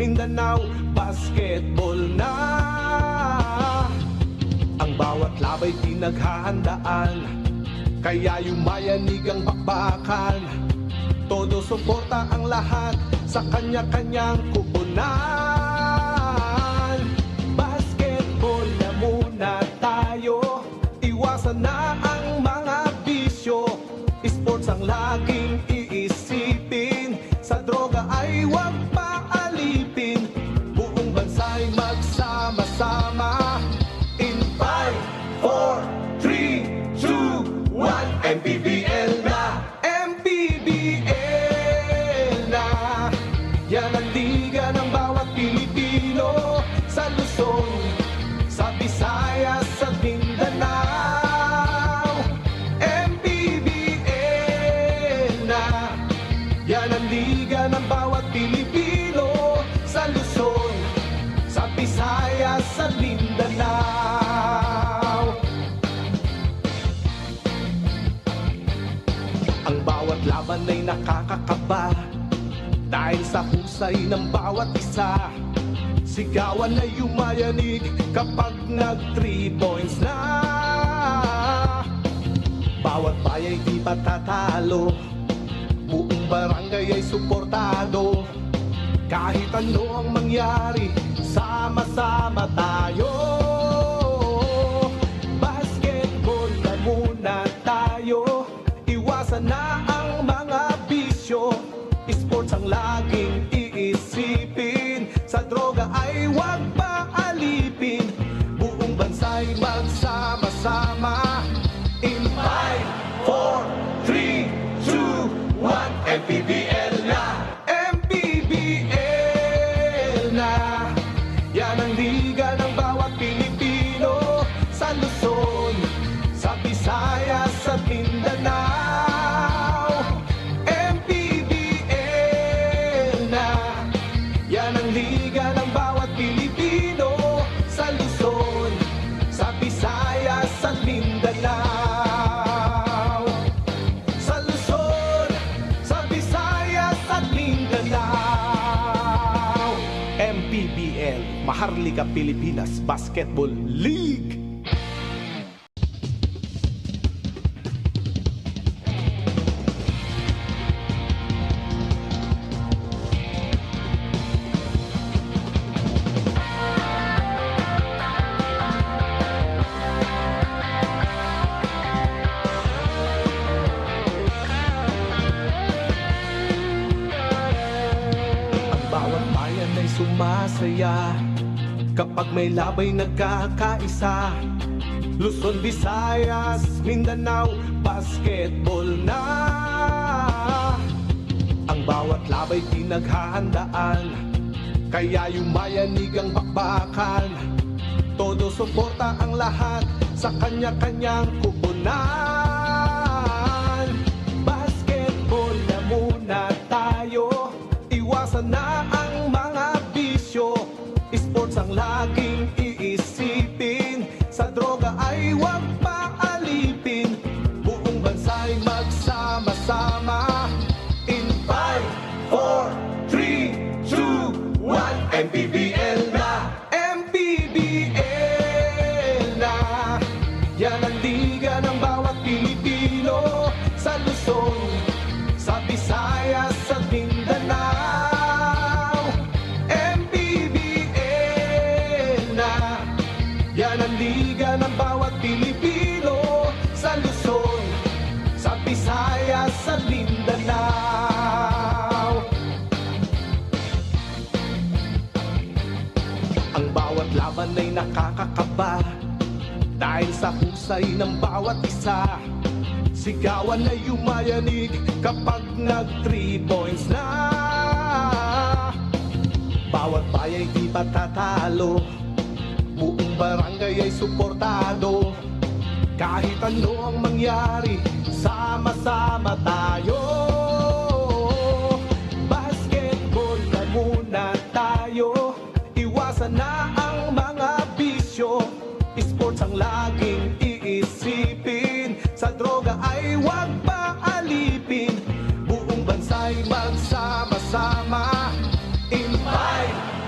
Mindanao, basketball na. Ang bawat labay pinaghahandaan, kaya yumayanig ang bakbakan. Todo suporta ang lahat sa kanya-kanyang kupunan. Basketball na muna tayo, iwasan na ang mga bisyo. Sports ang laging iisipin, sa droga ay huwag paalipin. Buong bansa'y magsama-sama. In 5, 4, 3, 2, 1, MPBL na! MPBL na! Yan ang liga ng bawat Pilipino, sa Luzon, sa Visayas, sa Mindanao. MPBL na! Yan ang liga ng bawat Pilipino, sa Luzon, sa Visayas, sa Mindanao. Ang bawat laban ay nakakakaba, dahil sa husay ng bawat isa. Sigawan ay yumayanig kapag nag 3 points na. Bawat bayay di patatalo, buong barangay ay suportado. Kahit ano ang mangyari, sama-sama tayo. Basketball na muna tayo, iwasan na ang mga bisyo. Sports ang laging iisipin, sa droga ay huwag paalipin. Buong bansa'y magsama-sama. In 5, 4, 3, 2, 1, MPBL na! MPBL na! Yan ang liga ng bawat Pilipino, sa Luzon, sa Visayas, sa Mindanao. MPBL na! Yan ang liga ng bawat Pilipino, sa Luzon, sa Visayas, sa Mindanao. Sa Luzon, sa Visayas, at Mindanao. MPBL, Maharlika Pilipinas Basketball League. Bawat bayan ay sumasaya kapag may labay nagkakaisa. Luzon, Visayas, Mindanao, basketball na. Ang bawat labay pinaghahandaan, kaya yumayanig ang bakbakan. Todo suporta ang lahat sa kanya-kanyang kupunan. Basketball na muna tayo, iwasan na ang mga bisyo. Sports ang laging iisipin, sa droga ay huwag paalipin. Buong bansa'y magsama-sama. In 5, 4, 3, 2, 1, MPBL na! MPBL na! Yan ang liga ng bawat Pilipino, sa Luzon, sa Visayas, sa Mindanao. MPBL na! Yan ang liga ng bawat Pilipino, sa Luzon, sa Visayas, sa Mindanao. Ang bawat laban ay nakakakaba, dahil sa husay ng bawat isa. Sigawan ay yumayanig kapag nag 3 points na. Bawat bayay di patatalo, buong barangay ay suportado. Kahit ano ang mangyari, sama-sama tayo. Basketball na muna tayo, iwasan na ang mga bisyo. Sports ang laging iisipin, sa droga ay huwag paalipin. Buong bansa'y magsama-sama. In 5,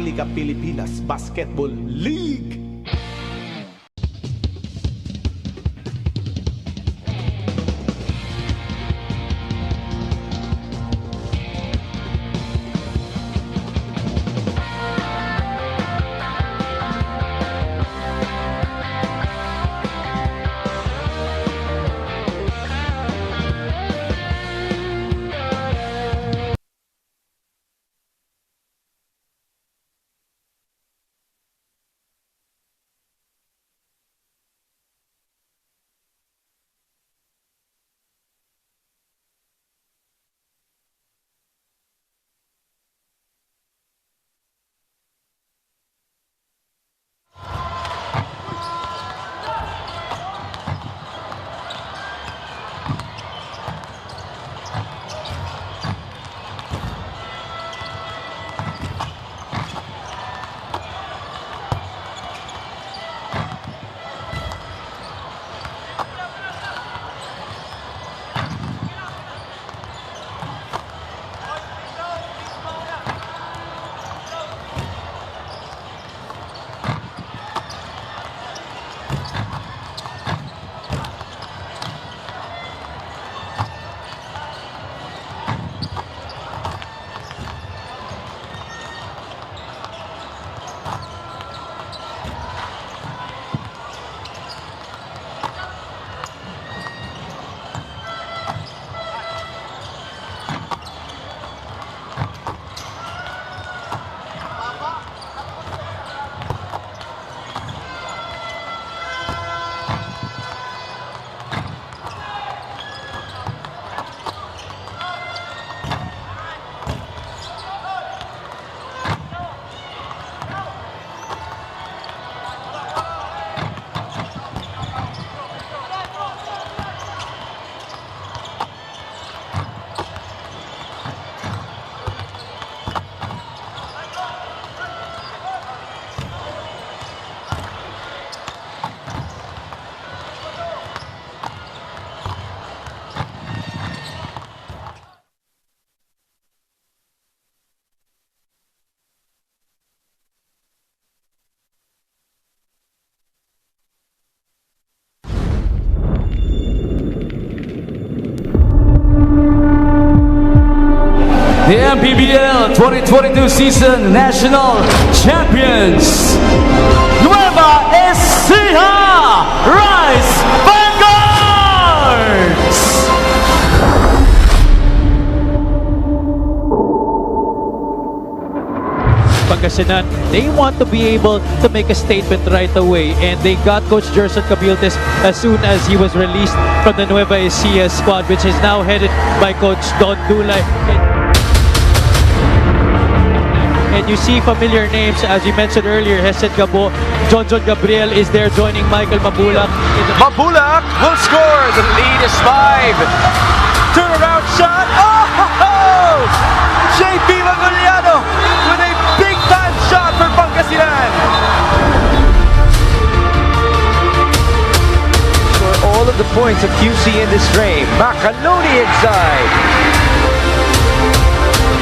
Maharlika Pilipinas Basketball League. The MPBL 2022 season national champions, Nueva Ecija Rice Vanguards! Pangasinan, they want to be able to make a statement right away, and they got Coach Gerson Cabiltes as soon as he was released from the Nueva Ecija squad, which is now headed by Coach Don Dulay. And you see familiar names, as you mentioned earlier, Hesed Gabo, John Gabriel is there joining Michael Mabulak. Mabulak will score. The lead is 5. Turnaround shot. Oh! JP Maguliano with a big-time shot for Pangasinan. For all of the points of QC in this frame, Makaloni inside.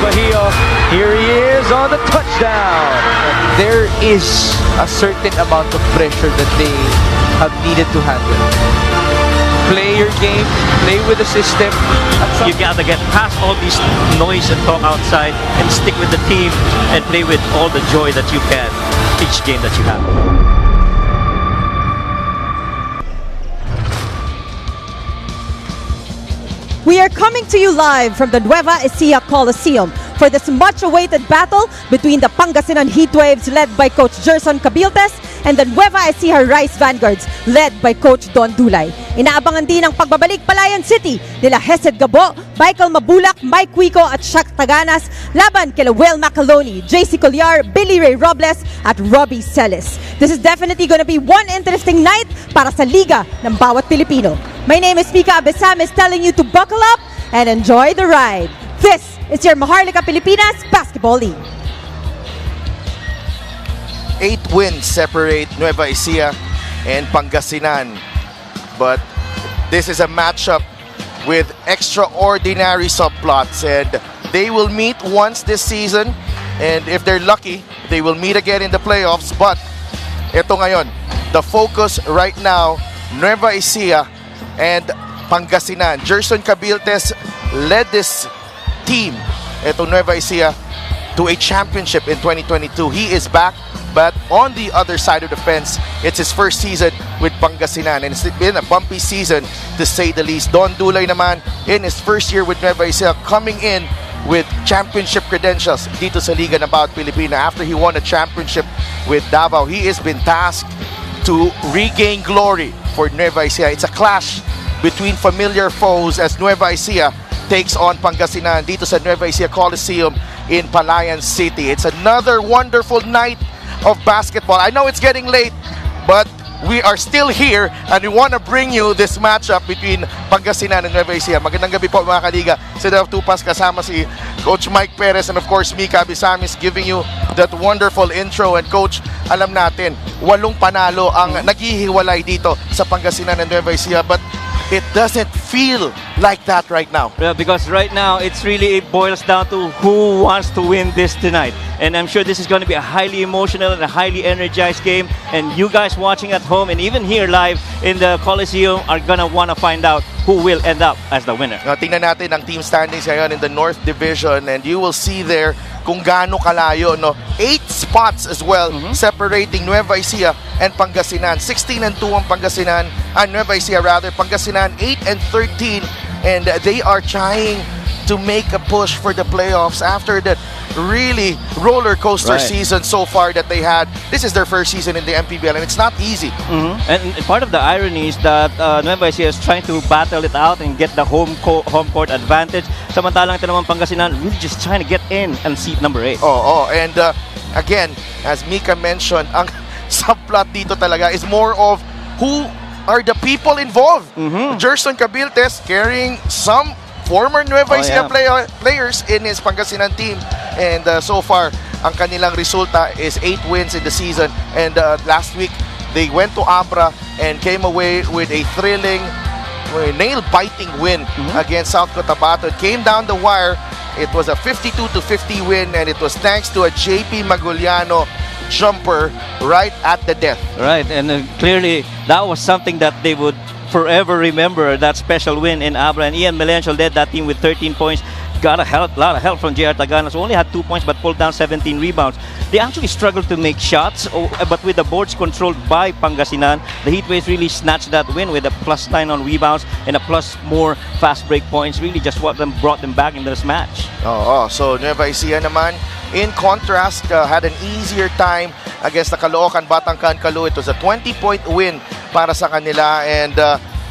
Bahio, here he is on the touchdown. There is a certain amount of pressure that they have needed to handle. Play your game, play with the system. You gotta get past all these noise and talk outside and stick with the team and play with all the joy that you can each game that you have. We are coming to you live from the Nueva Ecija Coliseum for this much-awaited battle between the Pangasinan Heatwaves led by Coach Gerson Cabiltes and the Nueva Ecija Rice Vanguards led by Coach Don Dulay. Inaabangan din ang pagbabalik Palayan City nila Hesed Gabo, Michael Mabulak, Mike Cuico at Shaq Taganas laban kila Will Macaloni, JC Colliar, Billy Ray Robles at Robbie Celis. This is definitely going to be one interesting night para sa liga ng bawat Pilipino. My name is Mika Abesam is telling you to buckle up and enjoy the ride. This is your Maharlika Pilipinas Basketball League. 8 wins separate Nueva Ecija and Pangasinan. But this is a matchup with extraordinary subplots, and they will meet once this season, and if they're lucky, They will meet again in the playoffs, but ito ngayon, the focus right now, Nueva Ecija and Pangasinan. Gerson Cabiltes led this team, ito Nueva Ecija, to a championship in 2022. He is back, but on the other side of the fence, it's his first season with Pangasinan, and it's been a bumpy season to say the least. Don Dulay naman, in his first year with Nueva Ecija, coming in with championship credentials dito sa Liga ng Bawat Pilipino. After he won a championship with Davao, he has been tasked to regain glory for Nueva Ecija. It's a clash between familiar foes as Nueva Ecija takes on Pangasinan dito sa Nueva Ecija Coliseum in Palayan City. It's another wonderful night of basketball. I know it's getting late, but we are still here and we want to bring you this matchup between Pangasinan and Nueva Ecija. Magandang gabi po mga kaliga. Sa Def Tupas kasama si Coach Mike Perez and of course Mika Bisamis giving you that wonderful intro. And Coach, alam natin, 8 panalo ang naghihiwalay dito sa Pangasinan and Nueva Ecija, but it doesn't feel like that right now. Yeah, because right now it boils down to who wants to win this tonight. And I'm sure this is going to be a highly emotional and a highly energized game. And you guys watching at home and even here live in the Coliseum are going to want to find out who will end up as the winner. Tingnan natin ang team standings ngayon in the North Division and you will see there kung gaano kalayo, no? 8 spots as well separating Nueva Ecija and Pangasinan. 16-2 ang Pangasinan, Nueva Ecija rather. Pangasinan 8-13, and they are trying to make a push for the playoffs after that really roller coaster season so far that they had. This is their first season in the MPBL and it's not easy. And part of the irony is that Nueva Ecija is trying to battle it out and get the home court advantage. Samantalang ito naman Pangasinan really just trying to get in and seat number 8. And again, as Mika mentioned, ang subplot dito talaga is more of who are the people involved. Gerson Cabiltes carrying some former Nueva Ecija players in his Pangasinan team, and so far ang kanilang resulta is 8 wins in the season. And last week they went to Abra and came away with a thrilling, nail-biting win against South Cotabato. It came down the wire. It was a 52-50 win, and it was thanks to a JP Maguliano jumper right at the death. Right, and clearly that was something that they would forever remember, that special win in Abra. And Ian Melencio led that team with 13 points. Got a lot of help from JR Taganas, who only had 2 points but pulled down 17 rebounds. They actually struggled to make shots, but with the boards controlled by Pangasinan, the Heatwaves really snatched that win with a +9 on rebounds and a plus more fast break points. Really just what brought them back in this match. So Nueva Ecija naman, in contrast, had an easier time against the Caloocan Batangkan Kalu. It was a 20-point win para sa kanila, and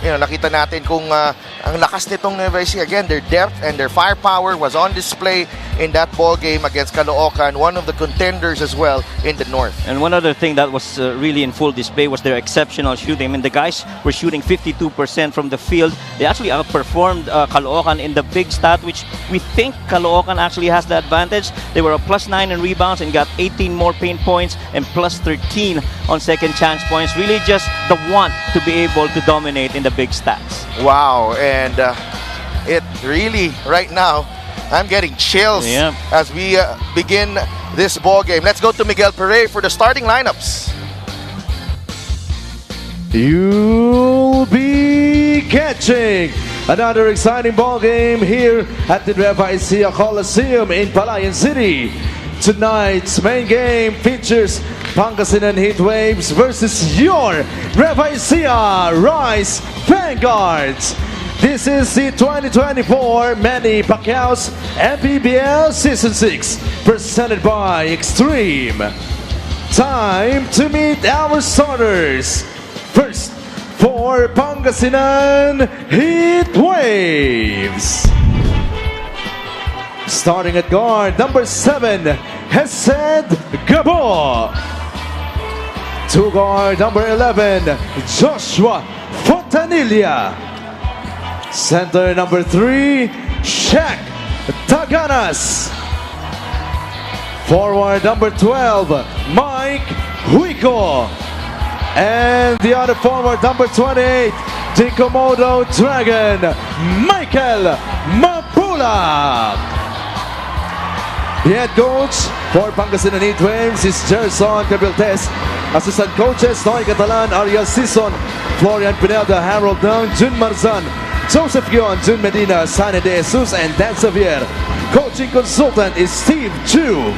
nakita natin kung ang lakas nitong Nueva Ecija. Again, their depth and their firepower was on display in that ball game against Caloocan, one of the contenders as well in the North. And one other thing that was really in full display was their exceptional shooting. I mean, the guys were shooting 52% from the field. They actually outperformed Caloocan in the big stat, which we think Caloocan actually has the advantage. They were a +9 in rebounds and got 18 more paint points and +13 on second chance points. Really just the want to be able to dominate in the big stats. Wow, and it really, right now, I'm getting chills as we begin this ball game. Let's go to Miguel Pere for the starting lineups. You'll be catching another exciting ball game here at the Nueva Ecija Coliseum in Palayan City. Tonight's main game features Pangasinan Heatwaves versus your Nueva Ecija Rice Vanguards. This is the 2024 Manny Pacquiao's MPBL Season 6, presented by Extreme. Time to meet our starters. First, for Pangasinan Heatwaves. Starting at guard, number 7, Hesed Gabo. To guard, number 11, Joshua Fontanilla. Center, number 3, Shaq Taganas. Forward, number 12, Mike Huico. And the other forward, number 28, the Komodo Dragon, Michael Mapula. The head coach for Pangasinan Heatwaves is Gerson Cabiltes. Assistant coaches Noy Catalan, Ariel Sison, Florian Pineda, Harold Dung, Jun Marzan, Joseph Gion, Jun Medina, Sane De Jesus, and Dan Xavier. Coaching consultant is Steve Chu.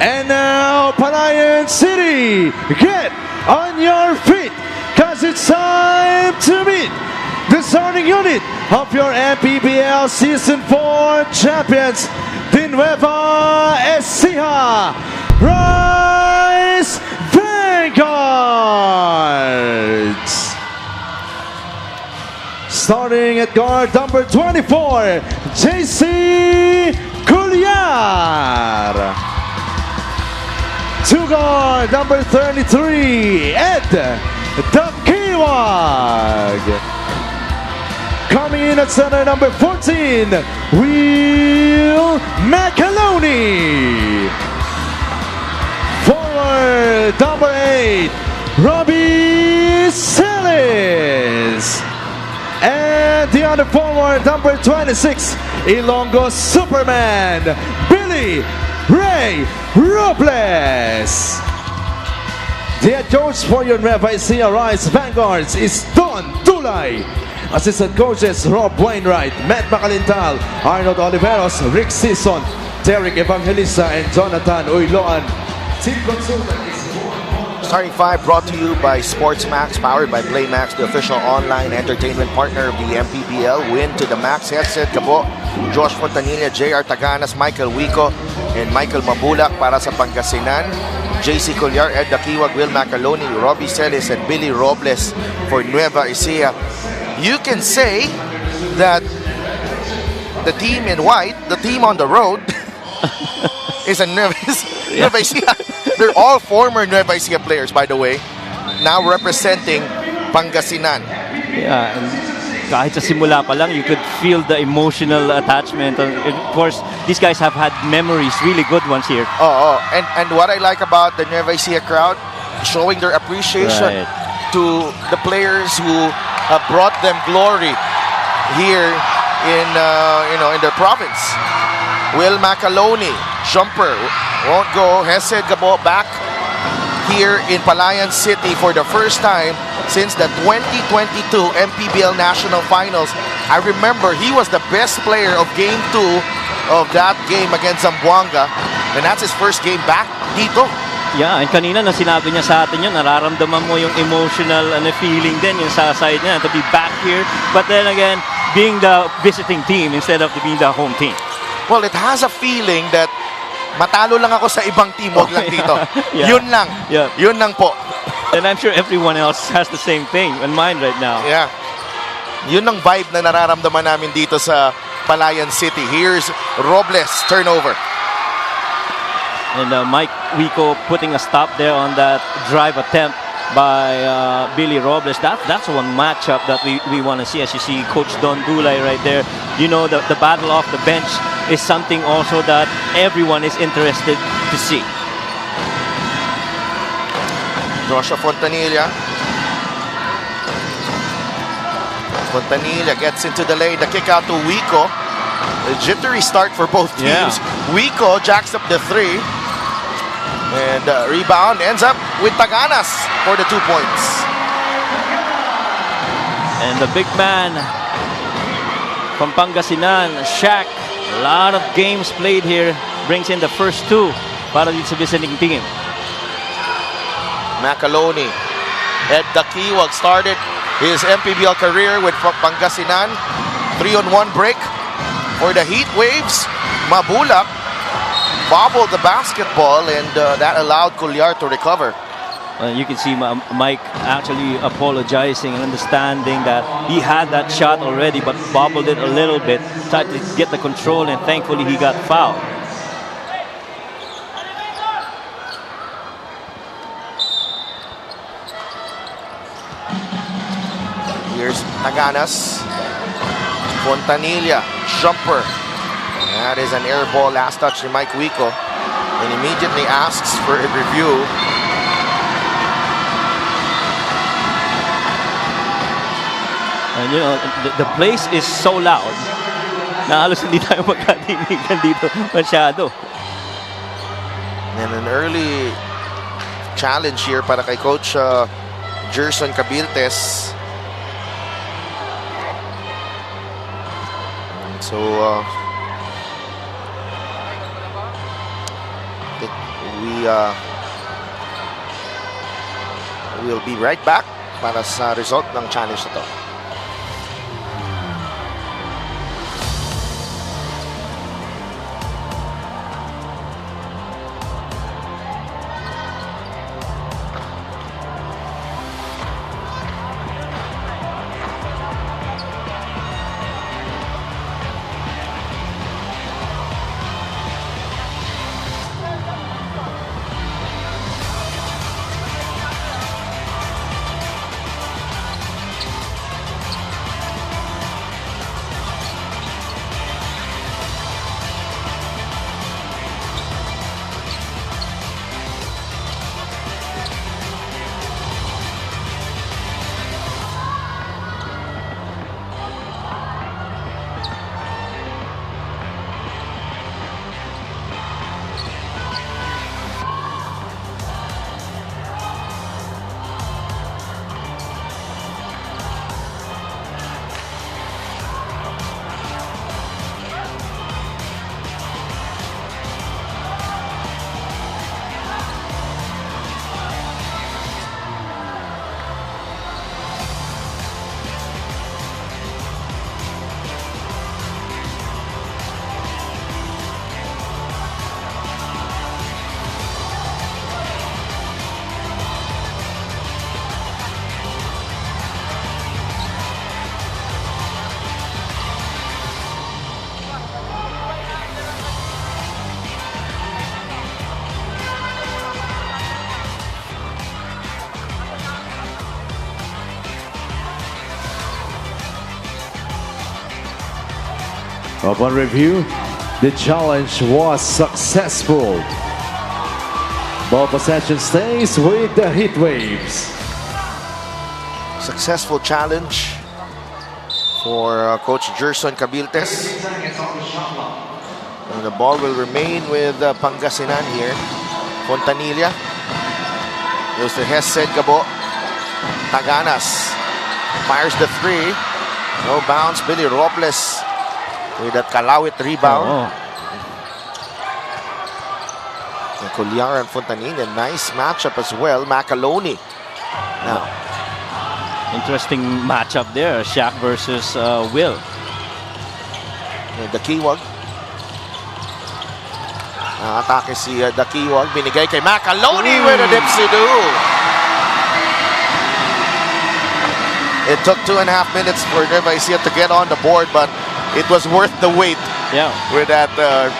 And now, Palayan City, get on your feet, cause it's time to meet the starting unit of your MPBL Season 4 champions, the Nueva Ecija Rice Vanguards. Starting at guard number 24, JC Culiar. To guard number 33, Ed Dakiwag. Coming in at center number 14, Will Macaloni. Forward number 8, Robbie Celis. And the other forward number 26, Ilonggo Superman, Billy Ray Robles. The head coach for your Nueva Ecija Rice Vanguards is Don Tulay. Assistant coaches Rob Wainwright, Matt Macalintal, Arnold Oliveros, Rick Sison, Derek Evangelista, and Jonathan Uyloan. Team consultant is Starting 5 brought to you by SportsMax, powered by PlayMax, the official online entertainment partner of the MPBL. Win to the max. Headset Cabo, Josh Fontanilla, JR Taganas, Michael Wico, and Michael Mabulak para sa Pangasinan. JC Colliar, Ed Dakiwag, Will Macaloni, Robbie Celis, and Billy Robles for Nueva Ecija. You can say that the team in white, the team on the road, is a Nueva Ecija. They're all former Nueva Ecija players, by the way, now representing Pangasinan. Yeah, and kahit sa simula pa lang, you could feel the emotional attachment. And of course, these guys have had memories, really good ones here. And what I like about the Nueva Ecija crowd, showing their appreciation to the players who have brought them glory here in in their province. Will Macaloni, jumper, won't go. Hesed Gabo back here in Palayan City for the first time since the 2022 MPBL National Finals. I remember he was the best player of Game 2 of that game against Zamboanga, and that's his first game back dito. Yeah, and kanina na sinabi niya sa atin yun, nararamdaman mo yung emotional feeling din yung sa side niya to be back here. But then again, being the visiting team instead of being the home team. Well, it has a feeling that matalo lang ako sa ibang team, wag lang dito. Yeah. Yun lang. Yeah. Yun lang po. And I'm sure everyone else has the same thing in mind right now. Yeah. Yun ang vibe na nararamdaman namin dito sa Palayan City. Here's Robles, turnover. And Mike Wico putting a stop there on that drive attempt by Billy Robles. That's one matchup that we want to see. As you see Coach Don Dulay right there. You know, the battle off the bench is something also that everyone is interested to see. Joshua Fontanilla. Fontanilla gets into the lane. The kick out to Wico. A jittery start for both teams. Yeah. Wico jacks up the 3. And rebound ends up with Taganas for the 2 points. And the big man from Pangasinan, Shaq, a lot of games played here, brings in the first 2 para dito sa visiting team. Macaloni. Ed Dakiwag started his MPBL career with Pangasinan. 3-on-1 break for the Heat Waves. Mabulak bobbled the basketball, and that allowed Culiar to recover. You can see Mike actually apologizing and understanding that he had that shot already but bobbled it a little bit, tried to get the control, and thankfully he got fouled. Here's Taganas. Fontanilla, jumper. That is an air ball, last touch to Mike Wico, and immediately asks for a review. And you know, the place is so loud. na halos hindi tayo magkadinigan dito masyado. And an early challenge here para kay Coach Gerson Cabiltes. So, I think we'll be right back para sa result ng challenge na to. Upon review, the challenge was successful. Ball possession stays with the Heat Waves. Successful challenge for Coach Gerson Cabiltes. And the ball will remain with Pangasinan here. Fontanilla. Goes to Hesed Gabo. Taganas fires the three. No bounce. Billy Robles with that Kalawit rebound. And Colliar and Fontanilla. Nice matchup as well. Macaloni. Now, Interesting matchup there, Shaq versus Will. Dakiwag. Atake si Dakiwag. Binigay kay Macaloni with a dipsy-do. It took 2.5 minutes for Nueva Ecija to get on the board, but it was worth the wait. Yeah. With that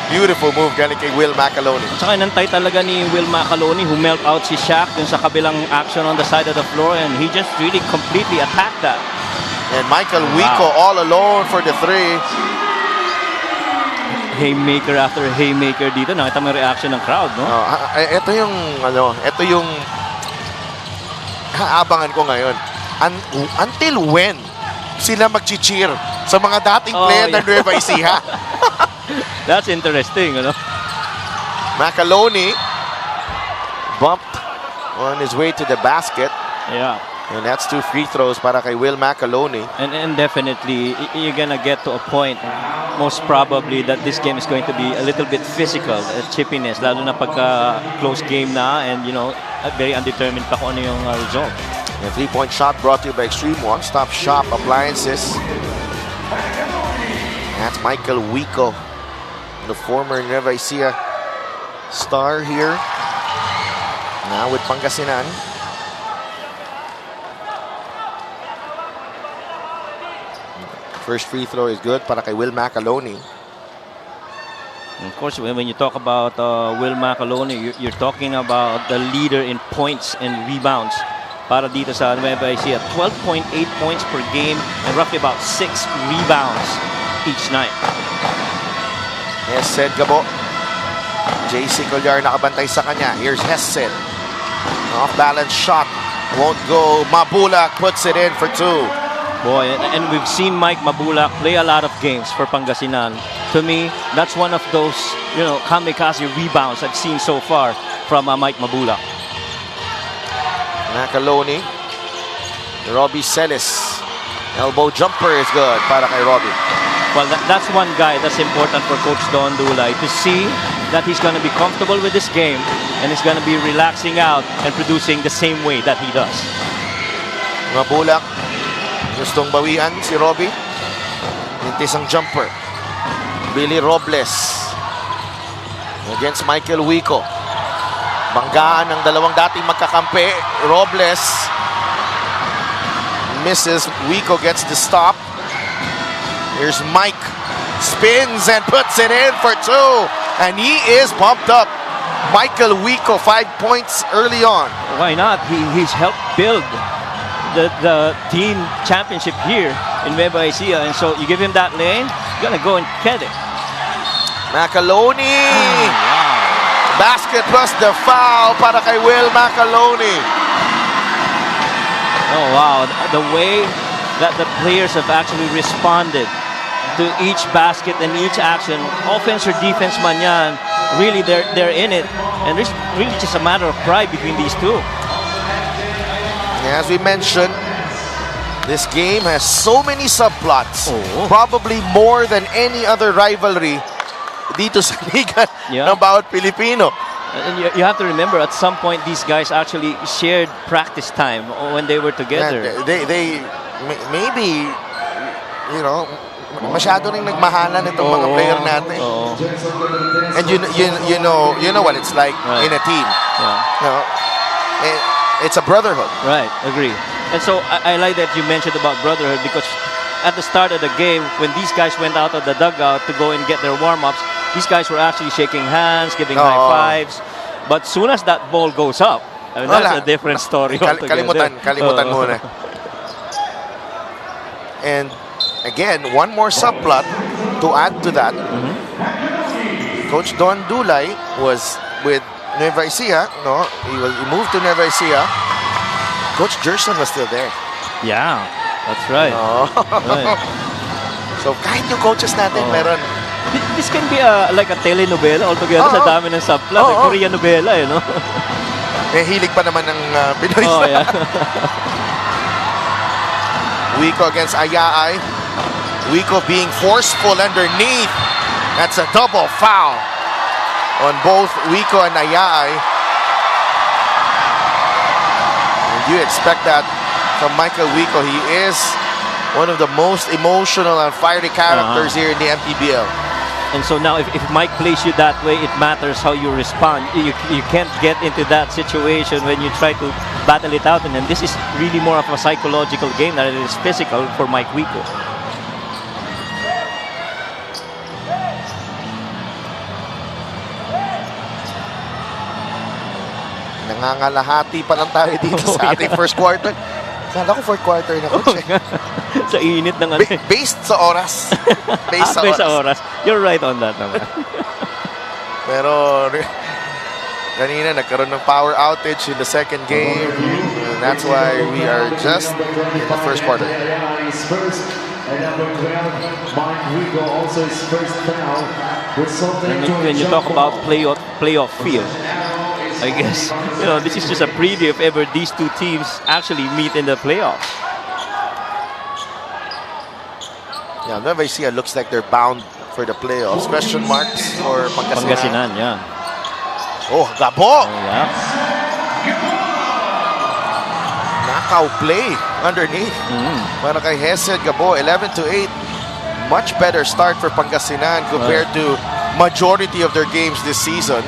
beautiful move galing kay Will Macaloni. At saka inantay talaga ni Will Macaloni who melt out si Shaq dun sa kabilang action on the side of the floor, and he just really completely attacked that. And Michael Wico all alone for the three. Haymaker after haymaker dito. Nakita mo yung reaction ng crowd, no? Ito yung aabangan ko ngayon. Until when sila mag-cheer sa mga dating player ng Nueva Ecija? That's interesting, you know? Macaloni bumped on his way to the basket. Yeah. And that's 2 free throws para kay Will Macaloni. And definitely, you're gonna get to a point, most probably, that this game is going to be a little bit physical, chippiness, lalo na pagka close game na, and you know, very undetermined pa kung ano yung result. A 3-point shot brought to you by Extreme One Stop Shop Appliances. That's Michael Wico, the former Nueva Ecija star here. Now with Pangasinan. First free throw is good para kay Will Macaloni. And of course, when you talk about Will Macaloni, you're talking about the leader in points and rebounds para dito sa Nueva Ecija. 12.8 points per game and roughly about 6 rebounds each night. Hesed Gabo. JC Colliar nakabantay sa kanya. Here's Hesed. Off-balance shot. Won't go. Mabulak puts it in for 2. Boy, and we've seen Mike Mabulak play a lot of games for Pangasinan. To me, that's one of those, kamikaze rebounds I've seen so far from Mike Mabulak. Macaloni. Robbie Celis. Elbow jumper is good para kay Robbie. Well, that's one guy that's important for Coach Don Dulay, to see that he's going to be comfortable with this game and he's going to be relaxing out and producing the same way that he does. Mabulak. Gustong bawian si Robbie. Nintis ang jumper. Billy Robles against Michael Wico. Banggaan ng dalawang dating magkakampi. Robles misses. Wico gets the stop. Here's Mike. Spins and puts it in for two. And he is bumped up. Michael Wico, 5 points early on. Why not? He's helped build the team championship here in Nueva Ecija. And so you give him that lane, you're going to go and get it. Macaloni. Wow. Basket plus the foul para kay Will Macaloni. Oh, wow. The way that the players have actually responded to each basket and each action, offense or defense man yan, really they're in it. And it's really just a matter of pride between these two. As we mentioned, this game has so many subplots. Oh. Probably more than any other rivalry dito sa liga ng bawat Pilipino. And you have to remember, at some point, these guys actually shared practice time when they were together. They maybe, masyado ring nagmahalan itong mga player natin. And you know what it's like in a team. It's a brotherhood. Right, agree. And so I like that you mentioned about brotherhood, because at the start of the game, when these guys went out of the dugout to go and get their warm-ups, these guys were actually shaking hands, giving high fives. But soon as that ball goes up, that's a different story altogether. Kalimutan muna. And again, one more subplot to add to that. Coach Don Dulay was with Nueva Ecija. He moved to Nueva Ecija. Coach Gerson was still there. Yeah, that's right. Right. So kahit yung coaches natin meron. This can be like a telenovela altogether sa dami ng subplot. Korean novela, Hilig pa naman ng Pinoy. Yeah. Wico against Ayaay. Wico being forceful underneath. That's a double foul on both Wico and Ayaay. And you expect that from Michael Wico. He is one of the most emotional and fiery characters here in the MPBL. And so now, if Mike plays you that way, it matters how you respond. You can't get into that situation when you try to battle it out. And then this is really more of a psychological game than it is physical for Mike Wico. Nangangalahati pa lang tayo dito sa ating first quarter. Sana ko fourth quarter na, coach. Sa init ng Based sa oras. Based sa oras. You're right on that naman. Pero kanina nagkaroon ng power outage in the second game. And that's why we are just in the first quarter. When you talk about playoff feel, I guess, this is just a preview if ever these two teams actually meet in the playoffs. Yeah, Nueva Ecija looks like they're bound for the playoffs. Question marks for Pangasinan. Yeah. Oh, Gabo! Yeah. Knockout play underneath. Para kay Hesed Gabo, 11-8. Much better start for Pangasinan compared to majority of their games this season.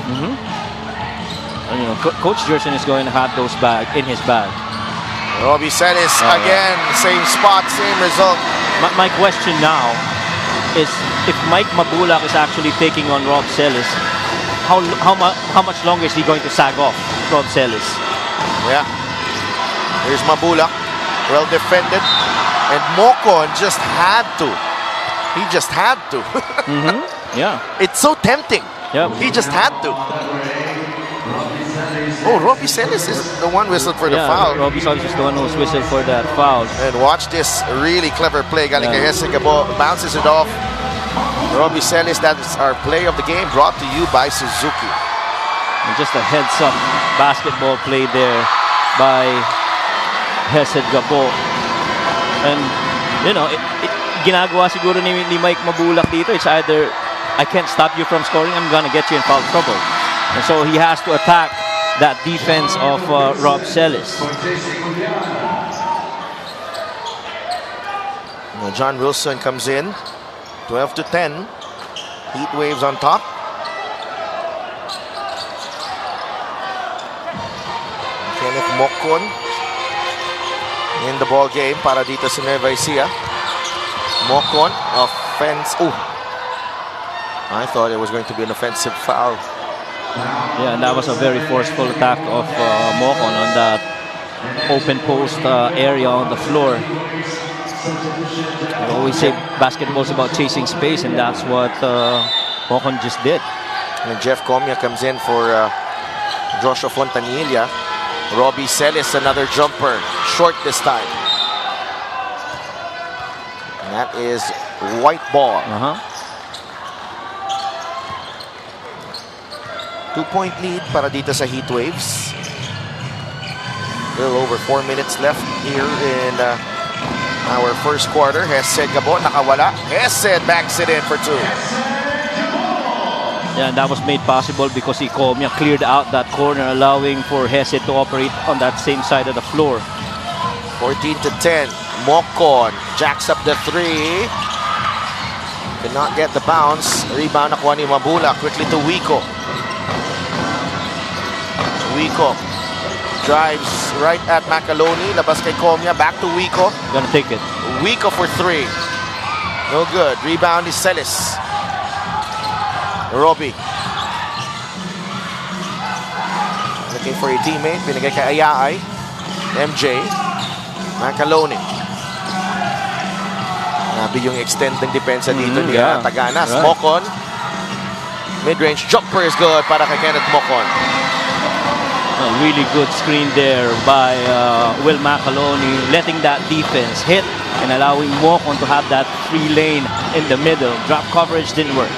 Coach Gerson is going to have those in his bag. Robbie Celis again, same spot, same result. My question now is, if Mike Mabulak is actually taking on Rob Celis, how much longer is he going to sag off Rob Celis? Yeah. Here's Mabulak, well defended, and Mocon just had to. He just had to. Yeah. It's so tempting. Yeah. He just had to. Oh, Robbie Celis is the one whistled for the foul. Robbie Celis is the one who's whistled for that foul. And watch this really clever play. Galing kay Jesse Gabo, bounces it off. Robbie Celis, that is our play of the game, brought to you by Suzuki. And just a heads-up basketball play there by Hesed Gabo. And, you know, ginagawa siguro ni Mike Mabulak dito. It's either, I can't stop you from scoring, I'm gonna get you in foul trouble. And so he has to attack that defense of Rob Celis. John Wilson comes in, 12-10. Heat Waves on top. Kenneth Mokon in the ball game para dito sa Nueva Ecija. Mokon, offense. Oh, I thought it was going to be an offensive foul. Yeah, and that was a very forceful attack of Mokon on that open post area on the floor. I always say basketball is about chasing space, and that's what Mokon just did. And Jeff Comia comes in for Joshua Fontanilla. Robbie Celis, another jumper, short this time. And that is white ball. 2-point lead para dito sa Heat Waves. A little over 4 minutes left here in our first quarter. Hesed Gabo, nakawala. Hesed backs it in for 2. Yeah, and that was made possible because Comia cleared out that corner, allowing for Hesed to operate on that same side of the floor. 14-10. Mokon jacks up the 3. Could not get the bounce. Rebound nakuha ni Mabula. Quickly to Wico. Wico drives right at Macaloni. Labas kay Comia. Back to Wico. Gonna take it. Wico for 3. No good. Rebound is Celis. Robbie. Looking for a teammate. Binigay kay Ayaay. MJ. Macaloni. Nabi yung extending depensa dito ni Taganas. Right. Mokon. Mid-range jumper is good para kay Kenneth Mokon. A really good screen there by Will Macaloni, letting that defense hit and allowing Mokon to have that free lane in the middle. Drop coverage didn't work.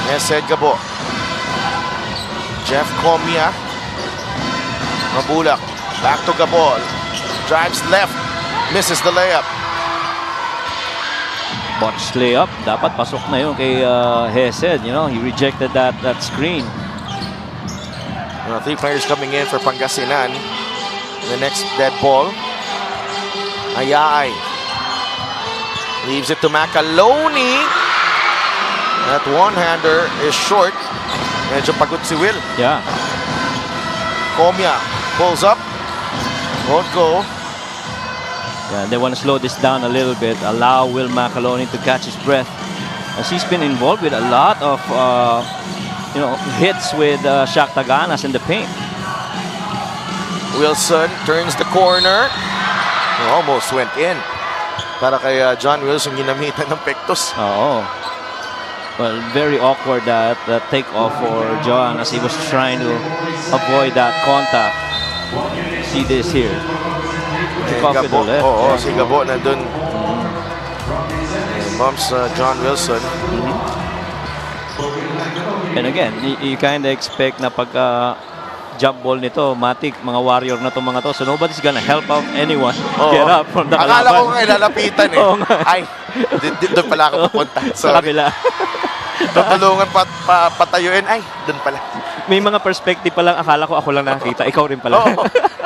Hesed Gabo. Jeff Comia. Mabulak. Back to Gabo. Drives left. Misses the layup. Botched layup. Dapat pasok na yun kay Hesed. You know, he rejected that screen. 3 players coming in for Pangasinan. The next dead ball. Ayaay. Leaves it to Macaloni. That one-hander is short. Medyo pagod si Will. Yeah. Comia pulls up. Won't go. Yeah, they want to slow this down a little bit. Allow Will Macaloni to catch his breath. As he's been involved with a lot of hits with Shaq Taganas in the paint. Wilson turns the corner. Almost went in. Para kay John Wilson ginamitan ng pektos. Oo. Well, very awkward that takeoff for John as he was trying to avoid that contact. See this here. Kick off with the left. Oo, si Gabo nandun. Bumps John Wilson. And again, you kind of expect na pagka jump ball nito, matik, mga warrior na itong mga to. So nobody's gonna help out anyone get up from the kalaban. Akala ko nga ilalapitan eh. Ay, doon pala ako pupunta. Sa kabila. Tutulungan patayuin. Ay, doon pala. May mga perspective pa lang. Akala ko ako lang nakakita. Ikaw rin pala.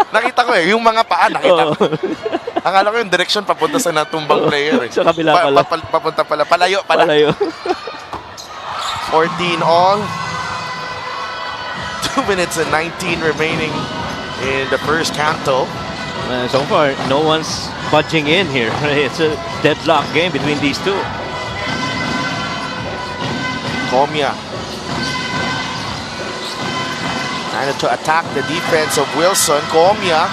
Nakita ko eh. Yung mga paa, nakita ko. Akala ko yung direction papunta sa natumbang player eh. Sa kabila pala. Papunta pala. Palayo pala. Palayo. 14 all. 2 minutes and 19 remaining in the first canto. So far, no one's budging in here. It's a deadlock game between these two. Comia. Trying to attack the defense of Wilson. Comia.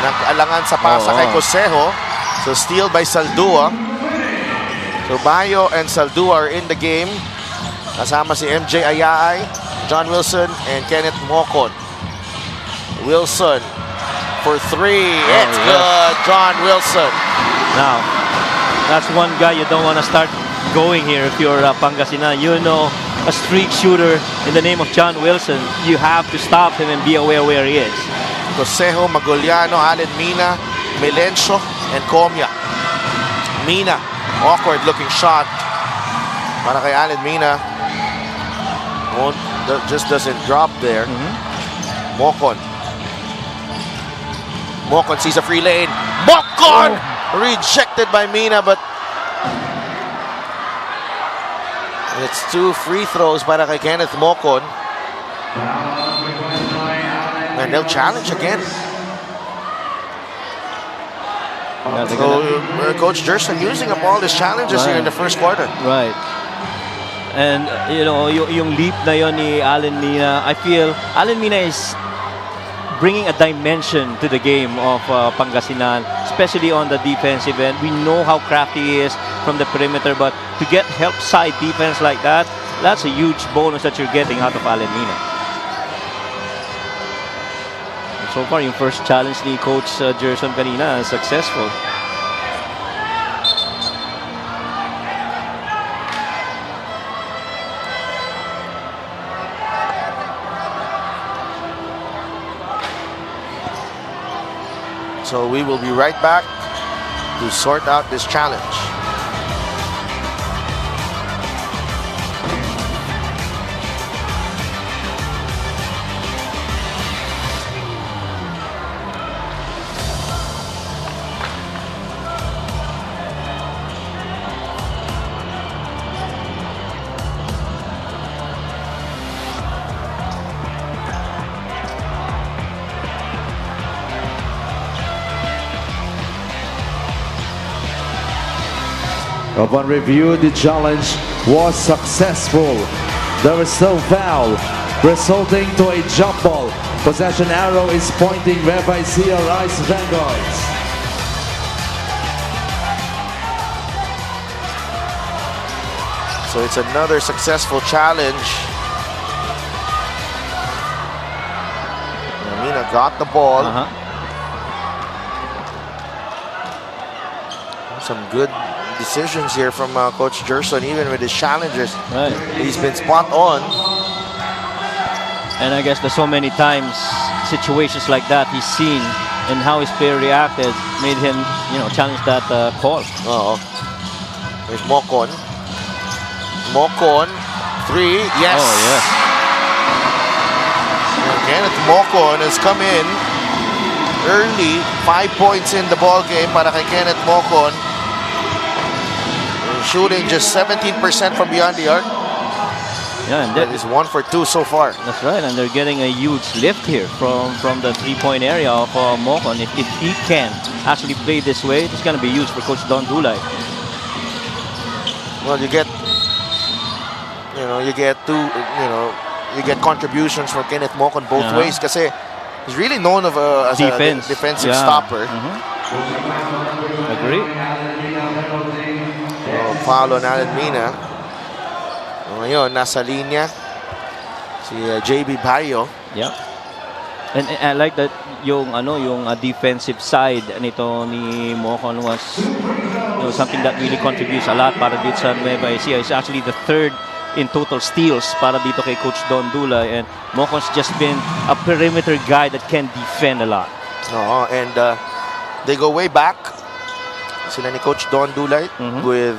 Nag-alangan sa pasa kay Cosejo. So steal by Saldua. So Bayo and Saldua are in the game. Kasama si MJ Ayaay. John Wilson and Kenneth Mocon. Wilson for three. It's good. John Wilson. Now, that's one guy you don't want to start going here if you're Pangasinan. You know, a streak shooter in the name of John Wilson. You have to stop him and be aware where he is. Josejo, Magoliano, Allen Mina, Melencio, and Comia. Mina, awkward looking shot. Para kay Allen Mina. Just doesn't drop there. Mocon. Mocon sees a free lane. Mocon! Rejected by Mina, but it's 2 free throws para kay Kenneth Mocon. And they'll challenge again. So, Coach Gerson using up all his challenges here in the first quarter. Right. And, you know, yung leap na yon ni Allen Mina, I feel Allen Mina is bringing a dimension to the game of Pangasinan, especially on the defensive end. We know how crafty he is from the perimeter, but to get help side defense like that, that's a huge bonus that you're getting out of Allen Mina. And so far, yung first challenge ni Coach Gerson kanina, successful. So we will be right back to sort out this challenge. Upon review, the challenge was successful. There was no foul, resulting to a jump ball. Possession arrow is pointing Nueva Ecija Rice Vanguards. So it's another successful challenge. Mina got the ball. Some good decisions here from Coach Gerson, even with his challenges. Right. He's been spot on. And I guess there's so many times situations like that he's seen and how his player reacted made him, you know, challenge that call. There's Mocon. Mocon, 3, yes. Oh, yes. And Kenneth Mocon has come in early, 5 points in the ball game para kay Kenneth Mocon. Shooting just 17% from beyond the arc. Yeah, and that is 1 for 2 so far. That's right, and they're getting a huge lift here from the three-point area of Mocon. If he can actually play this way, it's going to be huge for Coach Don Dulay. Well, you get you get contributions from Kenneth Mocon both ways kasi he's really known as a defensive stopper. Agree. Foul on Allen Mina. Ngayon, nasa linya si JB Bayo. Yeah. And I like that yung defensive side nito ni Mocon was something that really contributes a lot para dito sa Nueva Ecija. It's actually the 3rd in total steals para dito kay Coach Don Dulay, and Mocon's just been a perimeter guy that can defend a lot. And they go way back. Sila ni Coach Don Dulay with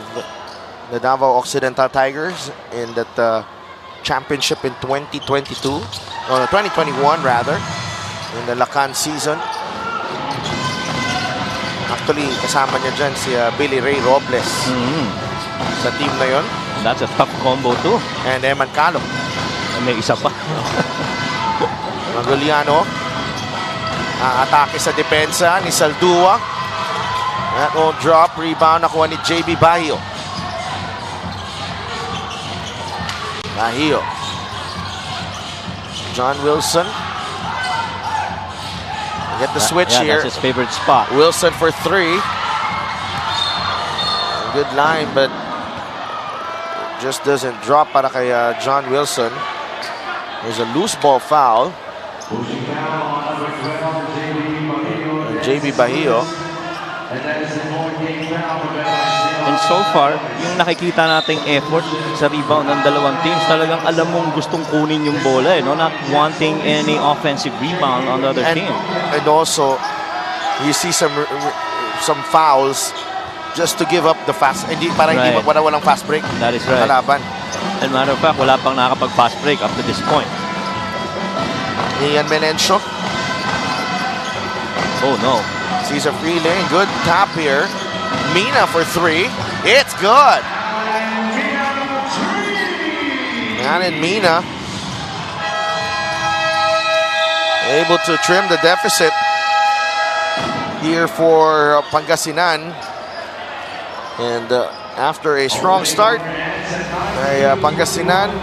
the Davao Occidental Tigers in that championship in 2021 rather, in the Lacan season. Actually, kasama niya dyan si Billy Ray Robles sa team na yon. That's a tough combo too. And Eman Calo. May isa pa. Magoliano. Atake sa depensa ni Saldua. That won't drop. Rebound nakuha ni JB Bayo. Bayo. John Wilson. Get the switch here. That's his favorite spot. Wilson for 3. Good line, but just doesn't drop para kay John Wilson. There's a loose ball foul. JB Bahio. And so far, yung nakikita nating effort sa rebound ng dalawang teams, talagang alam mong gustong kunin yung bola, no? Not wanting any offensive rebound on the other team. And also, you see some fouls just to give up the fast. Hindi para hindi walang fast break. That is right. Kalaban. And matter of fact, wala pang nakakapag-fast break up to this point. Ian Menencio. Oh no. Sees a free lane. Good tap here. Mina for three. It's good. And Mina able to trim the deficit here for Pangasinan. And after a strong start, Pangasinan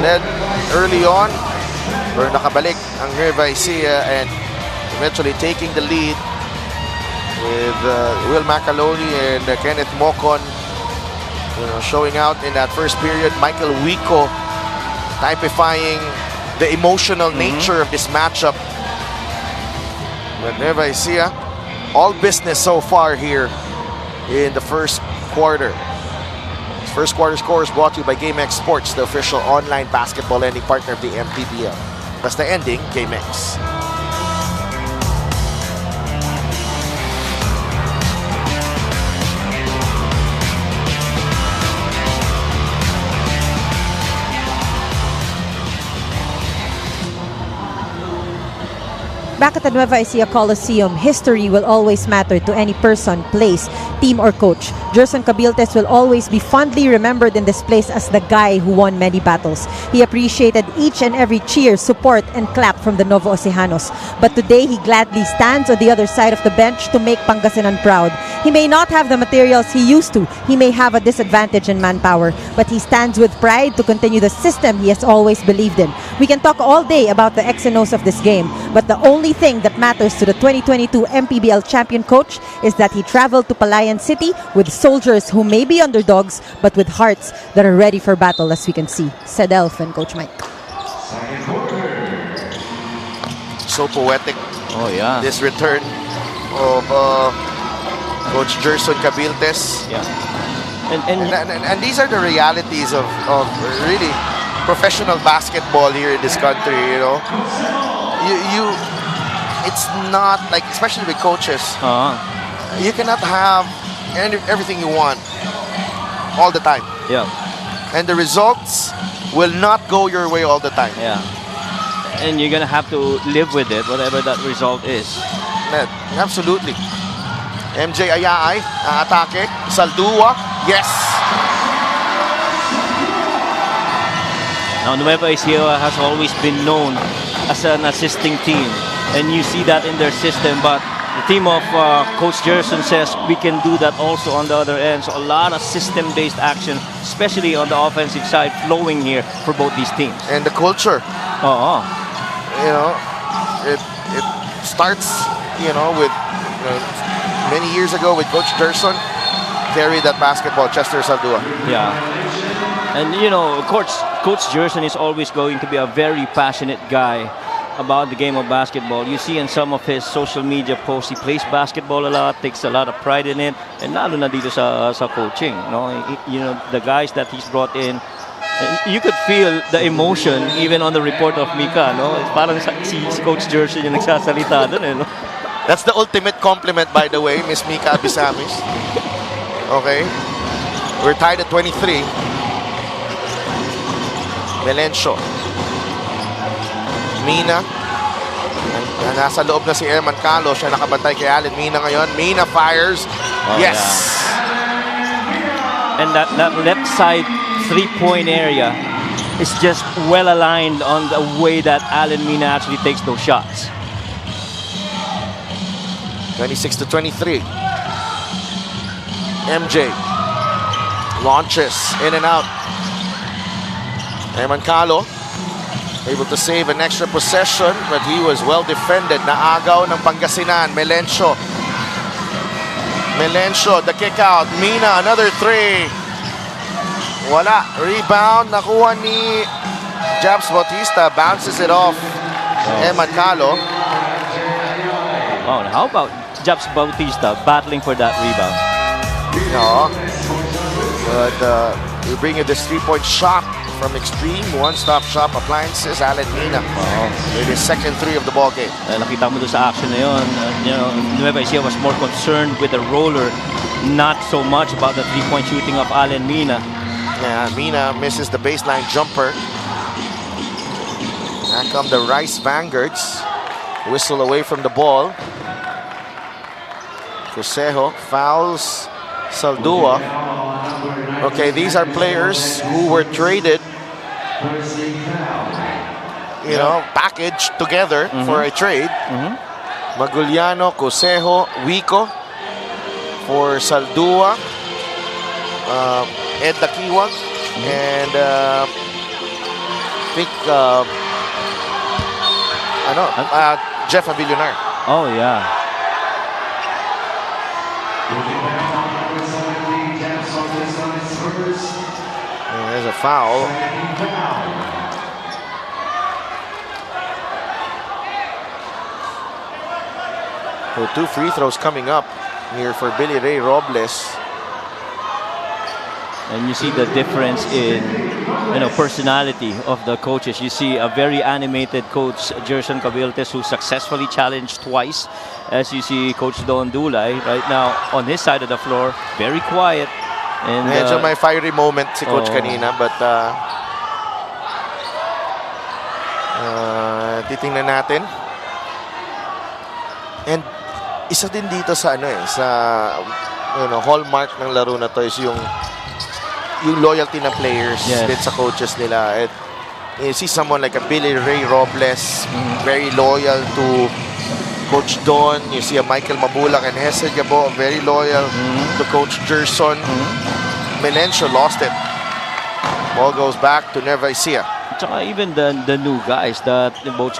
led early on. Pero nakabalik ang Nueva Ecija and eventually taking the lead with Will Macaloni and Kenneth Mocon, showing out in that first period. Michael Wico typifying the emotional nature of this matchup. But Nueva Ecija, all business so far here in the first quarter. This first quarter score is brought to you by GameX Sports, the official online basketball lending partner of the MPBL. That's the ending, GameX. Back at the Nueva Ecija Coliseum, history will always matter to any person, place, team, or coach. Gerson Cabiltes will always be fondly remembered in this place as the guy who won many battles. He appreciated each and every cheer, support, and clap from the Novo Ecijanos. But today, he gladly stands on the other side of the bench to make Pangasinan proud. He may not have the materials he used to. He may have a disadvantage in manpower. But he stands with pride to continue the system he has always believed in. We can talk all day about the X and O's of this game, but the only thing that matters to the 2022 MPBL champion coach is that he traveled to Palayan City with soldiers who may be underdogs, but with hearts that are ready for battle, as we can see. Said Elf and Coach Mike. So poetic. Oh yeah. This return of Coach Gerson Cabiltes. Yeah. And these are the realities of really professional basketball here in this country. It's not like, especially with coaches, you cannot have everything you want all the time. Yeah. And the results will not go your way all the time. Yeah. And you're gonna have to live with it, whatever that result is. Absolutely. MJ Ayaay, atake. Saldua, yes. Now, Nueva Ecija has always been known as an assisting team, and you see that in their system. But the team of Coach Gerson says we can do that also on the other end. So a lot of system-based action, especially on the offensive side, flowing here for both these teams. And the culture. It starts, with many years ago with Coach Gerson, carried that basketball, Chester Saldua. Yeah. And Coach Gerson is always going to be a very passionate guy about the game of basketball. You see in some of his social media posts, he plays basketball a lot, takes a lot of pride in it, and lalo na dito sa coaching. The guys that he's brought in, you could feel the emotion even on the report of Mika. It's parang si Coach Gerson yung nagsasalita doon. That's the ultimate compliment, by the way, Miss Mika Abisamis. Okay, we're tied at 23. Melencio. Mina. Nasa loob na si Erman Calo. Siya nakabantay kay Allen Mina ngayon. Mina fires. Yes. Yeah. And that left side three-point area is just well aligned on the way that Allen Mina actually takes those shots. 26-23. MJ launches in and out. Erman Calo able to save an extra possession, but he was well defended. Naagaw ng Pangasinan. Melencio, the kick out. Mina, another three. Wala. Rebound. Nakuha ni Jabs Bautista bounces it off. Eman Calo. Oh, how about Jabs Bautista battling for that rebound? No. But we bring you this three-point shot from Extreme One-Stop Shop Appliances, Alan Mina. With his second three of the ball game. Nakita mo doon sa action na yun, Nueva Ecija was more concerned with the roller, not so much about the three-point shooting of Allen Mina. Yeah, Mina misses the baseline jumper. Here come the Rice Vanguards. Whistle away from the ball. Cosejo fouls Saldua. Okay, these are players who were traded, packaged together for a trade. Maguliano, Cosejo, Wico for Saldua, Ed Dakiwag, and I think Jeff Avillonar. Oh, yeah. And there's a foul. So 2 free throws coming up here for Billy Ray Robles. And you see the difference in personality of the coaches. You see a very animated coach, Gerson Cabiltes, who successfully challenged twice. As you see Coach Don Dulay right now on his side of the floor, very quiet. And medyo may fiery moment si Coach kanina, but titingnan natin. And isa din dito sa hallmark ng laro na to is yung loyalty ng players din sa coaches nila. And you see someone like a Billy Ray Robles, very loyal to Coach Don. You see a Michael Mabulak and Hesed Gabo, very loyal to Coach Gerson. Melencio lost it. Ball goes back to Nueva Ecija. Tsaka even the new guys that both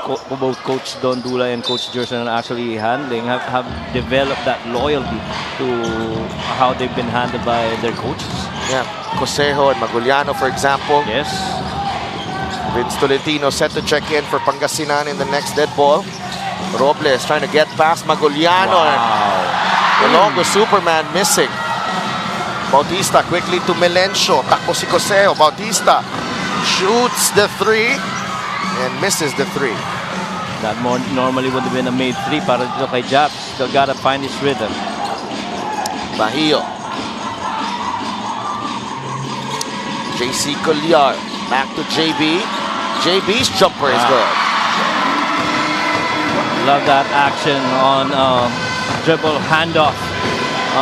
Coach Don Dulay and Coach Gerson are actually handling have developed that loyalty to how they've been handled by their coaches. Yeah, Cosejo and Maguliano, for example. Yes. Vince Tolentino set to check in for Pangasinan in the next dead ball. Robles trying to get past Maguliano. Wow. The Longo Superman missing. Bautista quickly to Melencio. Takbo si Cosejo. Bautista shoots the three and misses the three. That normally would have been a made three para dito kay Jabs. Still gotta find his rhythm. Bahio. JC Colliar. Back to JB. JB's jumper is good. Love that action on dribble handoff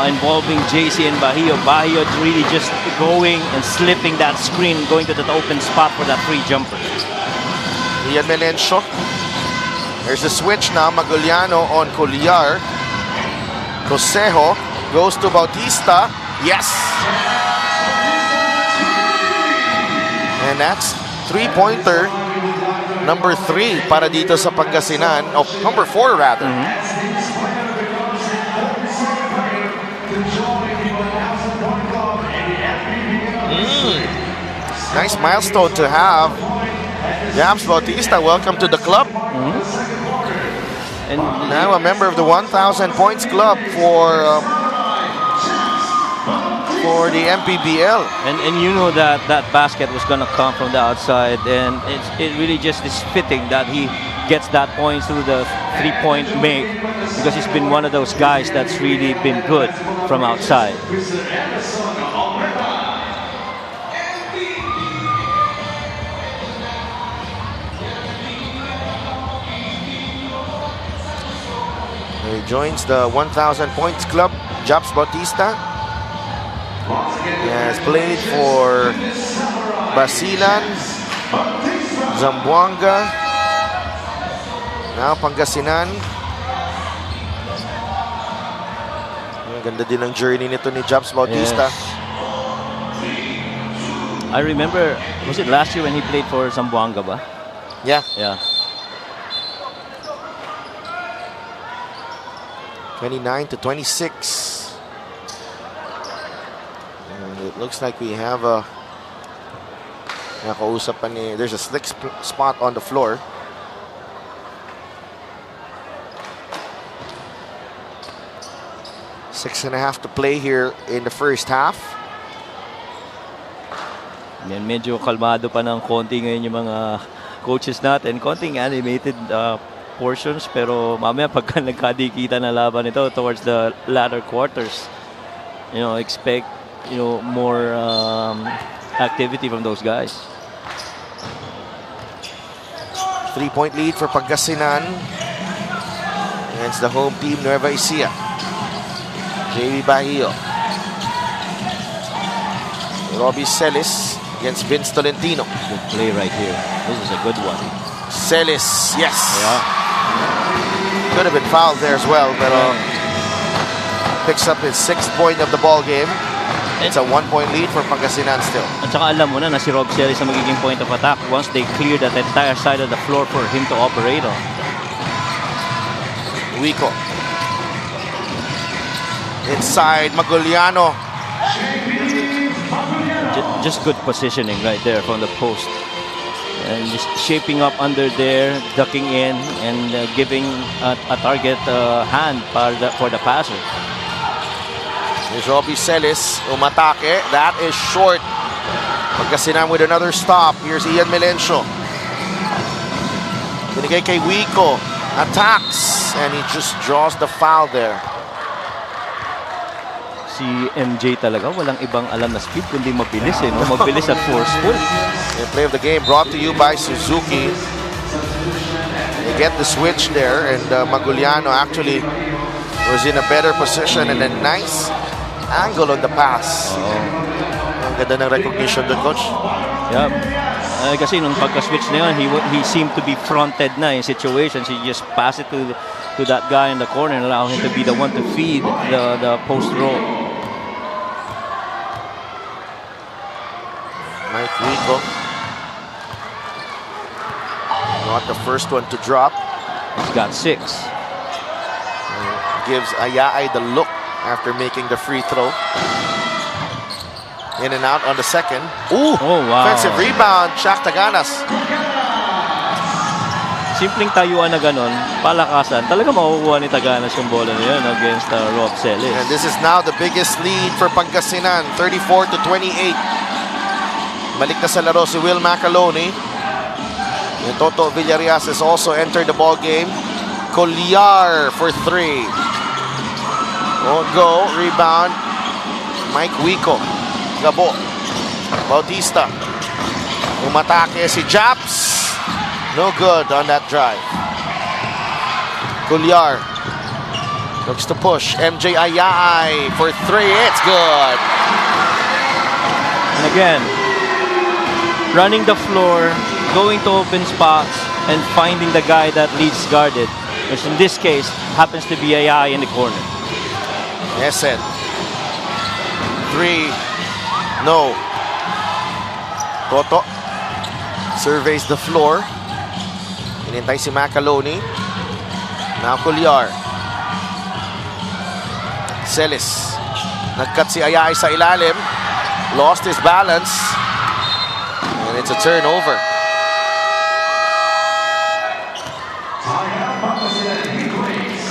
involving JC and Bahio. Bahio really just going and slipping that screen, going to that open spot for that free jumper. Ian Melencio. There's a switch now. Maguliano on Colliar. Cosejo goes to Bautista. Yes! And that's three-pointer number 3 para dito sa Pangasinan. Oh, number 4 rather. Nice milestone to have. Jabs Bautista, welcome to the club. And now a member of the 1,000 points club for the MPBL. And you know that basket was going to come from the outside, and it really just is fitting that he gets that point through the three-point make, because he's been one of those guys that's really been good from outside. He joins the 1,000 points club. Jabs Bautista. He has played for Basilan, Zamboanga, now Pangasinan. Ang ganda din ang journey nito ni Jabs Bautista. Yes. I remember, was it last year when he played for Zamboanga ba? Yeah. Yeah. 29-26. And it looks like we have a Nakausap pa ni, there's a slick spot on the floor. Six and a half to play here in the first half. Yan, medyo kalmado pa ng konti ngayon yung mga coaches natin. Konting animated portions, pero mamaya pagka nagkadikita na laban ito towards the latter quarters, expect more activity from those guys. 3-point lead for Pangasinan against the home team, Nueva Ecija. JV Bahio. Robbie Celis against Vince Tolentino. Good play right here. This is a good one. Celis, yes. Yeah. Could have been fouled there as well, but picks up his 6th point of the ball game. It's a 1-point lead for Pangasinan still. At saka alam mo na si Rob Celis ang magiging point of attack once they clear that entire side of the floor for him to operate on. Wico. Inside, Maguliano. Just good positioning right there from the post. And just shaping up under there, ducking in, and giving a target hand for the passer. Here's Robbie Celis, umatake. That is short. Pangasinan with another stop. Here's Ian Melencio. Binigay kay Wico. Attacks. And he just draws the foul there. Si MJ talaga, walang ibang alam na speed, kundi mabilis no? Mabilis at forceful. The play of the game brought to you by Suzuki. They get the switch there, and Maguliano actually was in a better position, and a nice angle on the pass. Ang ganda ng recognition doon, coach. Yeah. Kasi nung pagka-switch na yun, he seemed to be fronted na in situations. He just pass it to that guy in the corner and allow him to be the one to feed the post roll. Mike Wico. Not the first one to drop. He's got 6. Gives Ayaay the look after making the free throw. In and out on the second. Ooh! Oh, wow. Offensive rebound, Shaq Taganas. Simpleng tayuan na ganon, palakasan. Talaga makukuha ni Taganas yung bola na yun against Rob Celis. And this is now the biggest lead for Pangasinan, 34-28. Balik na sa laro si Will Macaloni. And Toto Villarias has also entered the ball game. Colliar for 3. Won't go. Rebound. Mike Wico. Gabo. Bautista. Umatake si Japs. No good on that drive. Colliar. Looks to push. MJ Ayaay for 3. It's good. And again, running the floor, going to open spots, and finding the guy that leads guarded. Which in this case, happens to be Ayaay in the corner. Essen. 3. No. Toto surveys the floor. Inintay si Macaloni. Now Colliar. Celis. Nagkat si Ayaay sa ilalim. Lost his balance. And it's a turnover.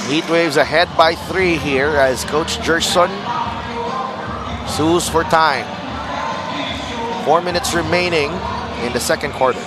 Heatwaves ahead by 3 here as Coach Gerson sues for time. 4 minutes remaining in the second quarter.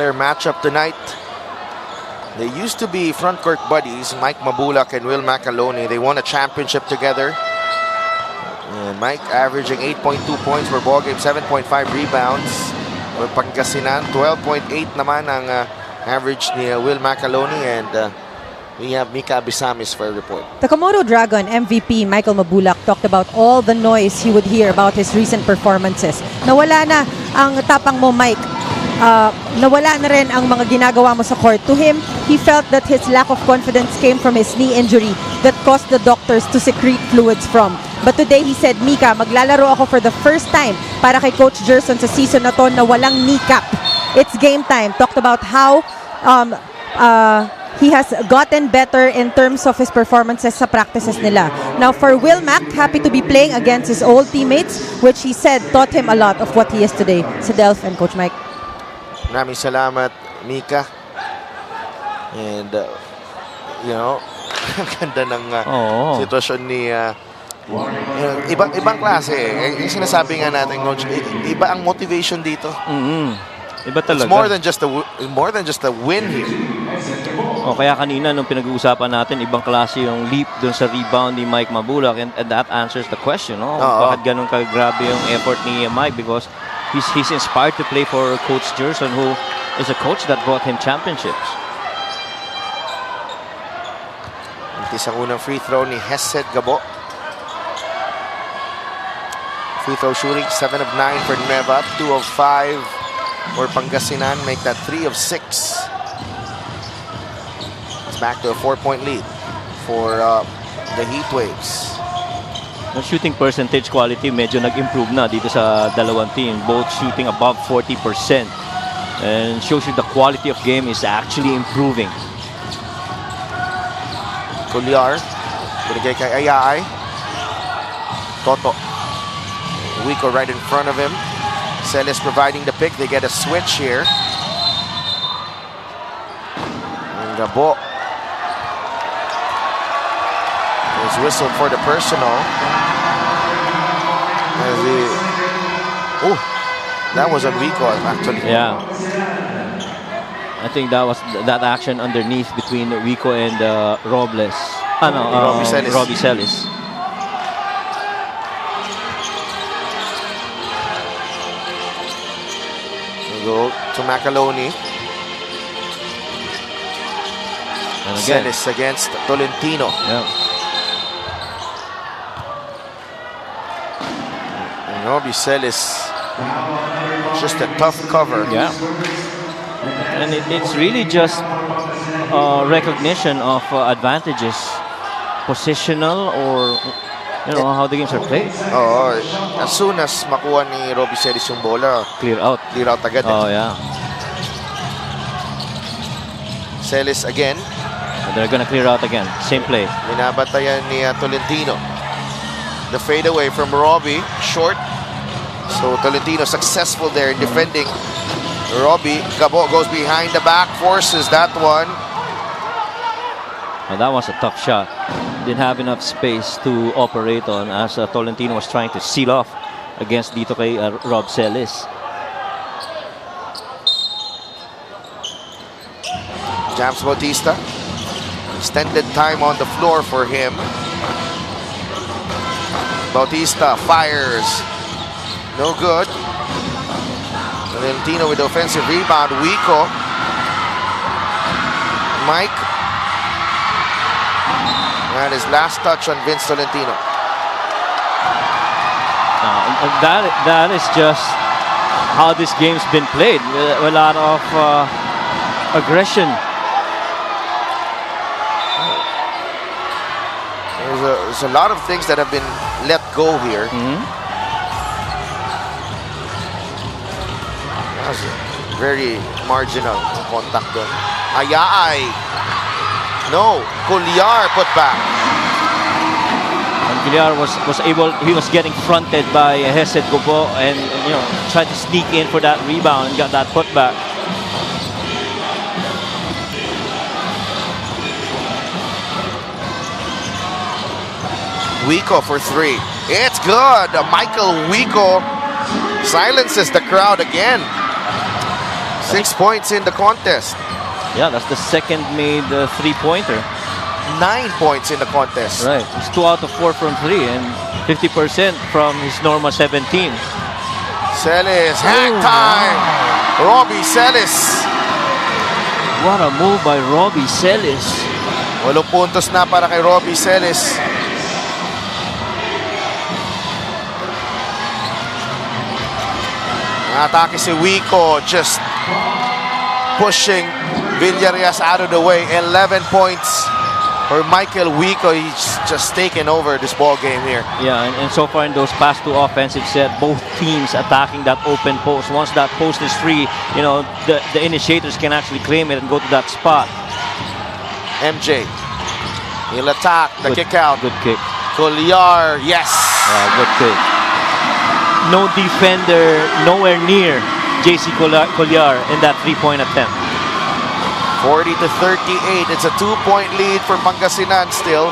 Player matchup tonight. They used to be front court buddies, Mike Mabulak and Will Macaloni. They won a championship together. And Mike averaging 8.2 points per ball game, 7.5 rebounds. For Pangasinan, 12.8 naman ang average ni Will Macaloni. And we have Mika Abisamis for a report. The Komodo Dragon MVP Michael Mabulak talked about all the noise he would hear about his recent performances. Nawala na ang tapang mo, Mike. Nawala na rin ang mga ginagawa mo sa court. To him, he felt that his lack of confidence came from his knee injury that caused the doctors to secrete fluids from. But today, he said, Mika, maglalaro ako for the first time para kay Coach Gerson sa season na to na walang kneecap. It's game time. Talked about how he has gotten better in terms of his performances sa practices nila. Now, for Will Mac, happy to be playing against his old teammates, which he said taught him a lot of what he is today. Sa Delph and Coach Mike. Maraming salamat, Mika. And, you know, ganda ng sitwasyon ni... ibang klase. Yung sinasabi nga natin, Coach, iba ang motivation dito. Iba talaga. It's more than just a win here. Kaya kanina nung pinag-uusapan natin, ibang klase yung leap dun sa rebound ni Mike Mabulak, and that answers the question. Bakit ganun kagrabe yung effort ni Mike? Because he's inspired to play for Coach Gerson, who is a coach that brought him championships. Ito ang unang free throw ni Hesed Gabo. Free throw shooting, 7 of 9 for Nueva, 2 of 5 for Pangasinan, make that 3 of 6. It's back to a 4-point lead for the Heatwaves. Ang shooting percentage quality medyo nag-improve na dito sa dalawang team, both shooting above 40%, and shows you the quality of game is actually improving. Kulyar, binigay kay Ayaay. Toto. Wico right in front of him. Celis providing the pick. They get a switch here. And Gabo is whistled for the personal. That was on Wico actually. Yeah. I think that action underneath between Wico and Robles. Robbie Celis. Go to Macaloni. And again, Celis against Tolentino. Yeah. And Robbie Celis, just a tough cover. Yeah. And it's really just recognition of advantages, positional, or how the games are played. As soon as makuha ni Robbie Celis yung bola, Clear out agad. yeah. Celis again. And they're gonna clear out again. Same play. Binabatayan ni Tolentino. The fadeaway from Robbie, short. So Tolentino successful there in defending Robbie. Gabo goes behind the back, forces that one. Well, that was a tough shot. Didn't have enough space to operate on as Tolentino was trying to seal off against dito kay Rob Celis. James Bautista. Extended time on the floor for him. Bautista fires. No good. Tolentino with the offensive rebound. Wico. Mike. And his last touch on Vince Tolentino. That is just how this game's been played. A lot of aggression. There's a lot of things that have been let go here. That's very marginal contact doon. Ayaay. No, Kulyar put back. And Kulyar he was getting fronted by Hesed Gobo and tried to sneak in for that rebound and got that putback. Wico for 3. It's good. Michael Wico silences the crowd again. 6 points in the contest. Yeah, that's the second made three-pointer. 9 points in the contest. Right. It's 2 out of 4 from 3 and 50% from his normal 17. Celis, hack time! Robbie Celis. What a move by Robbie Celis. 8 puntos na para kay Robbie Celis. Atake si Wico, just pushing Villarreal out of the way. 11 points for Michael Wico. He's just taken over this ball game here. Yeah, and so far in those past 2 offensive sets, both teams attacking that open post. Once that post is free, you know, the initiators can actually claim it and go to that spot. MJ, he'll attack the kick out. Good kick. Colliar, yes. Good kick. No defender nowhere near JC Colliar in that 3-point attempt. 40-38. It's a 2-point lead for Pangasinan still.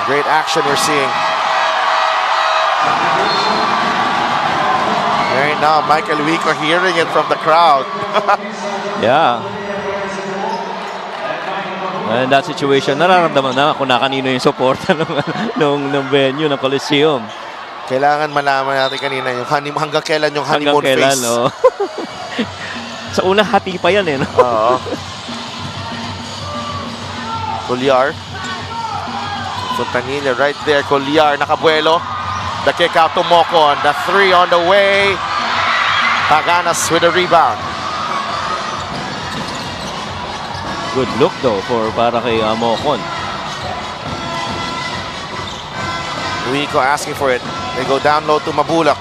Great action we're seeing. Right now, Michael Wico hearing it from the crowd. Yeah. In that situation, nararamdaman na kung na kanino yung suporta ng venue, ng Coliseum. Kailangan malaman natin kanina yung hanggang kailan yung honeymoon hanggang kailan, phase. no? Sa una, hati pa yan, eh. No? Oo. Colliar. Fontanilla right there. Colliar nakabuelo. The kick out to Mocon. The 3 on the way. Paganas with a rebound. Good look, though, para kay Mocon. Wico asking for it. They go down low to Mabulak.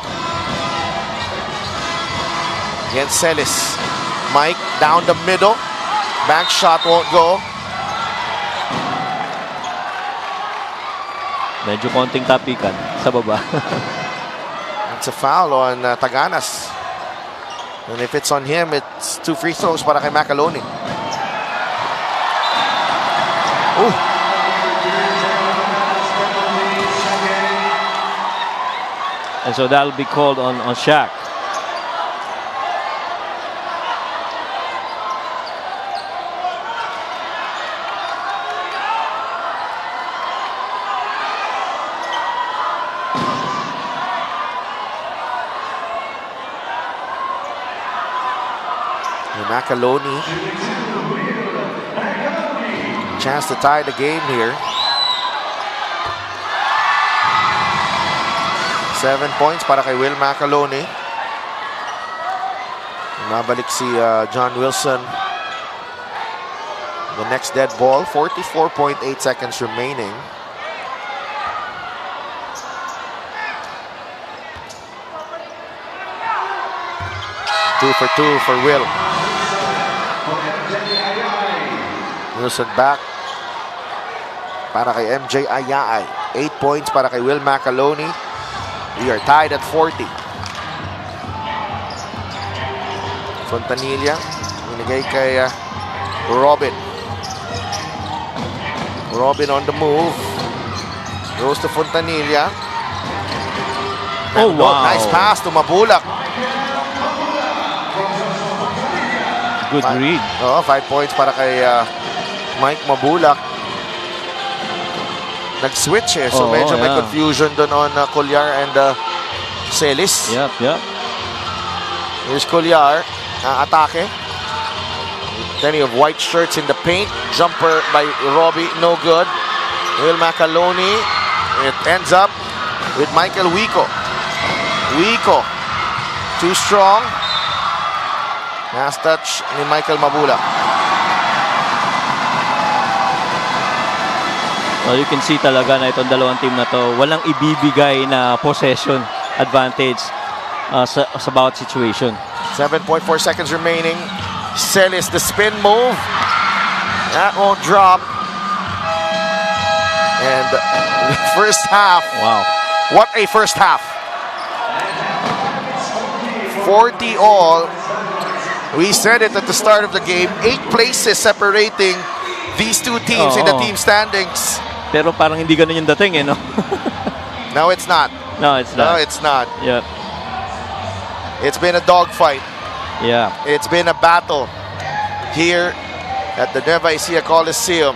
Against Celis. Mike down the middle. Back shot won't go. Medyo konting tapikan sa baba. It's a foul on Taganas. And if it's on him, it's 2 free throws para kay Macaloni. Ooh. And so that'll be called on Shaq. Macaloni. Chance to tie the game here. 7 points para kay Will Macaloni. Mabalik si John Wilson. The next dead ball. 44.8 seconds remaining. Two for two for Will. Wilson back para kay MJ Ayaay. 8 points para kay Will Macaloni. We are tied at 40. Fontanilla. Binigay kay Robin. Robin on the move. Goes to Fontanilla. Oh, wow. Nice pass to Mabulak. Good read. 5 points para kay Mike Mabulak. Nag-switch eh. So medyo may confusion doon on Colliar and Celis. Yep. Here's Colliar. Atake. Plenty of white shirts in the paint. Jumper by Robbie. No good. Will Macaloni. It ends up with Michael Wico. Wico. Too strong. Last touch ni Michael Mabulak. Well, you can see talaga na itong dalawang team na to, walang ibibigay na possession advantage sa bawat situation. 7.4 seconds remaining. Celis, the spin move. That won't drop. And first half. Wow. What a first half. 40 all. We said it at the start of the game. 8 places separating these two teams in the team standings. Pero parang hindi ganun yung dating, eh, no? No, it's not. No, it's not. No, it's not. Yep. It's been a dogfight. Yeah. It's been a battle. here at the Nueva Ecija Coliseum.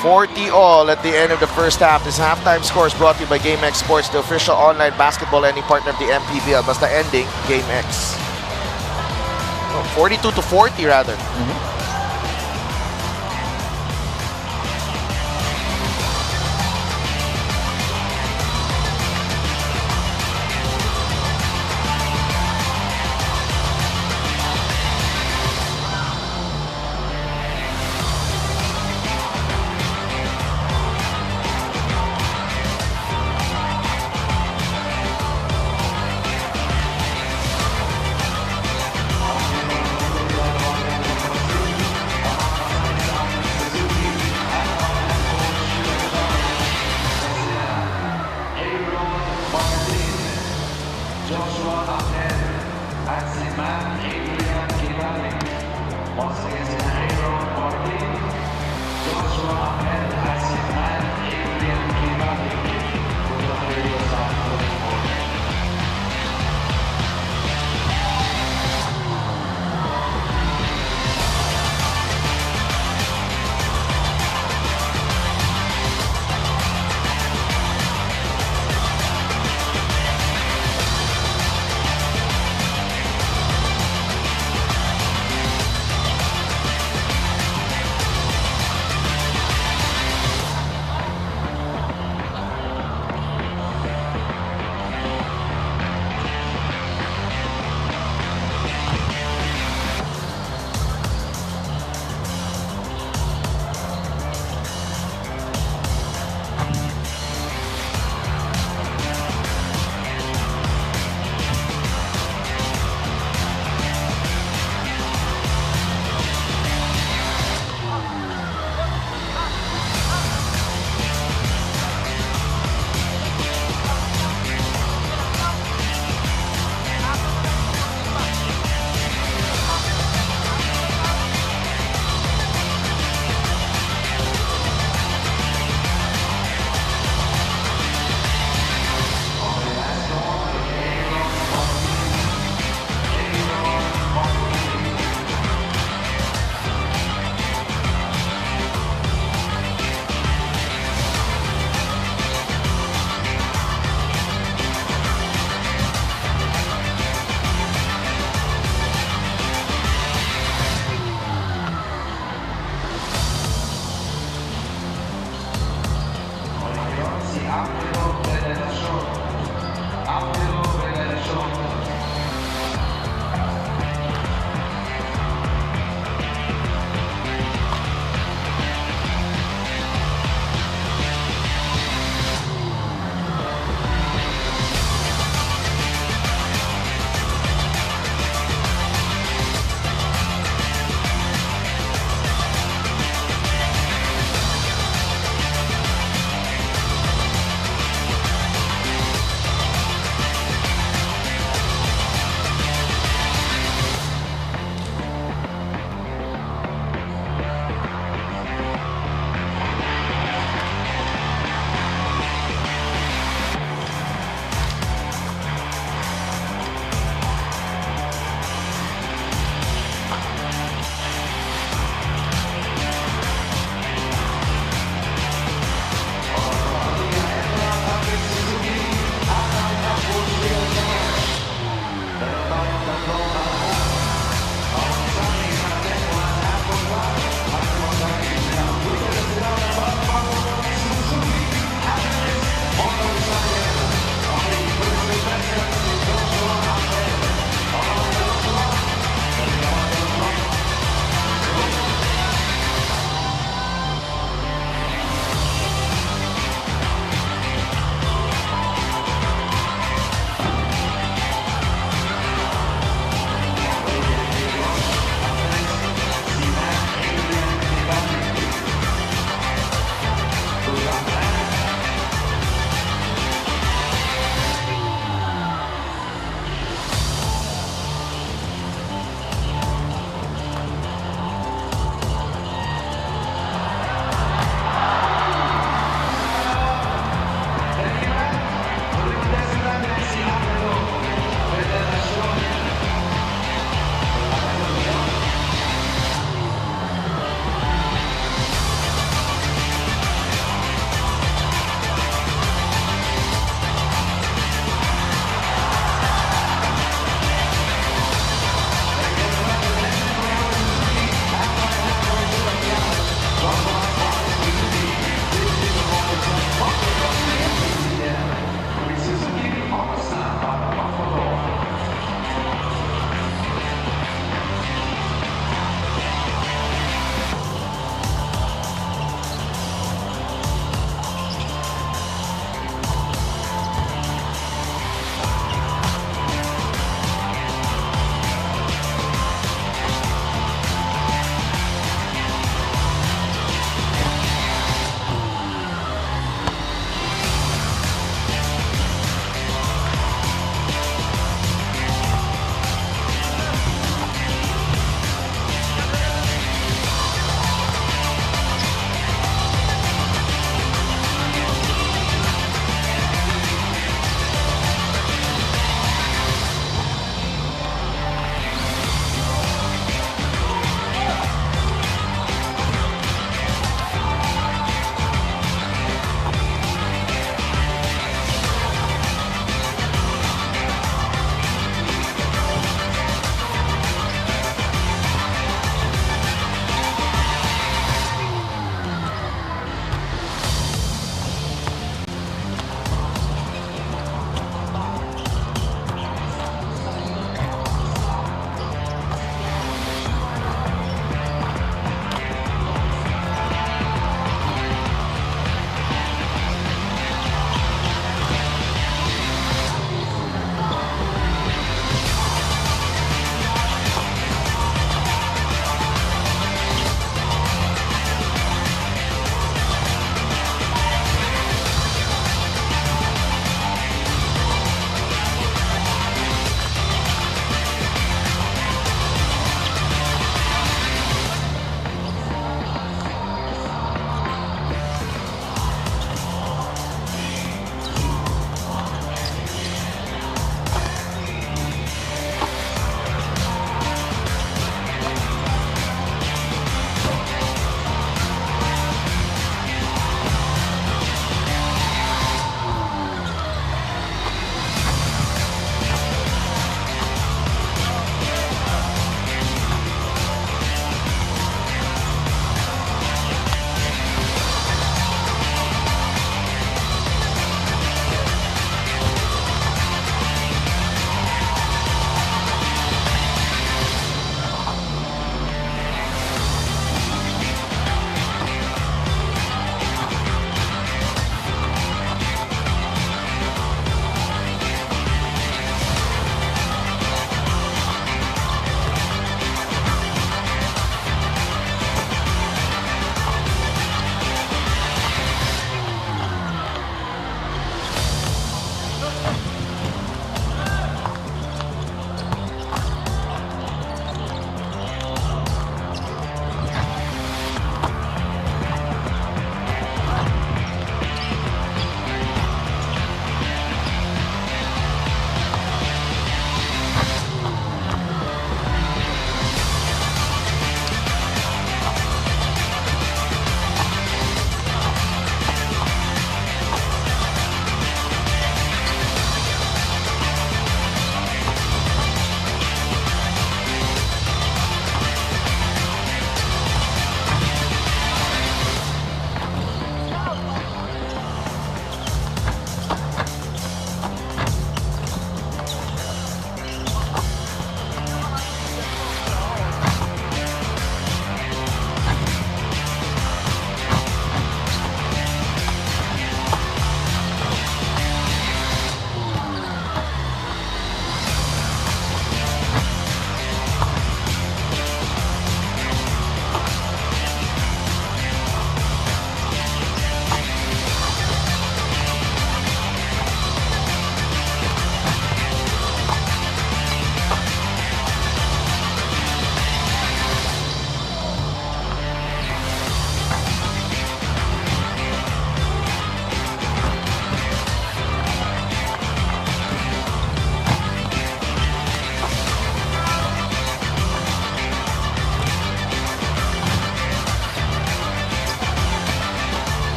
40 all at the end of the first half. This halftime score is brought to you by GameX Sports, the official online basketball lending partner of the MPBL. Basta ending, GameX. 42 to 40 rather.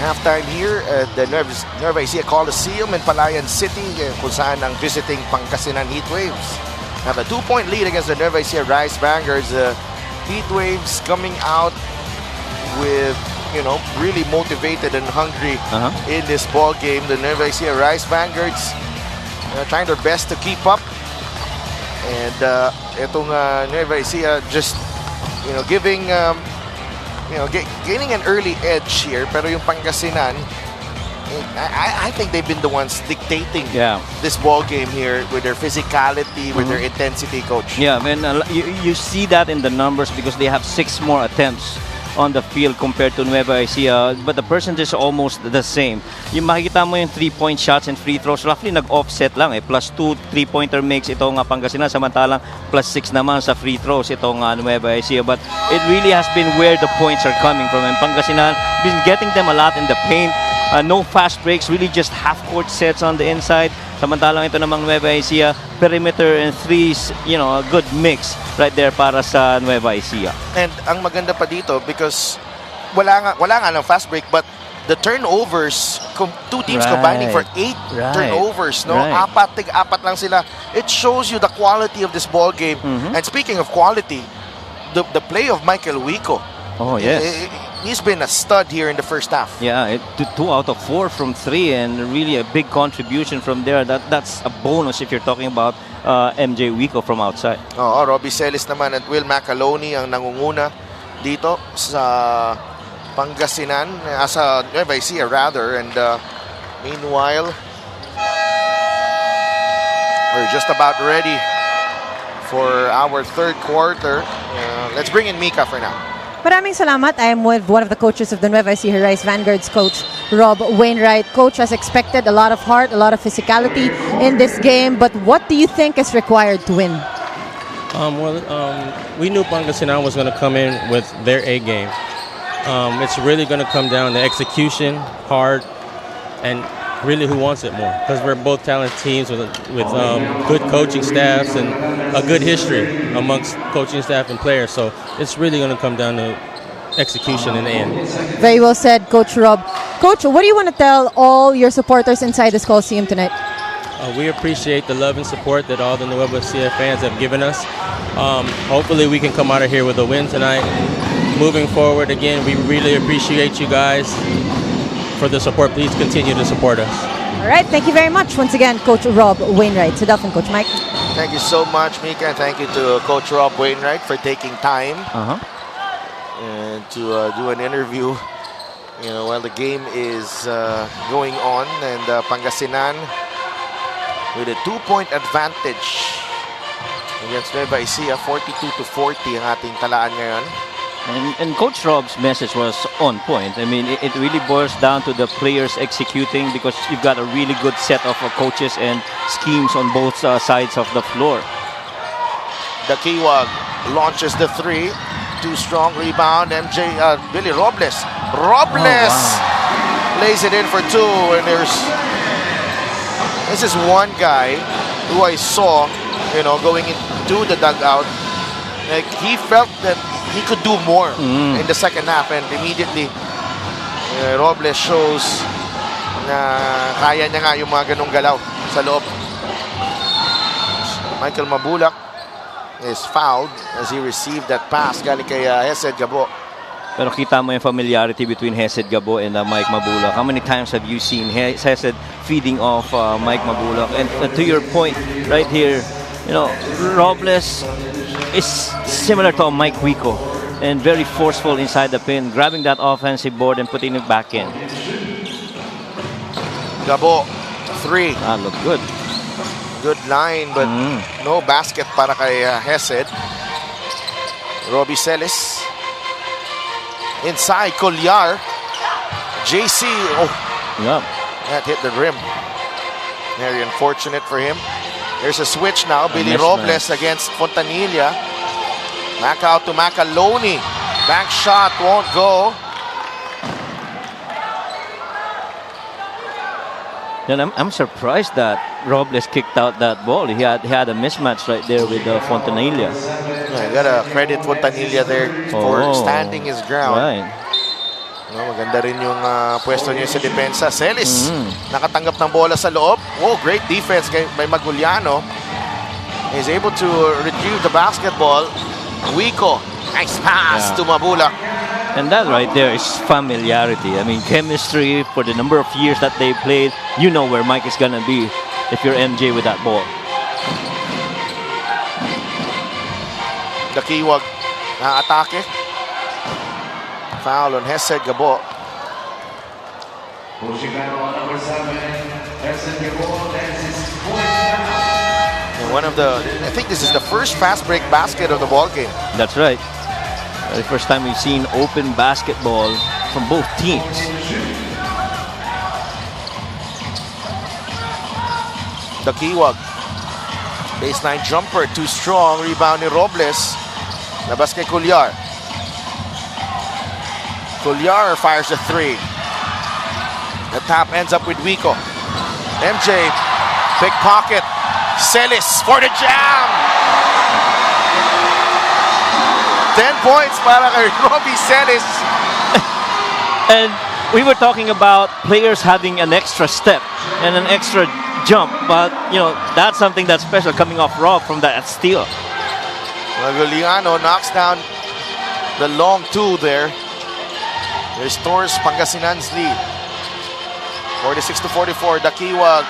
halftime here at the Nueva Ecija Coliseum in Palayan City, kung saan ang visiting Pangasinan Heatwaves have a 2-point lead against the Nueva Ecija Rice Vanguards. Heatwaves coming out with, really motivated and hungry in this ball game. The Nueva Ecija Rice Vanguards trying their best to keep up. And itong Nueva Ecija just, giving, gaining an early edge here. Pero yung Pangasinan, I think they've been the ones dictating this ball game here with their physicality, with their intensity, coach. Yeah, I mean, you see that in the numbers because they have 6 more attempts on the field compared to Nueva Ecija, but the percentage is almost the same. Yung makikita mo yung 3-point shots and free throws, roughly nag-offset lang plus 2 3-pointer makes itong Pangasinan, samantalang plus 6 naman sa free throws itong Nueva Ecija. But it really has been where the points are coming from, and Pangasinan been getting them a lot in the paint. No fast breaks, really just half-court sets on the inside. Samantalang ito namang Nueva Ecija, perimeter and threes, a good mix right there para sa Nueva Ecija. And ang maganda pa dito because wala nga ng fast break, but the turnovers, two teams combining for 8 turnovers, no? Right. Apat lang sila. It shows you the quality of this ball game. And speaking of quality, the play of Michael Wico. Oh, yes. He's been a stud here in the first half. Yeah, 2 out of 4 from 3, and really a big contribution from there. That's a bonus if you're talking about MJ Wico from outside. Robbie Celis naman at Will Macaloni ang nangunguna dito sa Pangasinan, sa Nueva Ecija rather. And meanwhile, we're just about ready for our third quarter. Let's bring in Mika for now. Maraming salamat. I am with one of the coaches of the Nueva Ecija Rice Vanguards, Coach Rob Wainwright. Coach, as expected, a lot of heart, a lot of physicality in this game. But what do you think is required to win? We knew Pangasinan was going to come in with their A game. It's really going to come down to execution, hard, and really who wants it more. Because we're both talented teams with good coaching staffs and a good history amongst coaching staff and players. So it's really going to come down to execution in the end. Very well said, Coach Rob. Coach, what do you want to tell all your supporters inside this Coliseum tonight? We appreciate the love and support that all the Nueva Ecija fans have given us. Hopefully we can come out of here with a win tonight. Moving forward, again, we really appreciate you guys for the support. Please continue to support us. All right, thank you very much. Once again, Coach Rob Wainwright. So Delphin, Coach Mike. Thank you so much, Mika, and thank you to Coach Rob Wainwright for taking time and to do an interview while the game is going on. And Pangasinan with a 2-point advantage against Nueva Ecija, 42-40 ang ating talaan ngayon. And Coach Rob's message was on point. I mean, it really boils down to the players executing because you've got a really good set of coaches and schemes on both sides of the floor. The Kiwag launches the 3. Too strong rebound. Billy Robles. Lays it in for 2. And this is one guy who I saw, going into the dugout. Like he felt that he could do more in the second half, and immediately Robles shows na kaya niya nga yung mga ganong galaw sa loob. Michael Mabulak is fouled as he received that pass galing kay Hesed Gabo. Pero kita mo yung familiarity between Hesed Gabo and Mike Mabulak. How many times have you seen Hesed feeding off Mike Mabulak? And to your point right here, Robles is similar to Mike Wico and very forceful inside the pin, grabbing that offensive board and putting it back in. Gabo, 3. Look good. Good line, but no basket para kay Hesed. Robbie Celis. Inside, Colliar. JC, that hit the rim. Very unfortunate for him. There's a switch now. Billy Robles against Fontanilla. Back out to Macaloni. Back shot won't go. And I'm surprised that Robles kicked out that ball. He had a mismatch right there with Fontanilla. Yeah, I gotta credit Fontanilla there for standing his ground. Right. No, maganda rin yung pwesto niya sa depensa. Celis, nakatanggap ng bola sa loob. Oh, great defense by Maguliano. He's able to retrieve the basketball. Wico, nice pass to Mabula. And that right there is familiarity. I mean, chemistry for the number of years that they played. You know where Mike is gonna be if you're MJ with that ball. Dakiwag na atake. Foul on Hesed Gabo. And one of the, I think this is the first fast break basket of the ball game. That's right. The first time we've seen open basketball from both teams. Dakiwag. Baseline jumper, too strong. Rebound ni Robles. Labas kay Cuellar. Cuellar fires a three. The tap ends up with Wico. MJ, big pocket. Celis for the jam. 10 points para kay Robbie Celis. And we were talking about players having an extra step and an extra jump, but you know, that's something that's special coming off Rob from that steal. Maguliano knocks down the long two there. Restores Pangasinan's lead. 46-44. Dakiwag.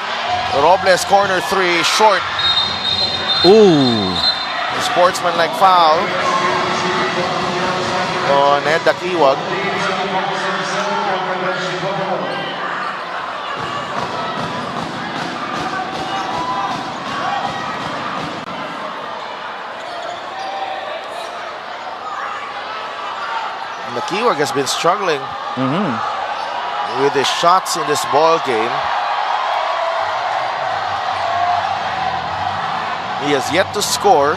Robles corner three, short. Ooh. Sportsman-like foul on Ed Dakiwag. Dakiwag has been struggling with his shots in this ball game. He has yet to score.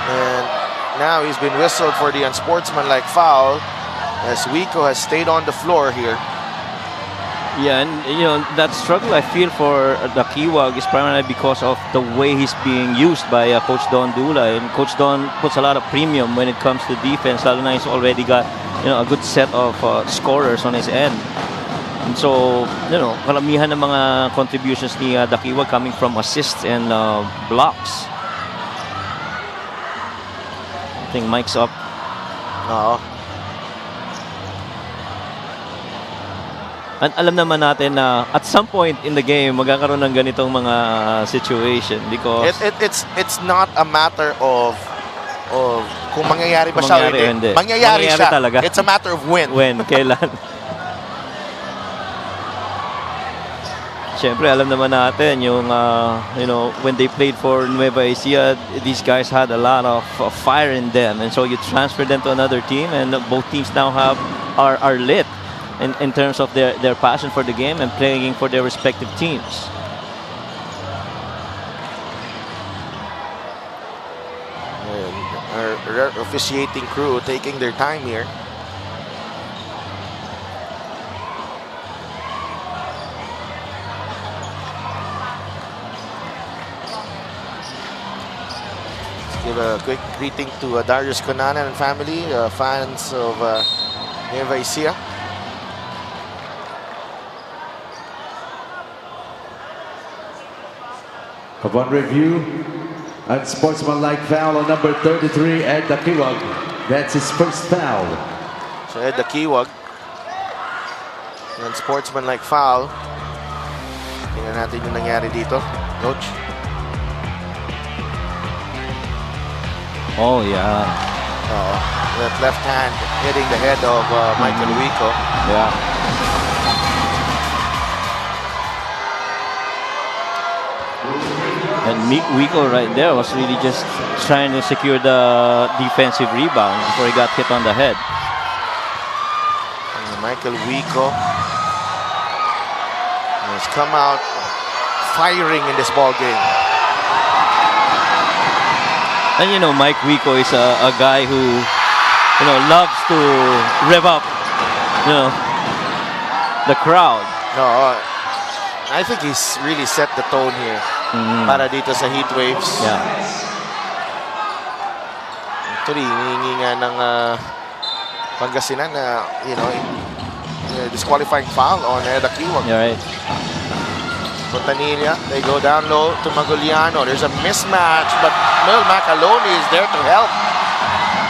And now he's been whistled for the unsportsmanlike foul as Wico has stayed on the floor here. Yeah, and you know, that struggle I feel for Dakiwag is primarily because of the way he's being used by Coach Don Dula. And Coach Don puts a lot of premium when it comes to defense. Lalo na he's already got, you know, a good set of scorers on his end. And so, you know, karamihan ng mga contributions ni Dakiwag coming from assists and blocks. I think Mike's up. And alam naman natin na at some point in the game magkakaroon ng ganitong mga situation because it's not a matter of kung mangyayari ba siya o hindi. Mangyayari siya. Talaga. It's a matter of when. When, kailan. Siyempre, alam naman natin yung you know, when they played for Nueva Ecija, these guys had a lot of fire in them, and so you transfer them to another team, and both teams now are lit in terms of their passion for the game and playing for their respective teams. And our officiating crew taking their time here. Give a quick greeting to Darius Conanan and family, fans of Nueva Ecija. Upon review, unsportsmanlike foul on number 33, Ed Dakiwag. That's his first foul. So Ed Dakiwag, unsportsmanlike foul. Tingnan natin yung nangyari dito, Coach. Oh yeah. That left hand hitting the head of Michael Wico. Yeah. And Wico right there was really just trying to secure the defensive rebound before he got hit on the head. And Michael Wico has come out firing in this ball game. And you know, Mike Wico is a guy who, you know, loves to rev up, you know, the crowd. No, I think he's really set the tone here para dito sa Heat Waves. Yeah. Actually, hinihingi nga ng Pangasinan, disqualifying foul on Eda Kiwag. You're right. Fontanilla, they go down low to Maguliano. There's a mismatch, but Mel Macaloni is there to help.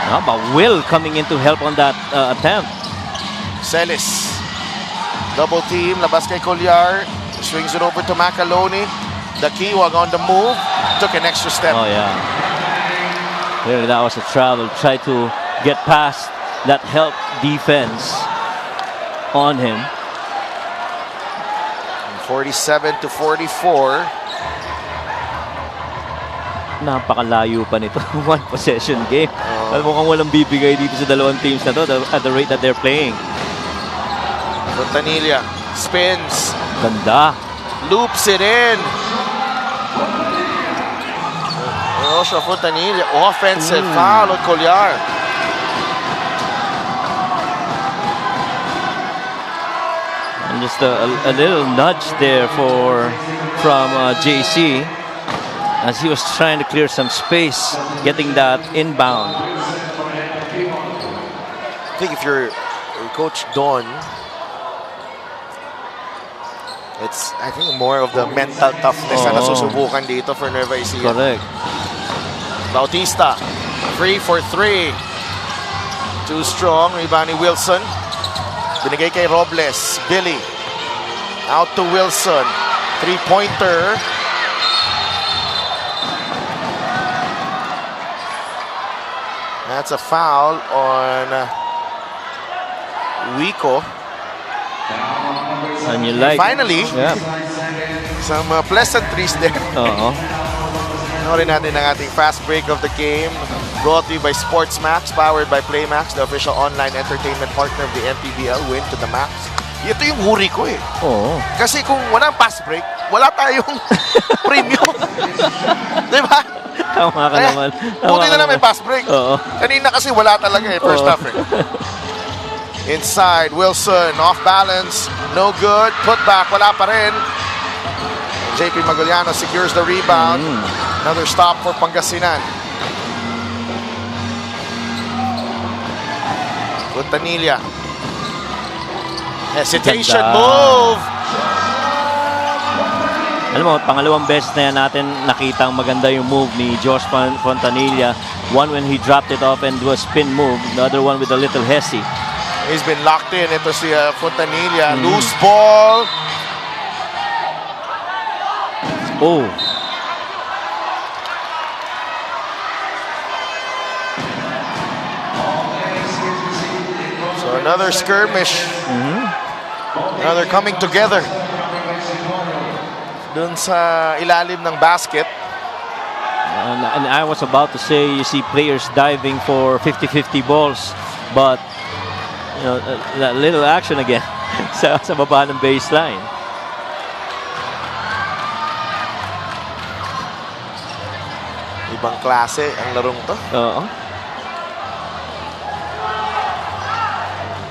How about Will coming in to help on that attempt? Celis, double team, labas kay Colliar, swings it over to Macaloni. The Kiwag on the move, took an extra step. Oh yeah. Clearly that was a travel. Try to get past that help defense on him. 47 to 44. Napakalayo pa nito. One possession game. Mukhang walang bibigay dito sa dalawang teams na to at the rate that they're playing. Fontanilla spins, Ganda. loops it in. Joshua Fontanilla, offensive foul on Colliar. And just a little nudge there from JC as he was trying to clear some space, getting that inbound. I think if you're Coach Don, it's, I think, more of the mental toughness na nasusubukan dito for Nueva Ecija. Correct. Bautista, 3 for 3. Too strong, rebound ni Wilson. Binigay kay Robles. Billy. Out to Wilson. Three-pointer. That's a foul on Wico. And you like... Finally, Yeah. some pleasantries there. Norin natin ang ating fast break of the game. Brought to you by Sports Max, powered by Playmax, the official online entertainment partner of the MPBL. Win to the max. Ito yung huri ko eh. Oo. Kasi kung walang fast break, wala tayong premium. Diba? Tama ka naman. Buti na lang may fast break. Oo. Kanina kasi wala talaga eh, first half eh. Inside, Wilson, off balance, no good. Put back, wala pa rin. JP Maguliano secures the rebound. Another stop for Pangasinan. Fontanilla. Hesitation Ganda. move. Alam mo, pangalawang beses na yan natin nakita ang maganda yung move ni Josh Fontanilla. One when he dropped it off and do a spin move. The other one with a little hesi. He's been locked in. Ito si Fontanilla. Loose ball. Oh. So another skirmish. Another coming together. Dun sa ilalim ng basket. And I was about to say, you see players diving for 50-50 balls. But, you know, that little action again sa baba ng baseline. Ibang klase ang larong to.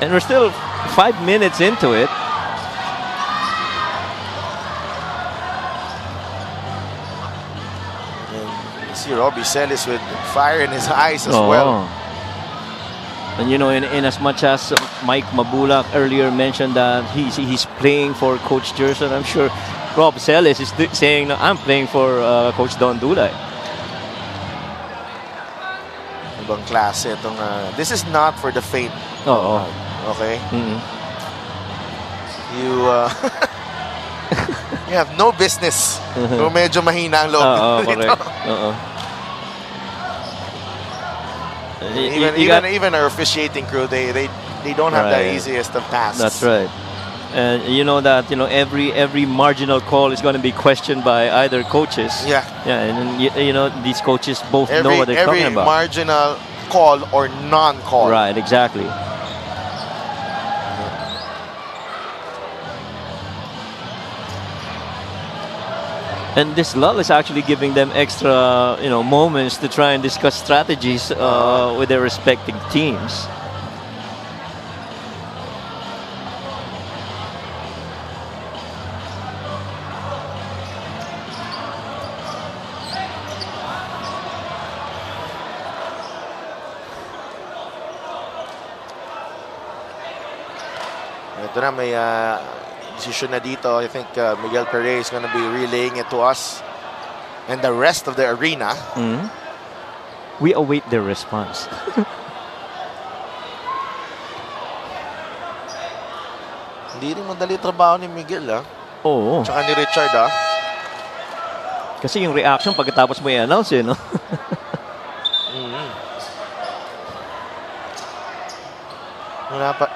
And we're still 5 minutes into it. And you see Robbie Celis with fire in his eyes as well. And you know, in as much as Mike Mabulak earlier mentioned that he's playing for Coach Gerson, I'm sure Rob Celis is saying, I'm playing for Coach Don Dulay. Ibang klase itong this is not for the faint. Okay? You you have no business kung medyo mahina ang loob dito. Even our officiating crew, they don't have the easiest of tasks. That's right. And you know that every marginal call is going to be questioned by either coaches. Yeah. And you know these coaches both know what they're talking about. Every marginal call or non-call. Right. Exactly. And this lull is actually giving them extra, moments to try and discuss strategies with their respective teams. Ito na, may decision na dito. I think Miguel Perez is gonna be relaying it to us and the rest of the arena. We await their response. Hindi rin madali trabaho ni Miguel, Oo. Tsaka ni Richard, Kasi yung reaction pagkatapos mo i-announce, no? Wala pa.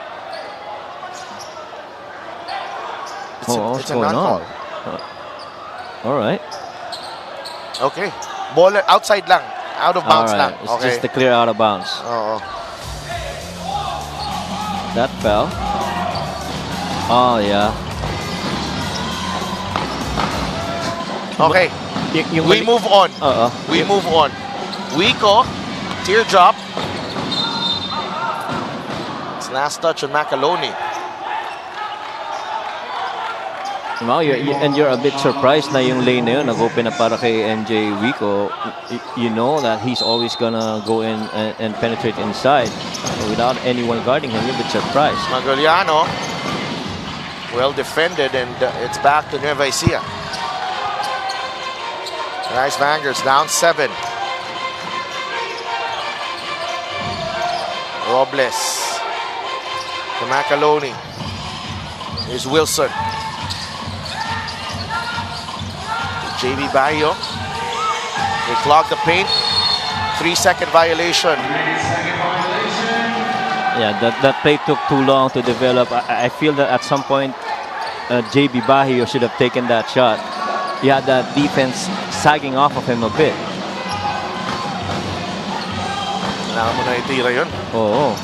It's a non-call. Alright. Okay. Ball outside lang. Out of bounds lang. It's Okay. just the clear out of bounds. Oo. That fell. Oh, yeah. Okay. We move on. We move on. Wico, teardrop. It's last touch on Macaloni. Wow, you're a bit surprised na yung lane na yun nag-open na para kay NJ Wico. You know that he's always gonna go in and penetrate inside. Without anyone guarding him, you're a bit surprised. Magoliano, well defended, and it's back to Nueva Ecija. Rice Vanguards down 7. Robles to Macaloni. Here's Wilson. JV Bayo. They clog the paint. 3-second violation. Yeah, that play took too long to develop. I feel that at some point, JB Bayo should have taken that shot. He had that defense sagging off of him a bit. Kailangan mo na itira yun. Oo.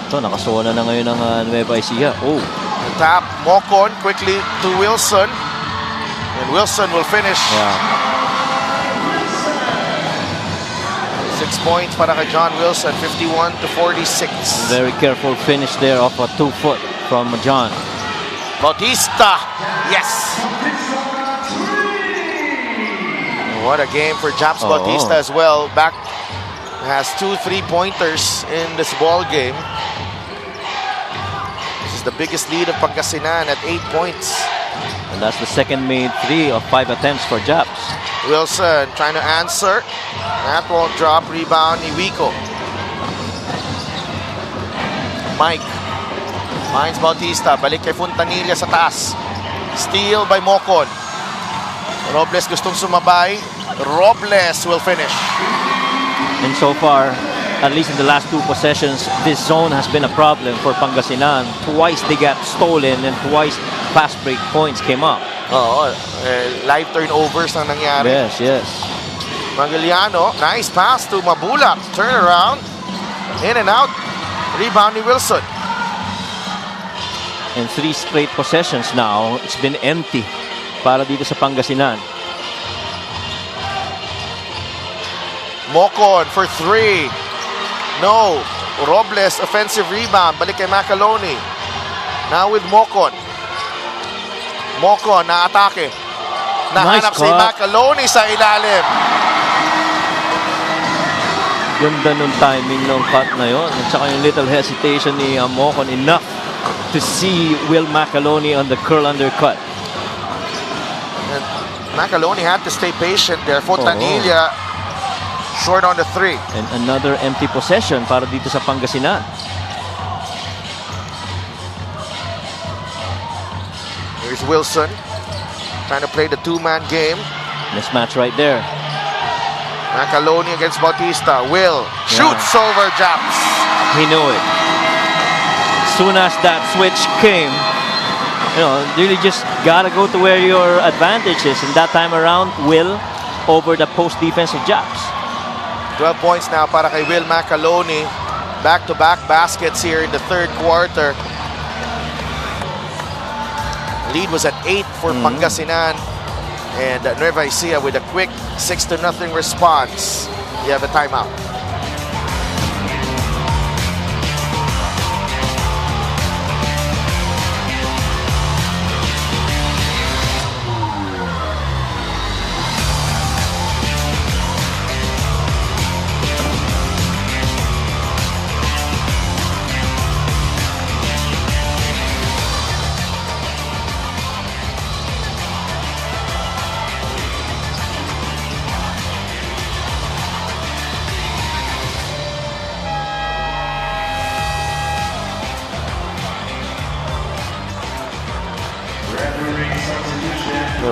Ito, nakasuwa na ngayon ng Nueva Ecija. Oh. Tap, Mocon quickly to Wilson. And Wilson will finish. Yeah. 6 points para kay John Wilson, 51-46. Very careful finish there off a 2-foot from John. Bautista, yes. What a game for Japs Bautista as well. Back has 2 3-pointers in this ball game. This is the biggest lead of Pangasinan at 8 points. And that's the second made 3 of 5 attempts for Japs. Wilson trying to answer. That won't drop. Rebound, Iwico. Mike finds Bautista. Balik kay Fontanilla sa taas. Steal by Mocon. Robles gustong sumabay. Robles will finish. And so far, at least in the last 2 possessions, this zone has been a problem for Pangasinan. Twice they got stolen and twice fast break points came up. Live turnovers ang nangyari. Yes. Magaliano, nice pass to Mabulak. Turn around. In and out. Rebound ni Wilson. In 3 straight possessions now, it's been empty para dito sa Pangasinan. Mocon for 3. No. Robles, offensive rebound. Balik kay Macaloni. Now with Mocon. Mocon na atake. Nahanap si Macaloni sa ilalim. Ganda nung timing ng cut na yon. At saka yung little hesitation ni Mocon enough to see Will Macaloni on the curl undercut. And Macaloni had to stay patient there. Fontanilla short on the 3. And another empty possession para dito sa Pangasinan. Here's Wilson trying to play the 2-man game. Mismatch right there. Macaloni against Bautista. Will shoots over Japs. He knew it. Soon as that switch came, you really just gotta go to where your advantage is. And that time around, Will over the post defense of Japs. 12 points now para kay Will Macaloni. Back-to-back baskets here in the 3rd quarter. Lead was at 8 for Pangasinan. And Nueva Ecija with a quick 6-0 response. You have a timeout.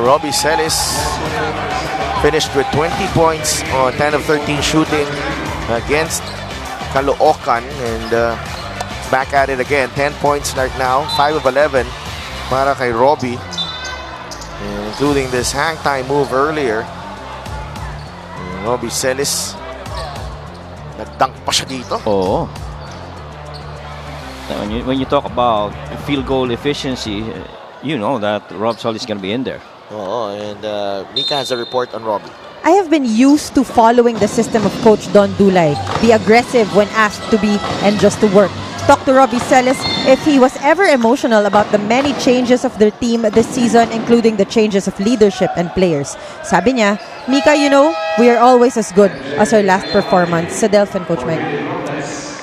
Robbie Celis finished with 20 points on 10 of 13 shooting against Caloocan, and back at it again. 10 points right now, 5 of 11 para kay Robbie, including this hang time move earlier. Robbie Celis, nag-dunk pa siya dito. Oo. When you talk about field goal efficiency, you know that Rob Sol is going to be in there. Oo, and Mika has a report on Robbie. I have been used to following the system of Coach Don Dulay. Be aggressive when asked to be and just to work. Talk to Robbie Celis if he was ever emotional about the many changes of their team this season, including the changes of leadership and players. Sabi niya, Mika, you know, we are always as good as our last performance. Sa Delphin, Coach Mike.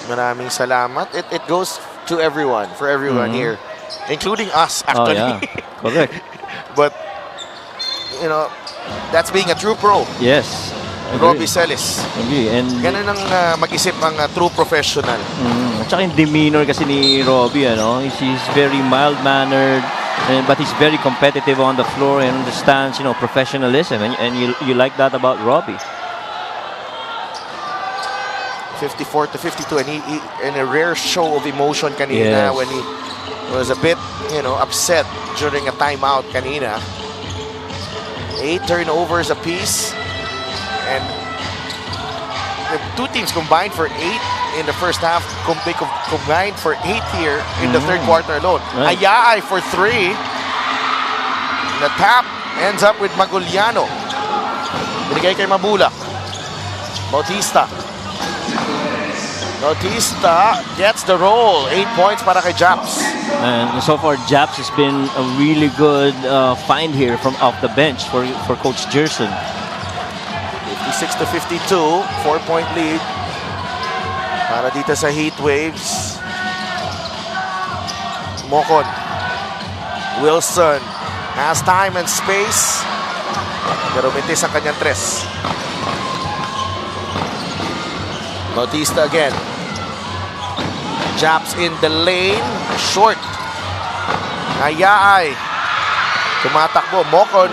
Maraming salamat. It goes to everyone, for everyone here, including us, actually. Oh, yeah. Correct. But, you know, that's being a true pro. Yes. Robbie Celis. Agree. And Ganun ang mag-isip ang true professional. at saka yung demeanor kasi ni Robbie, ano, he's very mild-mannered, but he's very competitive on the floor and understands, you know, professionalism, and you like that about Robbie. 54-52, and he in a rare show of emotion kanina, Yes. when he was a bit, you know, upset during a timeout kanina. 8 turnovers apiece, and the two teams combined for 8 in the first half. They combined for 8 here in the third quarter alone. Right. Ayay for 3. The tap ends up with Maguliano. Binigay kay Mabula. Bautista gets the roll. 8 points para kay Japs. And so far, Japs has been a really good find here from off the bench for Coach Gerson. 56-52, 4-point lead para dito sa Heat Waves. Mocon. Wilson has time and space, pero mintis ang kanyang tres. Bautista again. Japs in the lane. Short. Ayaay. Tumatakbo. Mocon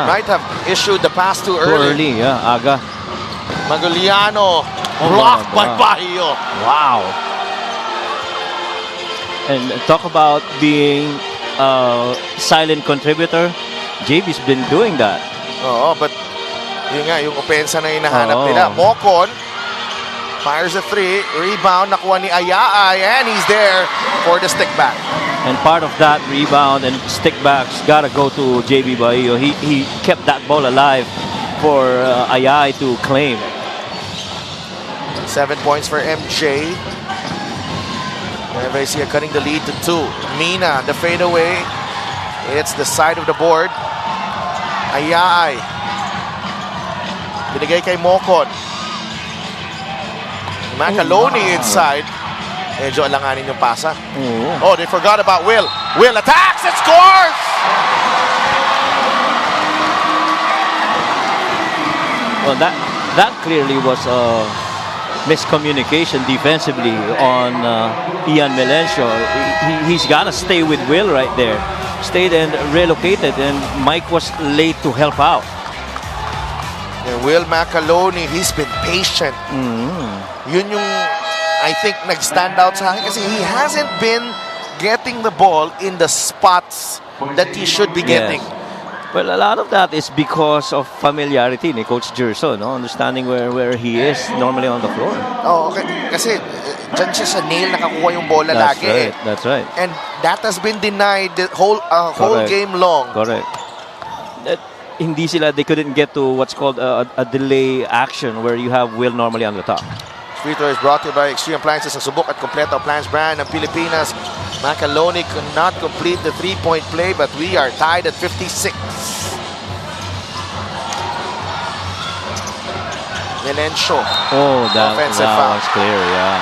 might have issued the pass too early. Yeah, aga. Maguliano. Blocked by Bahio. Wow. And talk about being a silent contributor. JB's been doing that. Oo, but yun nga, yung opensa na hinahanap nila. Mocon fires a 3. Rebound. Nakuha ni Ayaay. And he's there for the stick back. And part of that rebound and stick backs gotta go to JB Bahio. He kept that ball alive for Ayay to claim. 7 points for MJ. Nueva Ecija cutting the lead to 2. Mina, the fadeaway. It's the side of the board. Ayay. Binigay kay Mocon. Macaloni inside. Medyo alanganin yung pasa. Oh, they forgot about Will. Will attacks and scores! Well, that clearly was a miscommunication defensively on Ian Melencio. He's got to stay with Will right there. Stayed and relocated, and Mike was late to help out. And Will Macaloni, he's been patient. Yun yung I think nag-stand out sa akin kasi he hasn't been getting the ball in the spots that he should be getting. Yes. Well, a lot of that is because of familiarity ni Coach Gerson, no? Understanding where he is normally on the floor. Oh, okay. Kasi dyan siya sa nail nakakuha yung bola That's lagi. right. That's right. And that has been denied the whole game long. Correct. They couldn't get to what's called a delay action where you have Will normally on the top. Free throw is brought to you by Extreme Appliances, ang subok at kompleto appliance brand ng Pilipinas. Macaloni could not complete the 3-point play, but we are tied at 56. Melencio. Oh, that foul. was clear, yeah.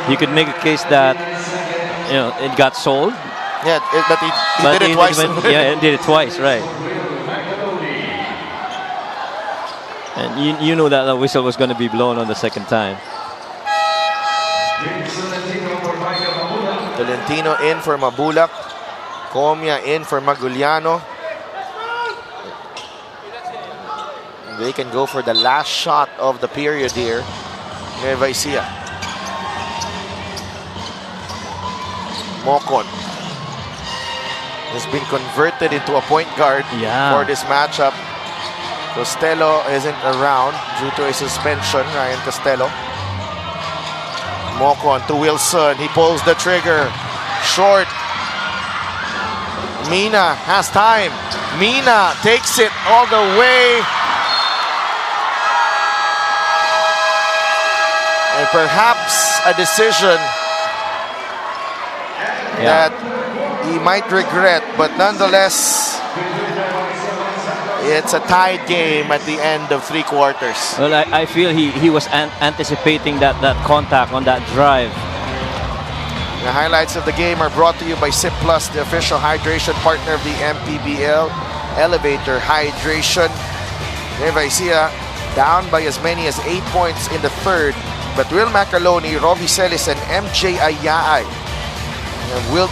You could make a case that, you know, it got sold. Yeah, but he did it twice. Yeah, he did it twice, right. And you know that the whistle was going to be blown on the second time. Tolentino in for Mabulak. Comia in for Maguliano. They can go for the last shot of the period here. Nueva Ecija. Mocon has been converted into a point guard for this matchup. Costello isn't around due to a suspension. Ryan Costello. Mocon to Wilson. He pulls the trigger. Short. Mina has time. Mina takes it all the way. And perhaps a decision that he might regret, but nonetheless, it's a tied game at the end of 3 quarters. Well, I feel he was anticipating that contact on that drive. The highlights of the game are brought to you by Sip Plus, the official hydration partner of the MPBL. Elevator Hydration. Nueva Ecija down by as many as 8 points in the third. But Will Macaloni, Robbie Celis, and MJ Ayaay will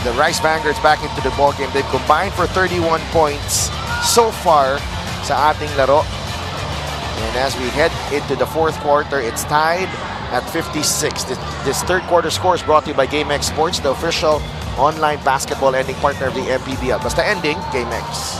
the Rice Vanguards back into the ballgame. They've combined for 31 points so far sa ating laro. And as we head into the fourth quarter, it's tied at 56. This third quarter score is brought to you by GameX Sports, the official online basketball ending partner of the MPBL. Basta ending, GameX.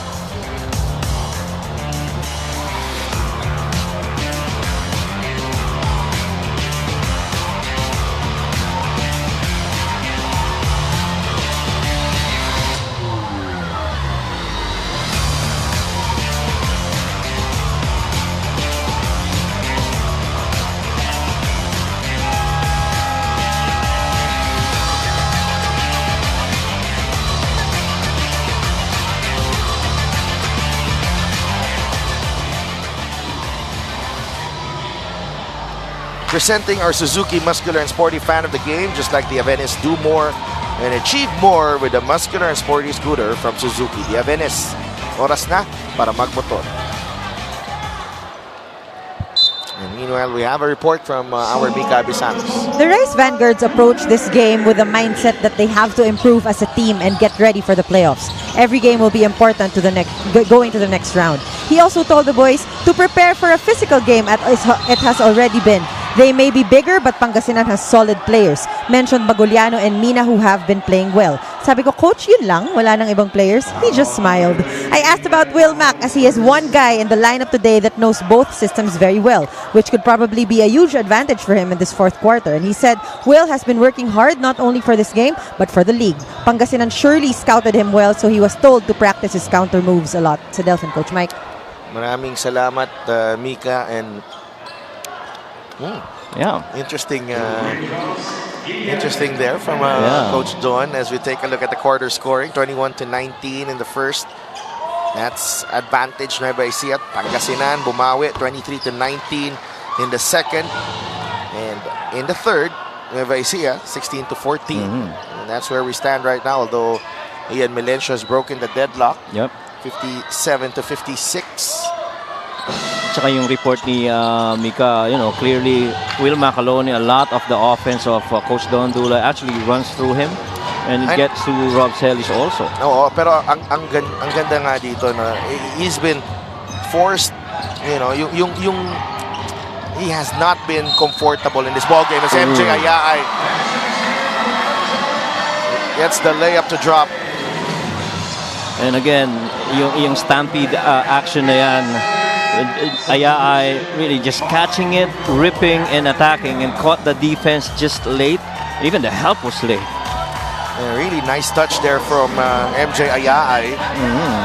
Presenting our Suzuki Muscular and Sporty fan of the game, just like the Avenes, do more and achieve more with the muscular and sporty scooter from Suzuki. The Avenes, oras na para magmotor. And meanwhile, we have a report from our Mika Abisanos. The Rice Vanguards approach this game with a mindset that they have to improve as a team and get ready for the playoffs. Every game will be important to the going to the next round. He also told the boys to prepare for a physical game as it has already been. They may be bigger, but Pangasinan has solid players. Mentioned Maguliano and Mina who have been playing well. Sabi ko, Coach, yun lang? Wala nang ibang players? He just smiled. I asked about Will Mac as he is one guy in the lineup today that knows both systems very well, which could probably be a huge advantage for him in this fourth quarter. And he said, Will has been working hard not only for this game, but for the league. Pangasinan surely scouted him well, so he was told to practice his counter moves a lot. Sa Delphin, Coach Mike. Maraming salamat, Mika, and interesting there from Coach Don as we take a look at the quarter scoring. 21-19 in the first. That's advantage Nueva Ecija. Pangasinan bumawi 23-19 in the second. And in the third, Nueva Ecija 16-14. And that's where we stand right now, although Ian Melencio has broken the deadlock. 57-56. Tsaka yung report ni Mika, clearly Will Macaloni, a lot of the offense of Coach Don Dula actually runs through him and it gets to Rob Celis also. Oo, pero ang ganda nga dito na he's been forced, he has not been comfortable in this ball game as MJ Ayaay gets the layup to drop. And again, yung stampede action na yan, Ayaay really just catching it, ripping and attacking, and caught the defense just late. Even the help was late. A really nice touch there from MJ Ayaay.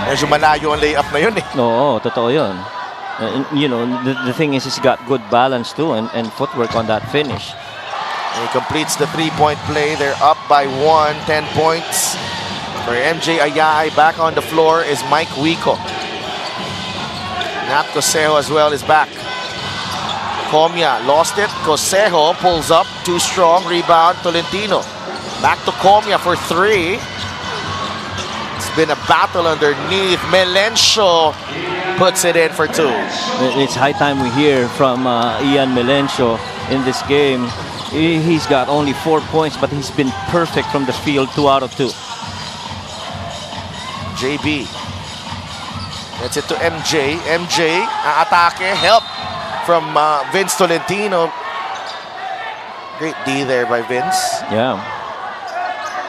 Medyo malayo ang layup na yun eh. Oo, totoo yun. The thing is he's got good balance too and footwork on that finish. And he completes the three-point play. They're up by 10 points. For MJ Ayaay, back on the floor is Mike Wico. Nat Cosejo as well is back. Comia lost it. Cosejo pulls up. Too strong. Rebound. Tolentino. Back to Comia for three. It's been a battle underneath. Melencio puts it in for two. It's high time we hear from Ian Melencio in this game. He's got only 4 points, but he's been perfect from the field, 2 out of 2. JB. Gets it to MJ. MJ, atake, help from Vince Tolentino. Great D there by Vince. Yeah.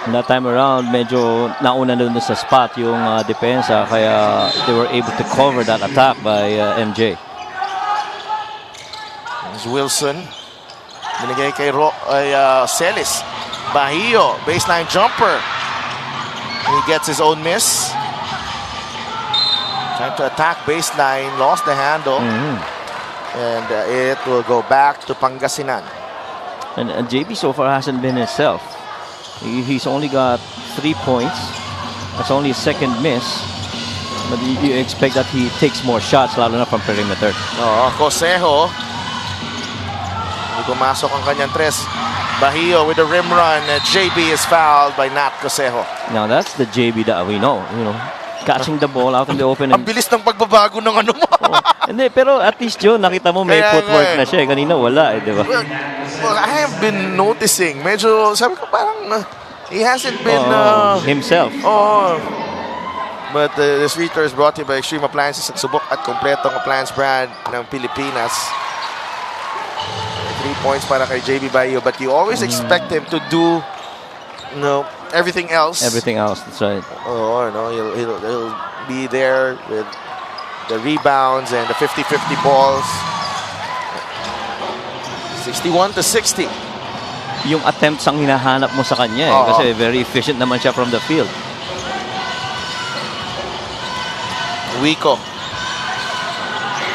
And that time around, medyo nauna na dun sa spot yung depensa, kaya they were able to cover that attack by MJ. There's Wilson. Binigay kay Celis. Bahio, baseline jumper. He gets his own miss. Trying to attack baseline, lost the handle. And it will go back to Pangasinan. And JB so far hasn't been himself. He's only got 3 points. That's only his second miss. But you expect that he takes more shots, lalo na from perimeter. Cosejo. Pumasok ang kanyang tres. Bahio with the rim run. JB is fouled by Nat Cosejo. Now that's the JB that we know. Catching the ball out in the open. Ang bilis ng pagbabago ng ano mo. Hindi, pero at least yun, nakita mo may footwork na siya. Kanina wala, di ba? Well, I have been noticing. Medyo, sabi ko parang, he hasn't been... himself. But this feature is brought to you by Extreme Appliances at subok at kompletong appliance brand ng Pilipinas. 3 points para kay JB Bahio. But you always expect him to do, everything else. Everything else, that's right. He'll be there with the rebounds and the 50-50 balls. 61-60. Yung attempts ang hinahanap mo sa kanya kasi very efficient naman siya from the field. Wico.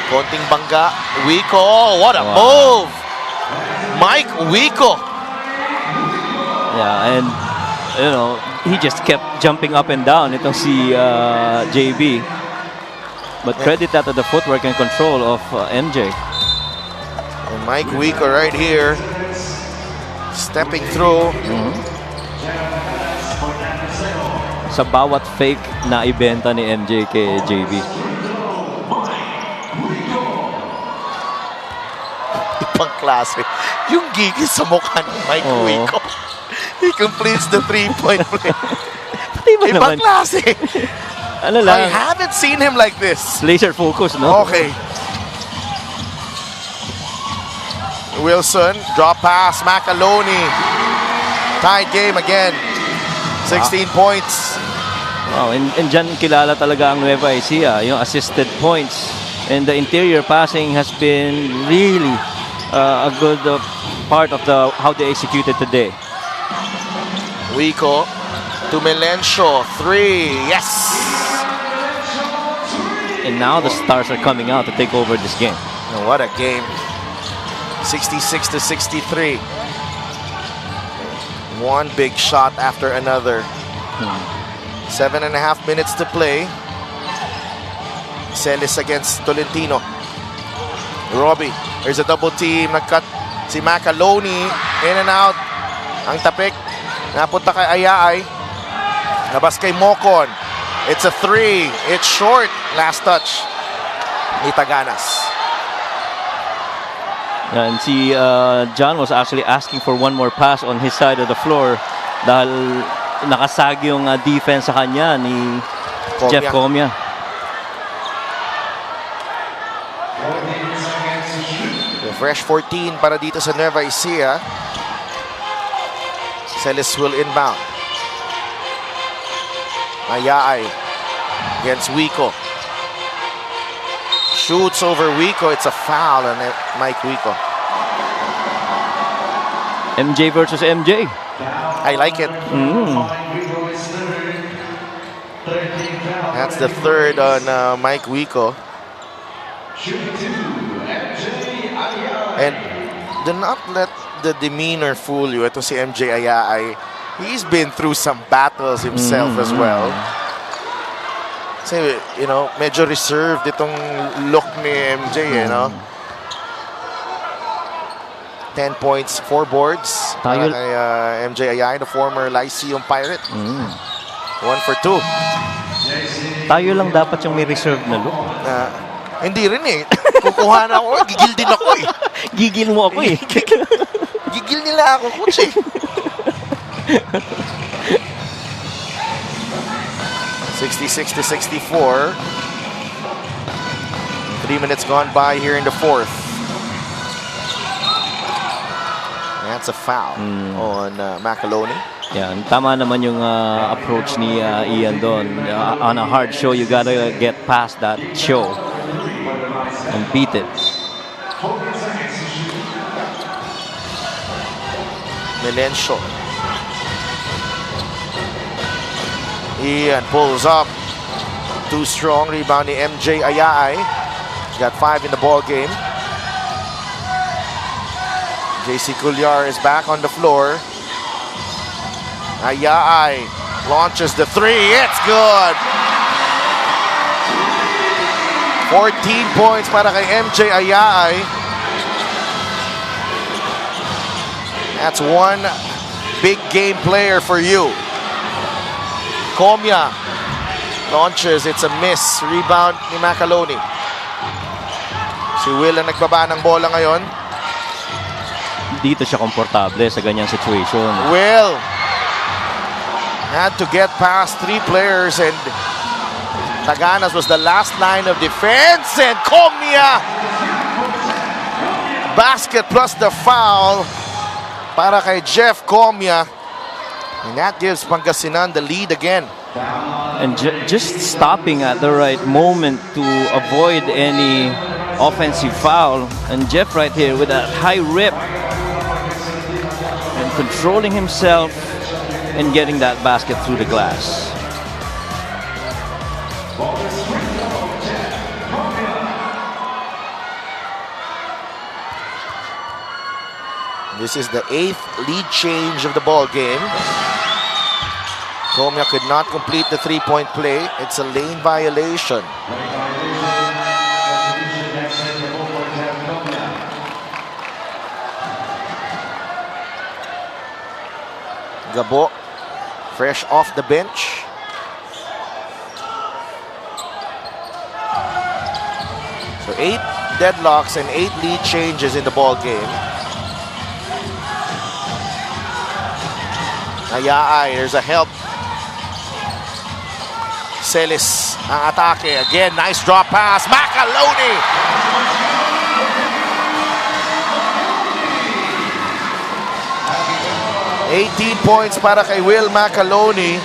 Konting bangga. Wico, what a move! Mike Wico. Yeah, and he just kept jumping up and down. Itong si JB. But credit that to the footwork and control of MJ. And Mike Wico right here. Stepping through. Sa bawat fake na ibenta ni MJ kay JB. Ibang klase. Yung gigil sa mukha ni Mike Wico. He completes the 3-point play. Ibang klase. Ano lang? I haven't seen him like this. Laser focus, no? Okay. Wilson, drop pass, Macaloni. Tied game again. 16 points. Wow, and dyan kilala talaga ang Nueva Ecija, yung assisted points. And the interior passing has been really a good part of how they executed today. Wico to Melencio, 3, yes! And now the stars are coming out to take over this game. Oh, what a game. 66-63. One big shot after another. 7.5 minutes to play. Celis against Tolentino. Robbie, there's a double team. Nagcut si Macaloni. In and out. Ang tapik. Napunta kay Ayaay. Nabas kay Mocon. It's a 3. It's short. Last touch ni Taganas. And si John was actually asking for one more pass on his side of the floor dahil nakasag yung defense sa kanya ni Jeff Comia. Fresh 14 para dito sa Nueva Ecija. Celis will inbound. Ayaay against Wico. Shoots over Wico. It's a foul on Mike Wico. MJ versus MJ. I like it. That's the third on Mike Wico. And do not let the demeanor fool you. Ito si MJ Ayaay. He's been through some battles himself as well. Kasi, medyo reserved itong look ni MJ, 10 points, 4 boards. Kay MJ Ayaay, the former Lyceum Pirate. 1 for 2. Tayo lang dapat yung may reserve na look. Hindi rin eh. Kukuha na ako. Gigil din ako eh. Gigil mo ako eh. Tigil nila ako, coach eh. 66-64. 3 minutes gone by here in the fourth. That's a foul on McAloney. Yeah, tama naman yung approach ni Ian doon. On a hard show, you gotta get past that show and beat it. Melencio. Ian pulls up. Too strong. Rebound ni MJ Ayaay. He's got 5 in the ball game. JC Cullar is back on the floor. Ayaay launches the three. It's good. 14 points para kay MJ Ayaay. That's one big game player for you. Comia launches. It's a miss. Rebound ni McAloney. Si Will ang nagbaba ng bola ngayon. Dito siya komportable sa ganyang situation. Will had to get past 3 players, and Taganas was the last line of defense, and Comia basket plus the foul para kay Jeff Comia, and that gives Pangasinan the lead again. And just stopping at the right moment to avoid any offensive foul, and Jeff right here with that high rip and controlling himself and getting that basket through the glass. This is the 8th lead change of the ball game. Comia could not complete the 3-point play. It's a lane violation. Gabo, fresh off the bench. So 8 deadlocks and 8 lead changes in the ball game. Ayaay, there's a help. Celis ang atake. Again, nice drop pass. McAloney! $18 points para kay Will McAloney.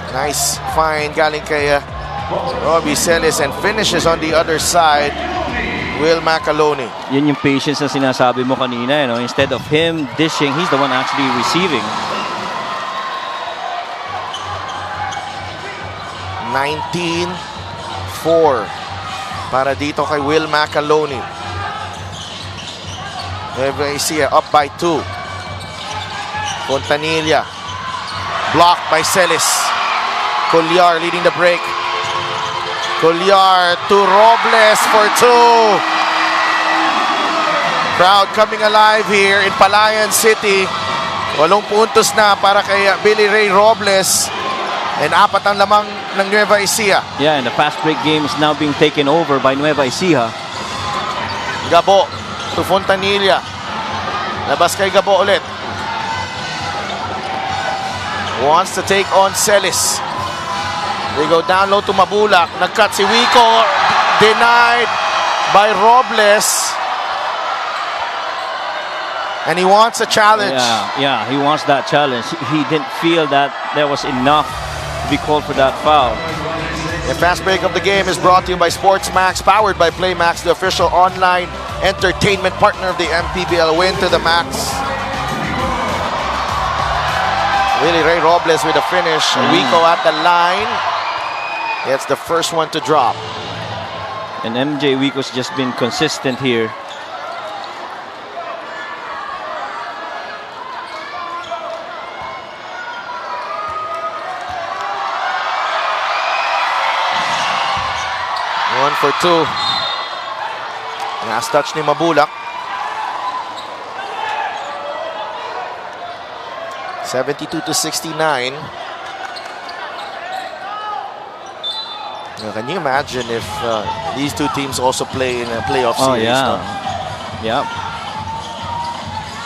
Nice find galing kay Robbie Celis, and finishes on the other side. Will McAloney. Yun yung patience na sinasabi mo kanina. Instead of him dishing, he's the one actually receiving. 19-4 para dito kay Will McAloney. Nueva Ecija up by 2. Fontanilla blocked by Celis. Cullar leading the break. Cullar to Robles for 2. Crowd coming alive here in Palayan City. 8 puntos na para kay Billy Ray Robles. And 4 ang lamang ng Nueva Ecija. Yeah, and the fast break game is now being taken over by Nueva Ecija. Gabo to Fontanilla. Labas kay Gabo ulit. Wants to take on Celis. They go down low to Mabulak. Nag-cut si Wico. Denied by Robles. And he wants a challenge. Yeah, he wants that challenge. He didn't feel that there was enough to be called for that foul. The fast break of the game is brought to you by SportsMax, powered by PlayMax, the official online entertainment partner of the MPBL. Win to the max. Willie Ray Robles with a finish. Wico at the line. It's the first one to drop. And MJ Wico's just been consistent here. One for 2. Last touch ni Mabulak. 72-69. Can you imagine if these two teams also play in a playoff Oh, series? yeah. No? Yeah.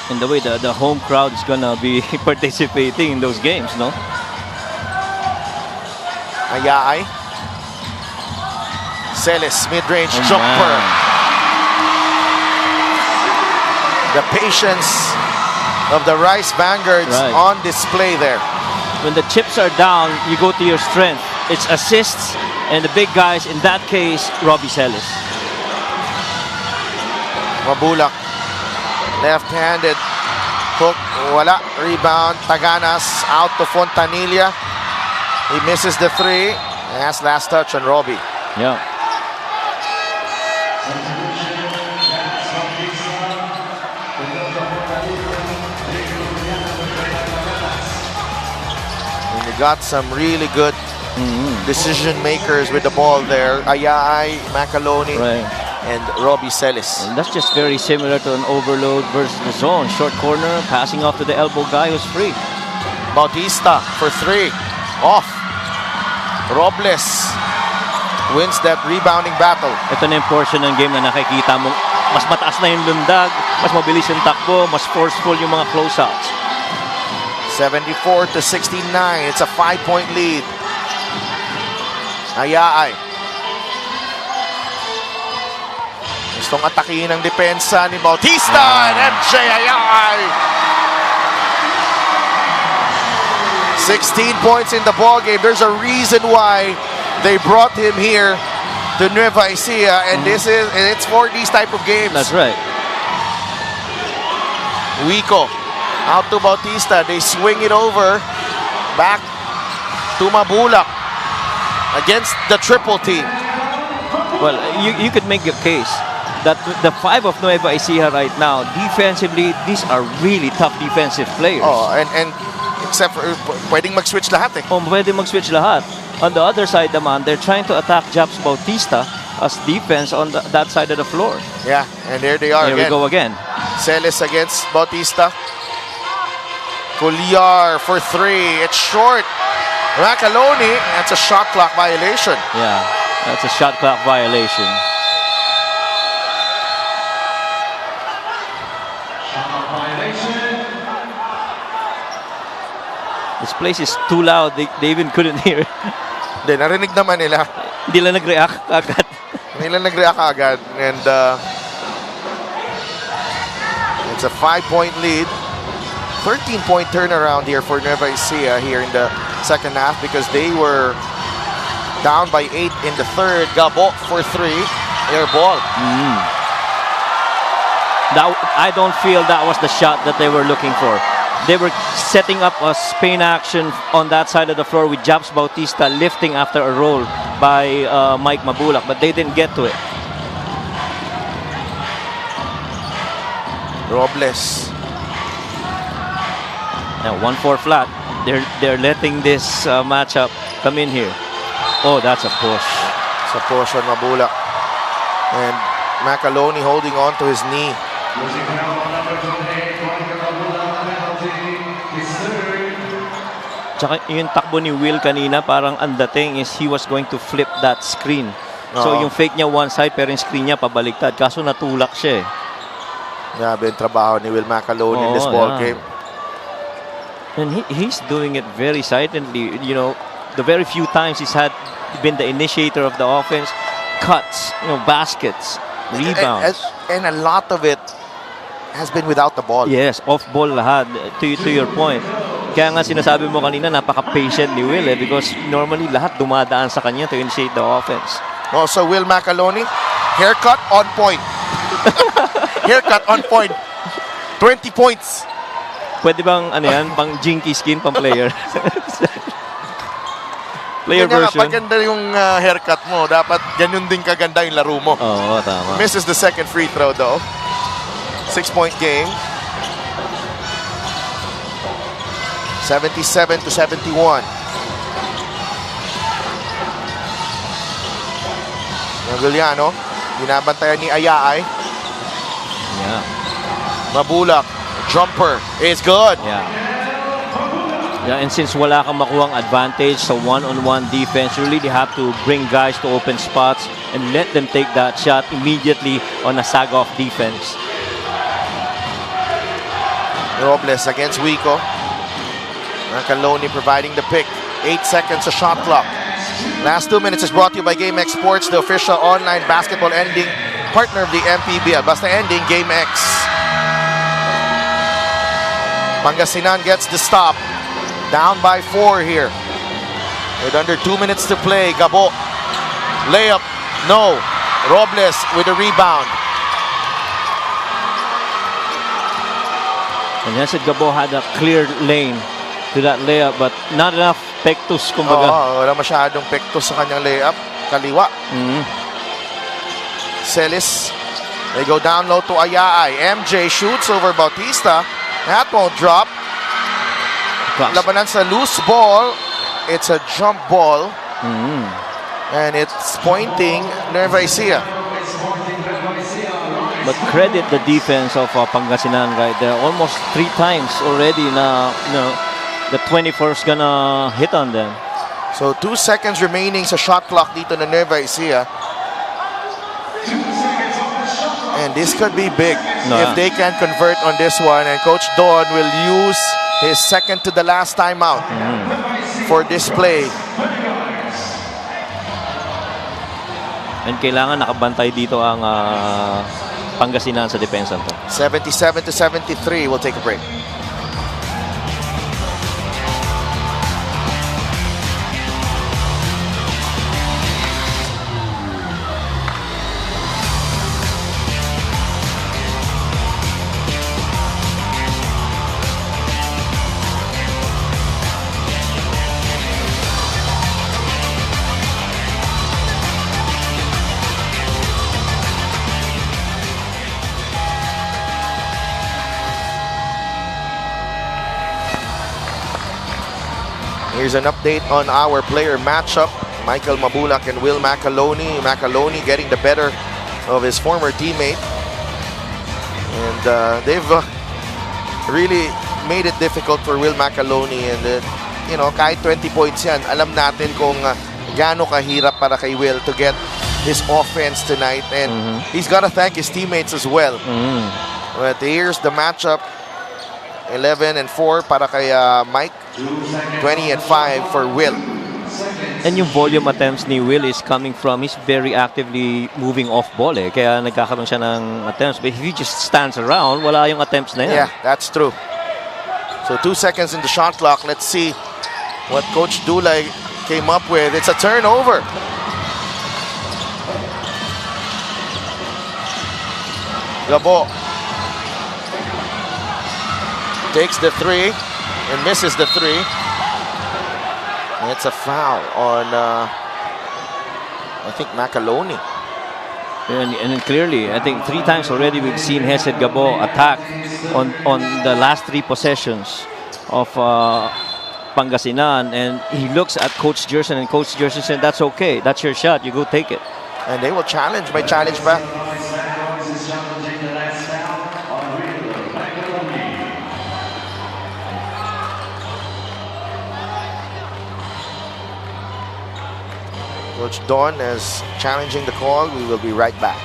And the way the home crowd is gonna be participating in those games, no? Ayaay. Celis, mid-range Oh, jumper. man. The patience of the Rice Vanguards Right. on display there. When the chips are down, you go to your strength. It's assists and the big guys, in that case, Robbie Celis. Mabulak. Left-handed. Hook. Wala. Rebound. Taganas out to Fontanilla. He misses the three. And that's last touch on Robbie. Yeah. And you got some really good decision makers with the ball there. Ayaay, Macaloni, Right. and Robbie Celis. And that's just very similar to an overload versus the zone. Short corner, passing off to the elbow guy who's free. Bautista for three. Off. Robles wins that rebounding battle. Ito na yung portion ng game na nakikita mo. Mas mataas na yung lundag, mas mabilis yung takbo, mas forceful yung mga closeouts. 74 to 69. It's a 5-point lead. Ayaay. Gustong atakihin ang depensa ni Bautista and MJ Ayaay. 16 points in the ballgame. There's a reason why they brought him here to Nueva Ecija, and it's for these type of games. That's right. Wico out to Bautista. They swing it over. Back to Mabulak against the triple team. Well, you could make a case that the five of Nueva Ecija right now, defensively, these are really tough defensive players. Oh, and except for pwedeng mag-switch lahat eh. Oh, pwede mag-switch lahat. On the other side naman, they're trying to attack Japs Bautista as defense on that side of the floor. Yeah, and there they are Here again. we go again. Celis against Bautista. Colliar for three. It's short. Macaloni, that's a shot clock violation. Yeah, that's a shot clock violation. This place is too loud. They even couldn't hear. Hindi, narinig naman nila. Hindi lang nag-react agad. Nila nag-react agad. And it's a 5-point lead. 13-point turnaround here for Nueva Ecija here in the second half because they were down by 8 in the third. Gabo for three. Air ball. I don't feel that was the shot that they were looking for. They were setting up a Spain action on that side of the floor with Japs Bautista lifting after a roll by Mike Mabulak, but they didn't get to it. Robles. Now 1-4 flat. They're letting this matchup come in here. Oh, that's a push. Sa push on Mabulak. And Macaloni holding on to his knee. Tsaka yung takbo ni Will kanina, parang ang dating is he was going to flip that screen. So yung fake niya one side pero yung screen niya pabaliktad. Kaso natulak siya eh. Grabe yung trabaho ni Will Macaloni in this ball game. And he's doing it very silently. You know, the very few times he's been the initiator of the offense, cuts, baskets, rebounds. And a lot of it has been without the ball. Yes, off ball lahat. To your point. Kaya nga sinasabi mo kanina, napaka-patient ni Will because normally lahat dumadaan sa kanya to initiate the offense. Also, Will Macaloni, haircut on point. Haircut on point. 20 points. Pwede bang pang jinky skin, pang player? Player Kanya version. paganda yung haircut mo, dapat ganun din kaganda yung laro mo. Oo, tama. Misses the second free throw though. 6-point game. 77 to 71. Magaliano, binabantayan ni Ayaay. Yeah. Mabulak, jumper is good. Yeah. Yeah, and since wala kang makuhang advantage sa one-on-one defense, you really have to bring guys to open spots and let them take that shot immediately on a sag-off defense. Robles against Wico. Macaloni providing the pick. 8 seconds, a shot clock. Last 2 minutes is brought to you by GameX Sports, the official online basketball ending partner of the MPBL. Basta ending, GameX. Pangasinan gets the stop. Down by 4 here. With under 2 minutes to play, Gabo. Layup, no. Robles with a rebound. And Hesed Gabo had a clear lane to that layup, but not enough pectus, kumbaga. Wala masyadong pektos sa kanyang layup. Kaliwa. Celis. They go down low to Ayaay. MJ shoots over Bautista. That won't drop. Labanan sa loose ball. It's a jump ball. And it's pointing Nueva Ecija. But credit the defense of Pangasinan right there. Almost 3 times already na, the 21st gonna hit on them. So 2 seconds remaining sa shot clock dito na Nueva Ecija. And this could be big if they can convert on this one. And Coach Don will use his second to the last timeout for this play. And kailangan nakabantay dito ang Pangasinan sa depensa to. 77-73. We'll take a break. Here's an update on our player matchup. Michael Mabulak and Will Macaloni. Macaloni getting the better of his former teammate. And they've really made it difficult for Will Macaloni. And, kahit 20 points yan, alam natin kung gaano kahirap para kay Will to get his offense tonight. And he's got to thank his teammates as well. But here's the matchup. 11-4 para kay Mike. 20-5 for Will. And yung volume attempts ni Will is coming from, he's very actively moving off ball kaya nagkakaroon siya ng attempts. But if he just stands around, wala yung attempts na yan. Yeah, that's true. So 2 seconds in the shot clock. Let's see what Coach Dulay came up with. It's a turnover. Gabo takes the 3 and misses the 3. And it's a foul on, I think, Macaloni. And clearly, I think 3 times already we've seen Hesed Gabo attack on the last 3 possessions of Pangasinan. And he looks at Coach Jerson, and Coach Jerson said, that's okay. That's your shot. You go take it. And they will challenge. May challenge back. Coach Don is challenging the call. We will be right back.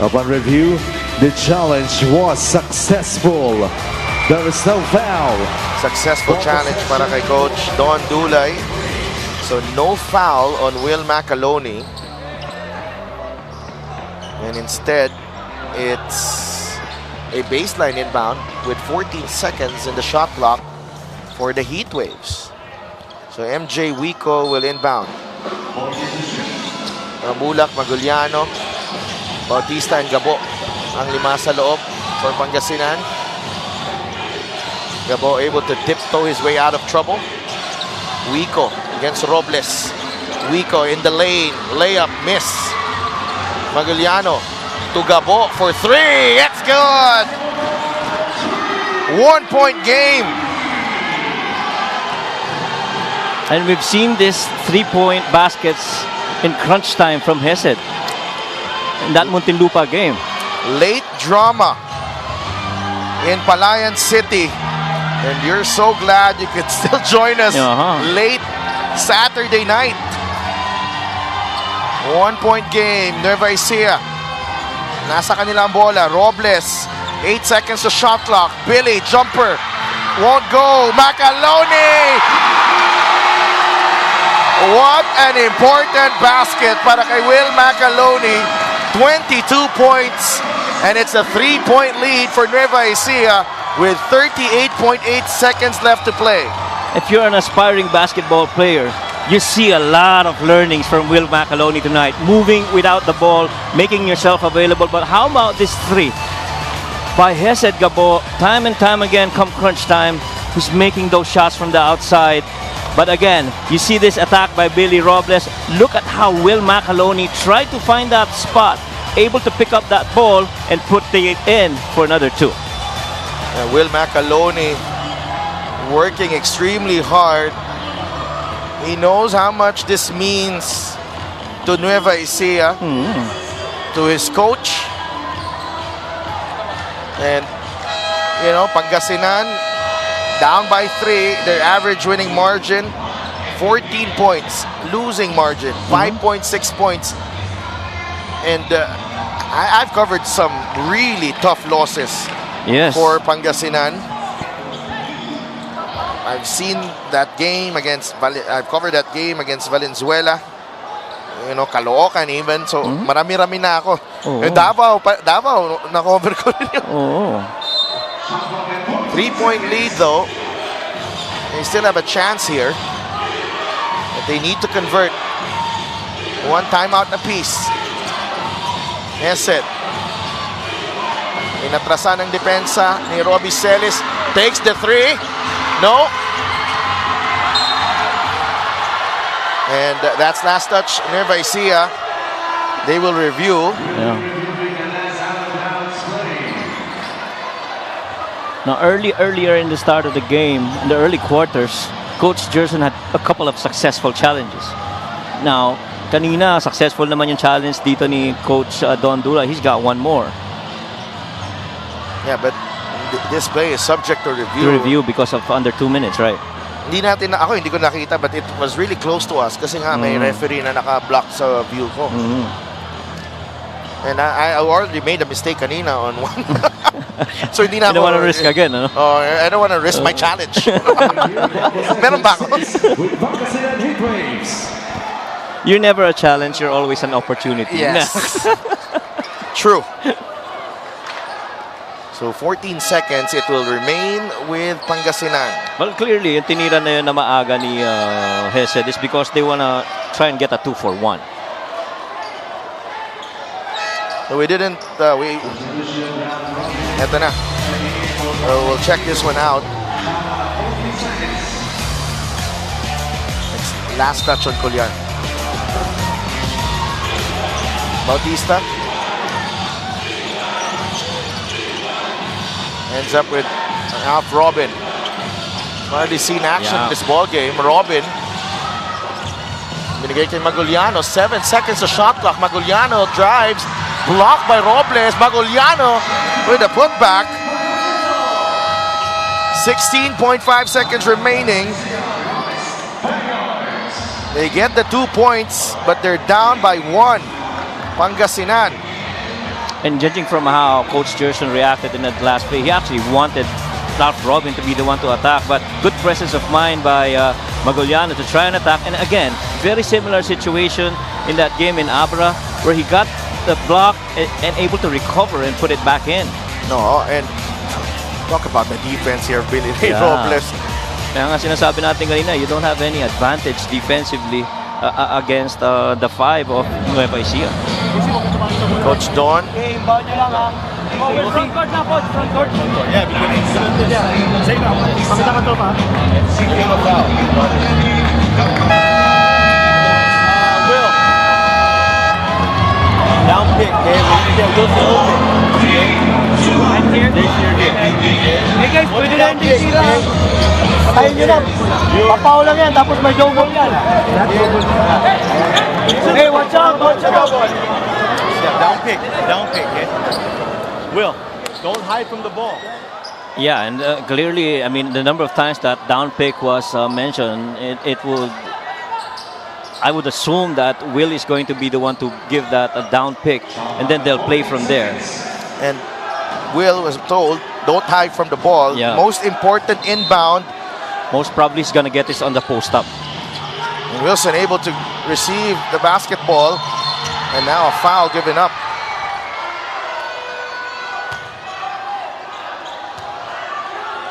Upon review, The challenge was successful. There is no foul. Successful challenge para kay Coach Don Dulay. So no foul on Will Macaloni. And instead, it's a baseline inbound with 14 seconds in the shot clock for the Heat Waves. So MJ Wico will inbound. Ramulak, Maguliano, Bautista, and Gabo ang lima sa loob for Pangasinan. Gabo able to tiptoe his way out of trouble. Wico against Robles. Wico in the lane. Layup miss. Maguliano to Gabo for three. It's good. 1 point game. And we've seen this 3-point baskets in crunch time from Hesed in that Muntinlupa game. Late drama in Palayan City. And you're so glad you could still join us late Saturday night. 1 point game. Nueva Ecija. Nasa kanila ang bola. Robles. 8 seconds to shot clock. Billy, jumper. Won't go. Macaloni. What an important basket para kay Will Macaloni. 22 points. And it's a 3-point lead for Nueva Ecija with 38.8 seconds left to play. If you're an aspiring basketball player, you see a lot of learnings from Will Macaloni tonight. Moving without the ball, making yourself available. But how about this three? By Hesed Gabo, time and time again, come crunch time, who's making those shots from the outside. But again, you see this attack by Billy Robles. Look at how Will Macaloni tried to find that spot, able to pick up that ball and put it in for another two. Will Macaloni working extremely hard. He knows how much this means to Nueva Ecija, to his coach. And, you know, Pangasinan down by 3. Their average winning margin, 14 points. Losing margin, 5.6 points. And I've covered some really tough losses for Pangasinan. I've seen that game against I've covered that game against Valenzuela. You know, Caloocan even. So marami-rami na ako. Davao na-cover ko rin yun. 3-point lead though. They still have a chance here. But they need to convert. One timeout na piece. Hesed. Inatrasan ng depensa ni Robbie Celis. Takes the three. No. And that's last touch. Nueva Ecija. They will review. Now, earlier in the start of the game, in the early quarters, Coach Gerson had a couple of successful challenges. Now, kanina, successful naman yung challenge dito ni Coach Don Dula. He's got one more. Yeah, but this play is subject to review. To review because of under 2 minutes, right? Hindi ko nakita, but it was really close to us kasi nga may referee na naka-block sa view ko. And I already made a mistake kanina on one. So hindi na I don't want to risk again, no? I don't want to risk my challenge. Meron ba ako? You're never a challenge, you're always an opportunity. Yes. True. So 14 seconds, it will remain with Pangasinan. Well, clearly, yung tinira na yun na maaga ni Hesed is because they wanna try and get a 2-for-1. So we didn't, eto na. So we'll check this one out. It's last touch on Collian. Bautista. Ends up with off Robin. Already seen action in this ball game. Robin. Binigay kay Maguliano. 7 seconds to shot clock. Maguliano drives. Blocked by Robles. Maguliano with a putback. 16.5 seconds remaining. They get the 2 points, but they're down by 1. Pangasinan. And judging from how Coach Gerson reacted in that last play, he actually wanted Ralph Robin to be the one to attack. But good presence of mind by Maguliano to try and attack. And again, very similar situation in that game in Abra, where he got the block and able to recover and put it back in. No, and talk about the defense here, Billy Ray Yeah. Robles. Kaya nga sinasabi natin kanina, you don't have any advantage defensively against the 5 of Nueva Ecija. Coach Don. Down pick, okay? Wilson open. I'm here. Hey guys, pwede na hindi sila. Patayin nyo lang. Papaw lang yan, tapos may double yan. Hey, watch out, watch out. Down pick, okay? Will, don't hide from the ball. Yeah, and clearly, I mean, the number of times that down pick was mentioned, it would, I would assume that Will is going to be the one to give that a down pick, and then they'll play from there. And Will was told, don't hide from the ball. Yeah. Most important inbound. Most probably he's going to get this on the post up. And Wilson able to receive the basketball. And now a foul given up.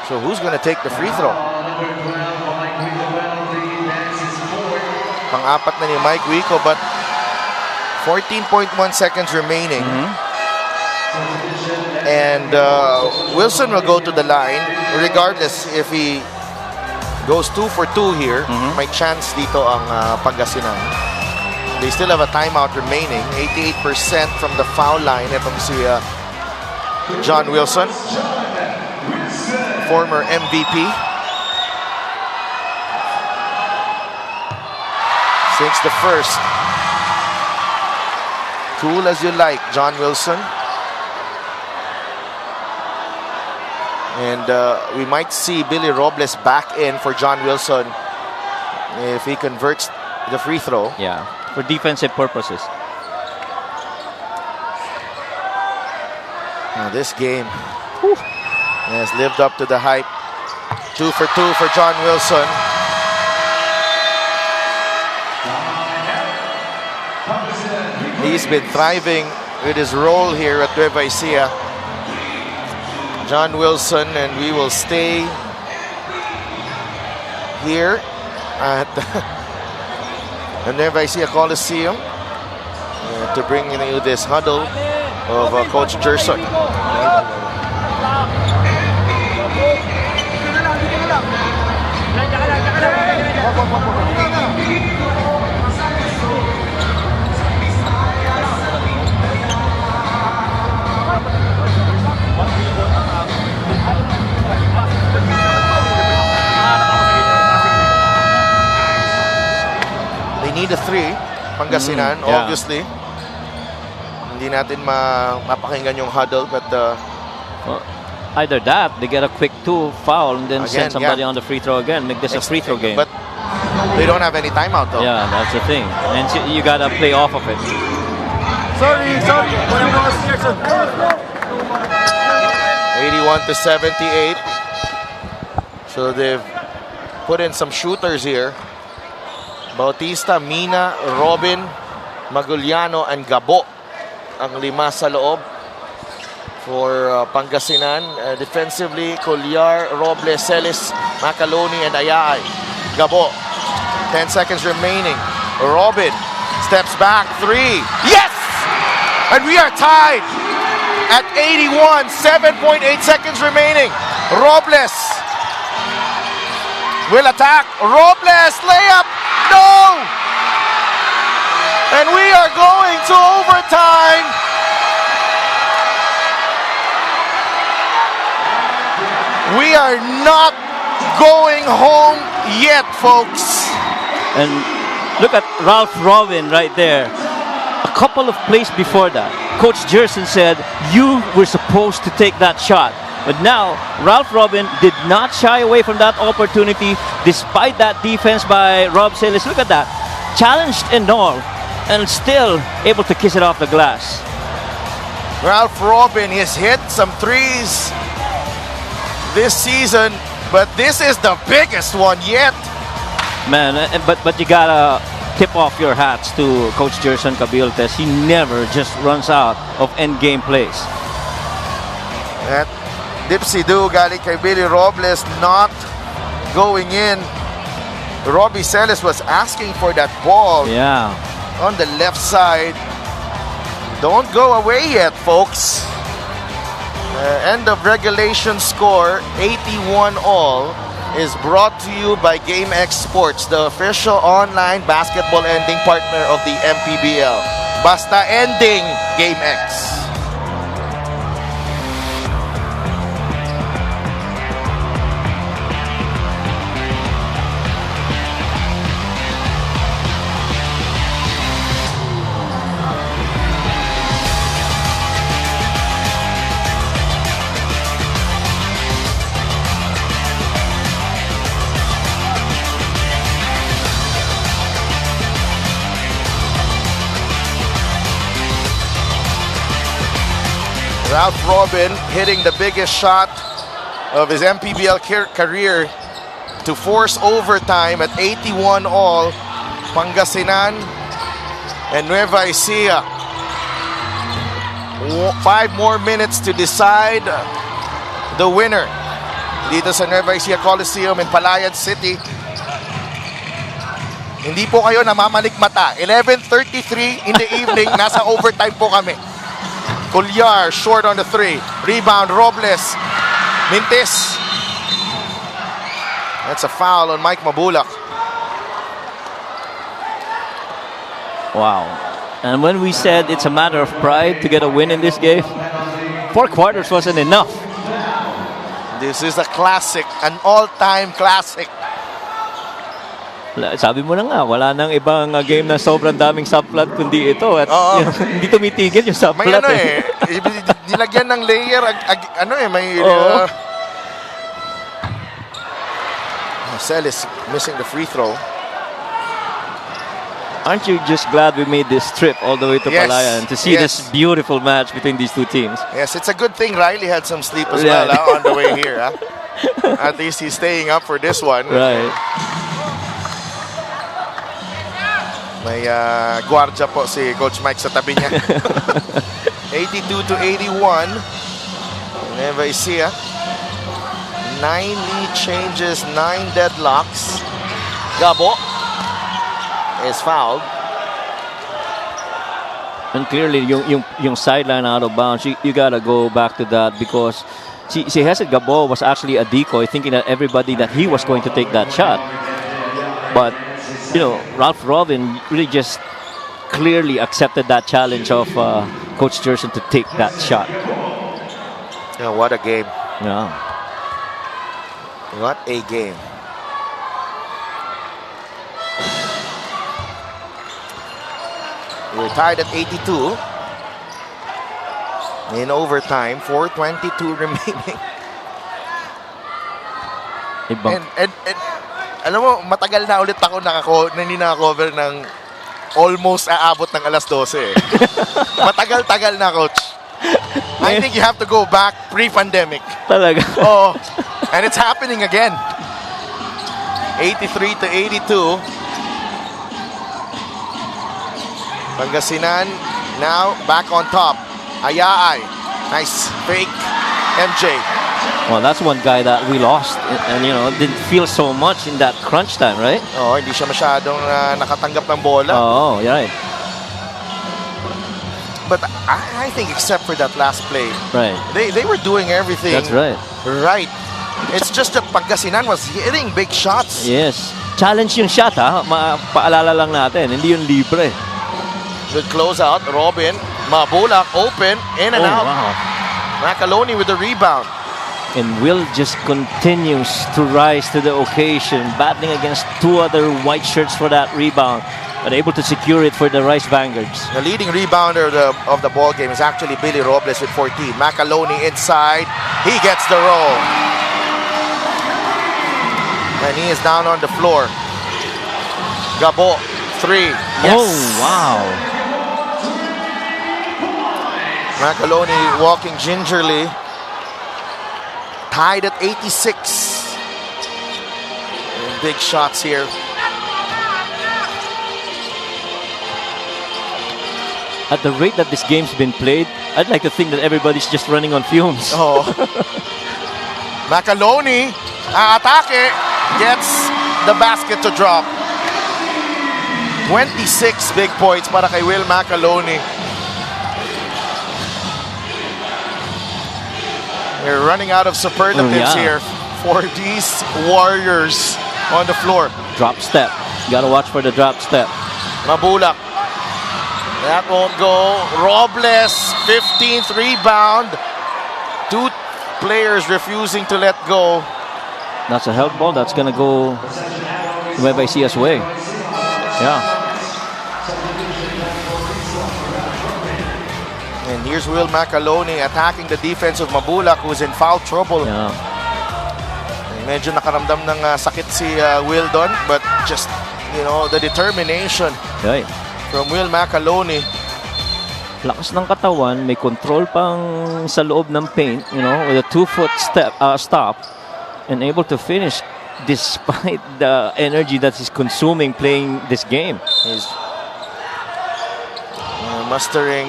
So who's going to take the free throw? Pang-apat na ni Mike Wico, but 14.1 seconds remaining. And Wilson will go to the line. Regardless if he goes 2 for 2 here, may chance dito ang Pangasinan. They still have a timeout remaining. 88% from the foul line. Itong si John Wilson, former MVP. Sinks the first. Cool as you like, John Wilson. And we might see Billy Robles back in for John Wilson if he converts the free throw. Yeah, for defensive purposes. Now this game has lived up to the hype. 2 for 2 for John Wilson. He's been thriving with his role here at Nueva Ecija. John Wilson, and we will stay here at the Nueva Ecija Coliseum to bring you this huddle of Coach Gerson. They need a 3, Pangasinan, yeah. obviously. Hindi natin mapakinggan yung huddle, but Well, either that, they get a quick 2 foul and then Again, send somebody yeah. on the free throw again. Make this a free throw game. But they don't have any timeout though. Yeah, that's the thing. And you gotta play off of it. Sorry. 81 to 78. So they've put in some shooters here. Bautista, Mina, Robin, Maguliano, and Gabo ang 5 sa loob for Pangasinan. Defensively, Colliar, Robles, Celis, Macaloni, and Ayay. Gabo, 10 seconds remaining. Robin steps back, 3. Yes! And we are tied at 81, 7.8 seconds remaining. Robles will attack. Robles, layup, no! And we are going to overtime. We are not going home yet, folks. And look at Ralph Robin right there. A couple of plays before that, Coach Gerson said, you were supposed to take that shot. But now, Ralph Robin did not shy away from that opportunity despite that defense by Rob Celis. Look at that. Challenged and all, and still able to kiss it off the glass. Ralph Robin, he's hit some threes this season, but this is the biggest one yet. Man, but you gotta tip off your hats to Coach Gerson Cabiltes. He never just runs out of end game plays. That dipsy-do galing kay Billy Robles not going in. Robbie Celis was asking for that ball on the left side. Don't go away yet, folks. End of regulation score, 81-all, is brought to you by GameX Sports, the official online basketball ending partner of the MPBL. Basta ending, GameX. Ralph Robin hitting the biggest shot of his MPBL career to force overtime at 81-all. Pangasinan and Nueva Ecija. 5 more minutes to decide the winner dito sa Nueva Ecija Coliseum in Palayan City. Hindi po kayo namamalikmata. 11:33 in the evening, nasa overtime po kami. Colliar short on the 3. Rebound, Robles. Mintis. That's a foul on Mike Mabulak. Wow. And when we said it's a matter of pride to get a win in this game, 4 quarters wasn't enough. This is a classic, an all-time classic. Sabi mo na nga, wala nang ibang game na sobrang daming subplot kundi ito. At hindi tumitigil yung subplot. May ano nilagyan ng layer, may... Celis missing the free throw. Aren't you just glad we made this trip all the way to Palayan to see this beautiful match between these two teams? Yes, it's a good thing Riley had some sleep as well on the way here. At least he's staying up for this one. Right. May guardia po si Coach Mike sa tabi niya. 82-81. Nueva Ecija. 9 lead changes, 9 deadlocks. Gabo is fouled. And clearly, yung sideline out of bounds, you gotta go back to that because si Hesed Gabo was actually a decoy, thinking that everybody that he was going to take that shot. But Ralph Robin really just clearly accepted that challenge of Coach Gerson to take that shot. Yeah, what a game. Yeah. What a game. We're tied at 82. In overtime, 4:22 remaining. And alam mo, matagal na ulit ako hindi naka-cover ng almost aabot ng alas 12 eh. Matagal-tagal na, Coach. I think you have to go back pre-pandemic. Talaga? Oh, and it's happening again. 83-82. Pangasinan now back on top. Ayaay. Nice fake. MJ. Well, that's one guy that we lost and didn't feel so much in that crunch time, right? Oh, hindi siya masyadong nakatanggap ng bola. Oh, yeah. But I think except for that last play, right, they were doing everything. That's right. Right. It's just that Pangasinan was hitting big shots. Yes. Challenge yung shot, ha? Paalala lang natin, hindi yung libre. Good closeout. Robin. Mabulak open. In and out. Wow. Macaloni with the rebound. And Will just continues to rise to the occasion, battling against 2 other white shirts for that rebound, but able to secure it for the Rice Vanguards. The leading rebounder of the ball game is actually Billy Robles with 14. Macaloni inside. He gets the roll. And he is down on the floor. Gabo, 3. Yes. Oh, wow. Macaloni walking gingerly. Tied at 86. Big shots here. At the rate that this game's been played, I'd like to think that everybody's just running on fumes. Oh. Macaloni, atake, gets the basket to drop. 26 big points para kay Will Macaloni. They're running out of superlatives here for these Warriors on the floor. Drop step. You gotta watch for the drop step. Mabulak. That won't go. Robles, 15th rebound. Two players refusing to let go. That's a help ball. That's gonna go Nueva Ecia's way. Yeah. And here's Will Macaloni attacking the defense of Mabulak, who's in foul trouble. Yeah. Medyo nakaramdam ng sakit si Will doon, but just, you know, the determination Right. from Will Macaloni. Lakas ng katawan, may control pang sa loob ng paint, you know, with a 2-foot stop, and able to finish despite the energy that he's consuming playing this game. He's mustering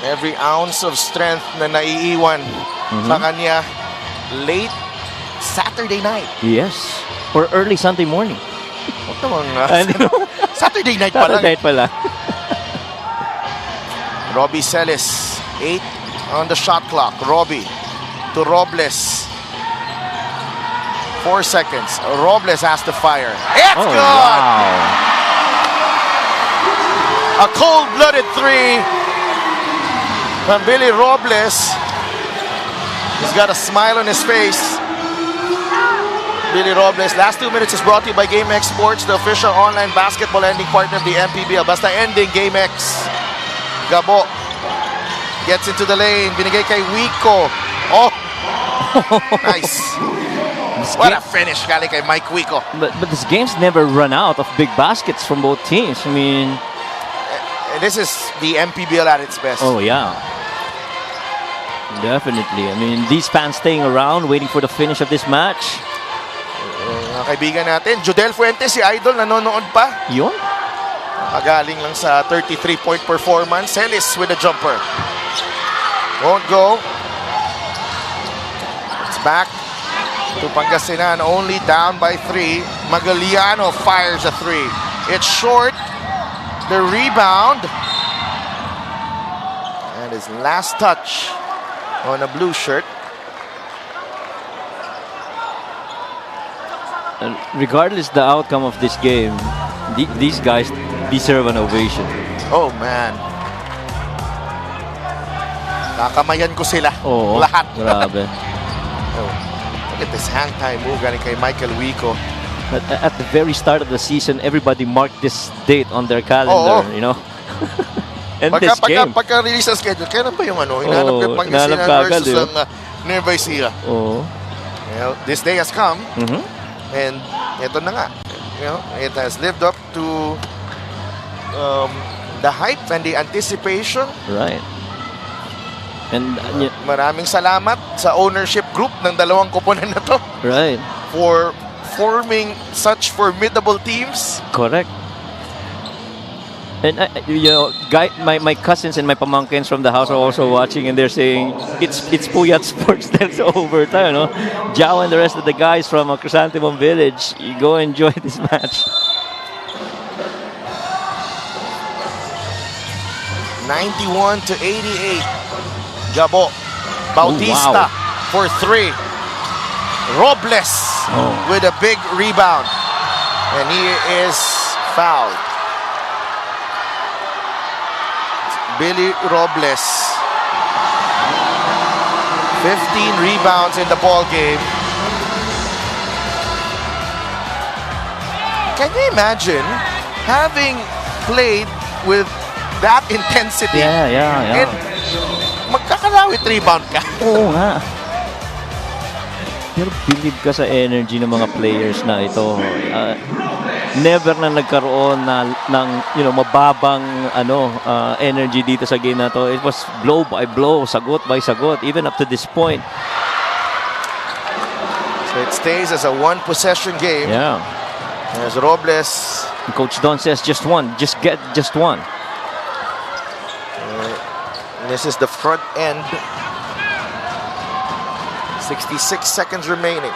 every ounce of strength na naiiwan sa kanya late Saturday night. Yes. Or early Sunday morning. Huwag namang, Saturday night pa lang. Saturday night pala. Robbie Celis, 8 on the shot clock. Robbie to Robles. 4 seconds. Robles has to fire. It's good! Wow. A cold-blooded three from Billy Robles. He's got a smile on his face. Billy Robles. Last 2 minutes is brought to you by GameX Sports, the official online basketball ending partner of the MPBL. Basta ending, GameX. Gabo gets into the lane. Binigay kay Wico. Oh! Nice. What a finish galing kay Mike Wico. But this game's never run out of big baskets from both teams. I mean... This is the MPBL at its best. Oh, yeah. Definitely. I mean, these fans staying around, waiting for the finish of this match. Mga kaibigan natin, Jodel Fuentes, si Idol, nanonood pa. Yun? Galing lang sa 33-point performance. Celis with a jumper. Won't go. It's back to Pangasinan, only down by 3. Magaliano fires a 3. It's short. The rebound. And his last touch on a blue shirt. Regardless the outcome of this game, these guys deserve an ovation. Oh, man. Kakamayan ko sila. Oo, lahat. Grabe. Oh, look at this hang time move galing kay Michael Wico. At the very start of the season, everybody marked this date on their calendar, you know. And this game. Pagka-release ng schedule, kailan pa yung ano? Hinahanap ko yung Pangasinan versus ang Nueva Ecija. Oh. You know, this day has come. And ito na nga. You know, it has lived up to the hype and the anticipation. Right. And maraming salamat sa ownership group ng dalawang koponan na to. Right. For forming such formidable teams. Correct. And you know, my cousins and my pamangkins from the house are also watching, and they're saying it's Puyat Sports that's over. You know, Jao and the rest of the guys from Chrysanthemum Village, you go enjoy this match. 91-88. Gabo Bautista for 3. Robles with a big rebound, and he is fouled. Billy Robles, 15 rebounds in the ball game. Can you imagine having played with that intensity? Yeah. And magkakalawit rebound ka. Oo nga. Pero believe ka sa energy ng mga players na ito. never na nagkaroon ng mababang energy dito sa game na to. It was blow by blow, sagot by sagot, even up to this point. So it stays as a one-possession game. Yeah. As Robles. Coach Don says just one. Just get just one. This is the front end. 66 seconds remaining.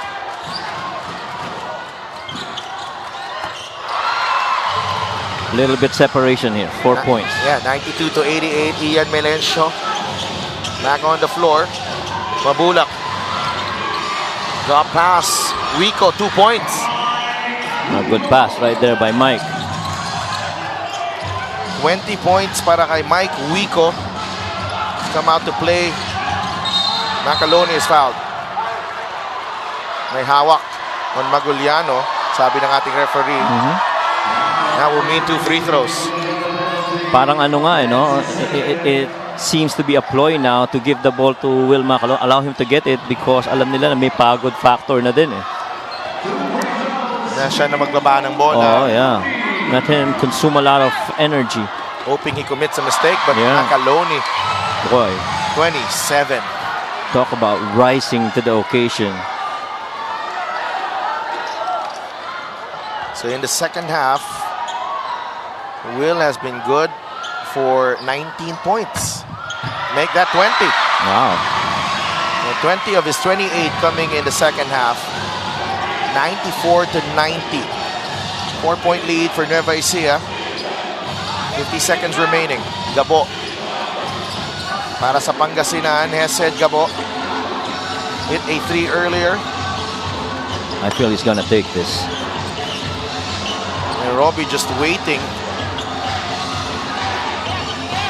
Little bit separation here. 4 points. Yeah, 92 to 88. Ian Melencio back on the floor. Mabulak. Drop pass. Wico, 2 points. A good pass right there by Mike. 20 points para kay Mike Wico. Come out to play. Macaloni is fouled. May hawak on Maguliano, sabi ng ating referee. That will mean 2 free throws. Parang it seems to be a ploy now to give the ball to Will Macaloni, allow him to get it because alam nila na may pagod factor na din eh. Na siya na magbaba ng bola. Oh yeah. Let him consume a lot of energy. Hoping he commits a mistake, but Yeah. Macaloni, Boy, 27. talk about rising to the occasion. So in the second half, Will has been good for 19 points. Make that 20. Wow. 20 of his 28 coming in the second half. 94 to 90. 4-point lead for Nueva Ecija. 50 seconds remaining. Gabo. Para sa Pangasinan, Hesed Gabo. Hit a 3 earlier. I feel he's gonna take this. And Robbie just waiting.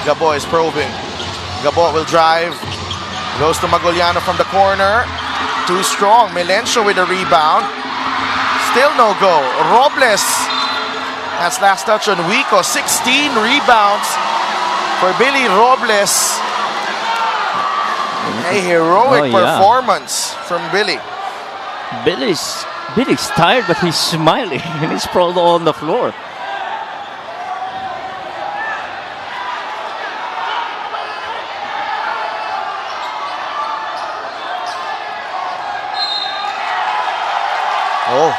Gabo is probing. Gabo will drive. Goes to Maguliano from the corner. Too strong. Melencio with a rebound. Still no go. Robles. That's last touch on Wico. 16 rebounds for Billy Robles. A heroic performance from Billy. Billy's tired, but he's smiling and he's sprawled on the floor. Oh.